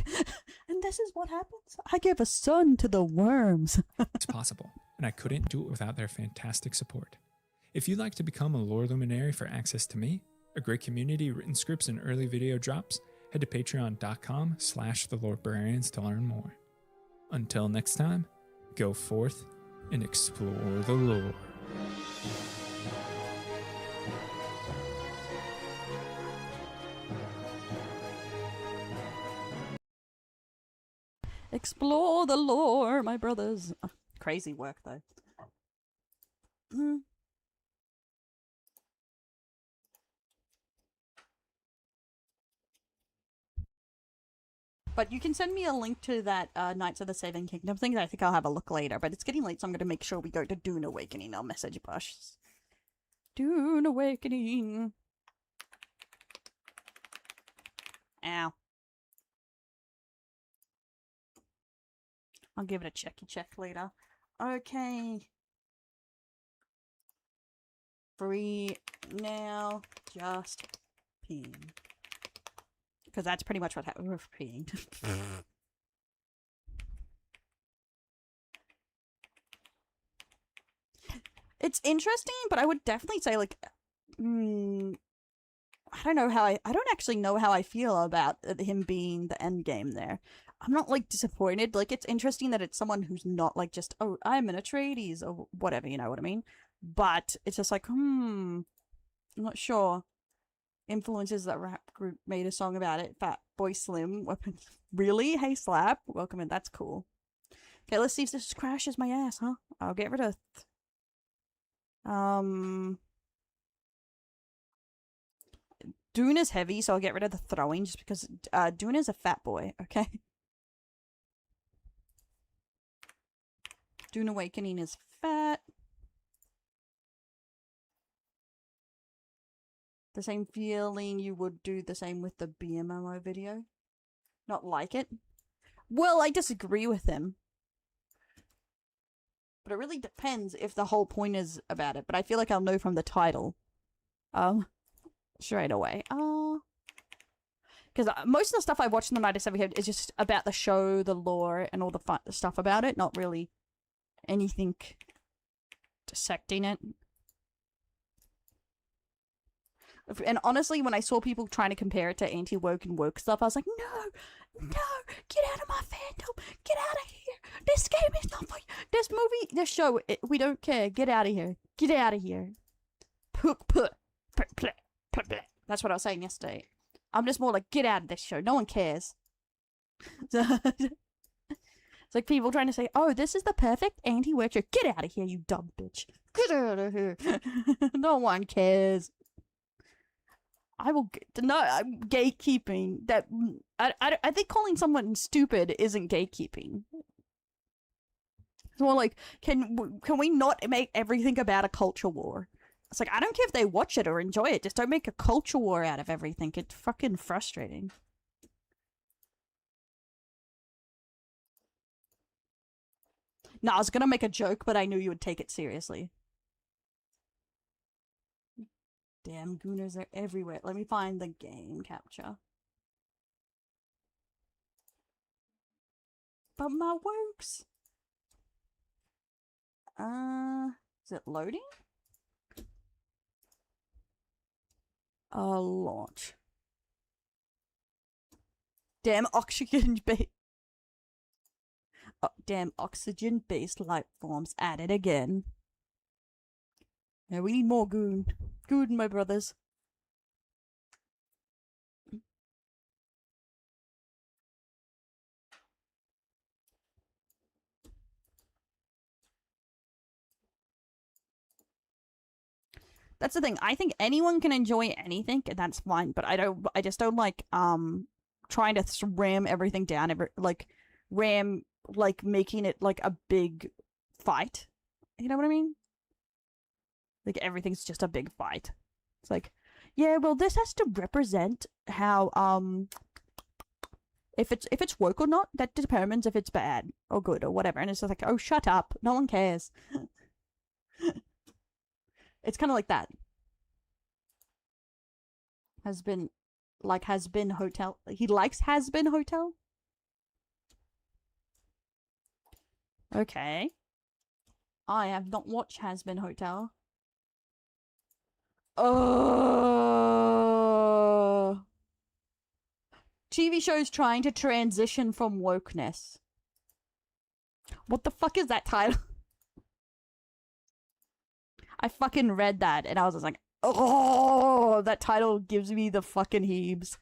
And this is what happens. I gave a son to the worms. It's possible, and I couldn't do it without their fantastic support. If you'd like to become a lore luminary for access to me, a great community, written scripts, and early video drops, head to patreon.com/thelorebrarians to learn more. Until next time, go forth and explore the lore. Explore the lore, my brothers. Crazy work, though. But you can send me a link to that Knights of the Seven Kingdom thing. I think I'll have a look later. But it's getting late, so I'm going to make sure we go to Dune Awakening. I'll message Bush. Dune Awakening. Ow. I'll give it a check later. Okay. Free now. Just peeing. Because that's pretty much what happened with peeing. It's interesting, but I would definitely say, like, I don't know how I don't actually know how I feel about him being the end game there. I'm not, like, disappointed. Like, it's interesting that it's someone who's not, like, just, oh, I'm an Atreides, or whatever, you know what I mean? But it's just like, I'm not sure. Influences that rap group made a song about it. Fat Boy Slim. Weapons. Really? Hey, Slap. Welcome in. That's cool. Okay, let's see if this crashes my ass, huh? I'll get rid of... Dune is heavy, so I'll get rid of the throwing, just because Dune is a fat boy, okay? Dune Awakening is fat. The same feeling you would do the same with the BMMO video. Not like it. Well, I disagree with him. But it really depends if the whole point is about it. But I feel like I'll know from the title. Straight away. Because most of the stuff I watched in the 97 is just about the show, the lore, and all the fun stuff about it. Not really anything dissecting it. And honestly, when I saw people trying to compare it to anti-woke and woke stuff, I was like, no, get out of my fandom, get out of here. This game is not for you. This movie, this show, we don't care. Get out of here. Get out of here. That's what I was saying yesterday. I'm just more like, get out of this show. No one cares. It's like people trying to say, oh, this is the perfect anti-woke show. Get out of here, you dumb bitch. Get out of here. No one cares. I will I'm gatekeeping. That I think calling someone stupid isn't gatekeeping. It's more like, can we not make everything about a culture war? It's like, I don't care if they watch it or enjoy it. Just don't make a culture war out of everything. It's fucking frustrating. No, I was gonna make a joke, but I knew you would take it seriously. Damn, gooners are everywhere. Let me find the game capture. But my works. Is it loading? Launch. Damn oxygen-based life forms at it again. Yeah, we need more goon. Goon, my brothers. That's the thing. I think anyone can enjoy anything, and that's fine. But I just don't like trying to ram everything down. Making it like a big fight. You know what I mean? Like everything's just a big fight. It's like, yeah, well, this has to represent how if it's woke or not, that determines if it's bad or good or whatever. And it's just like, oh, shut up, no one cares. It's kind of like that. Has been hotel. He likes Has Been Hotel. Okay. I have not watched Has Been Hotel. Oh. TV shows trying to transition from wokeness. What the fuck is that title? I fucking read that and I was just like, oh, that title gives me the fucking heebs.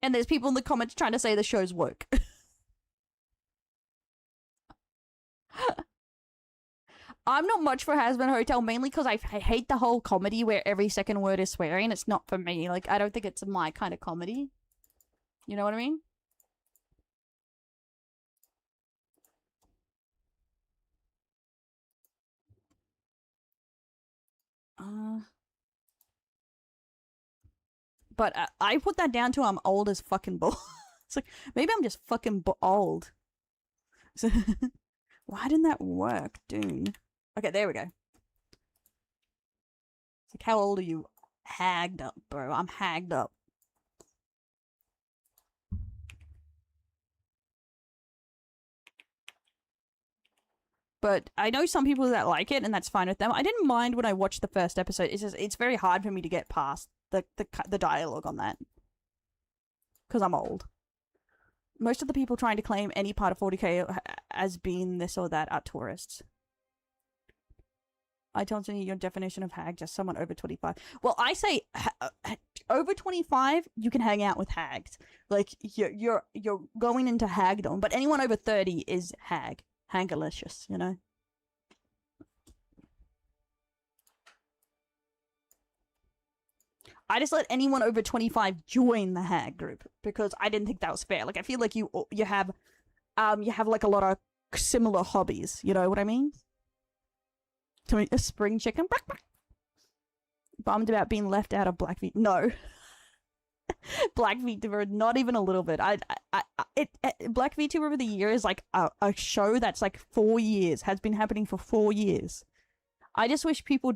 And there's people in the comments trying to say the show's woke. I'm not much for Has Been Hotel, mainly because I hate the whole comedy where every second word is swearing. It's not for me. Like, I don't think it's my kind of comedy. You know what I mean? But I put that down to I'm old as fucking bull. It's like, maybe I'm just fucking old. So why didn't that work, Dune? Okay, there we go. It's like, how old are you? Hagged up, bro. I'm hagged up. But I know some people that like it, and that's fine with them. I didn't mind when I watched the first episode. It's just, it's very hard for me to get past the dialogue on that. Because I'm old. Most of the people trying to claim any part of 40k as being this or that are tourists. I told you your definition of hag, just someone over 25. Well, I say over 25, you can hang out with hags. Like, you're going into hagdom, but anyone over 30 is hag. Hangalicious, you know? I just let anyone over 25 join the hag group because I didn't think that was fair. Like, I feel like you have like a lot of similar hobbies. You know what I mean? To me, a spring chicken. Bummed about being left out of Black VTuber. No. Black VTuber, not even a little bit. Black VTuber of the Year is like a show that's like 4 years, has been happening for 4 years. I just wish people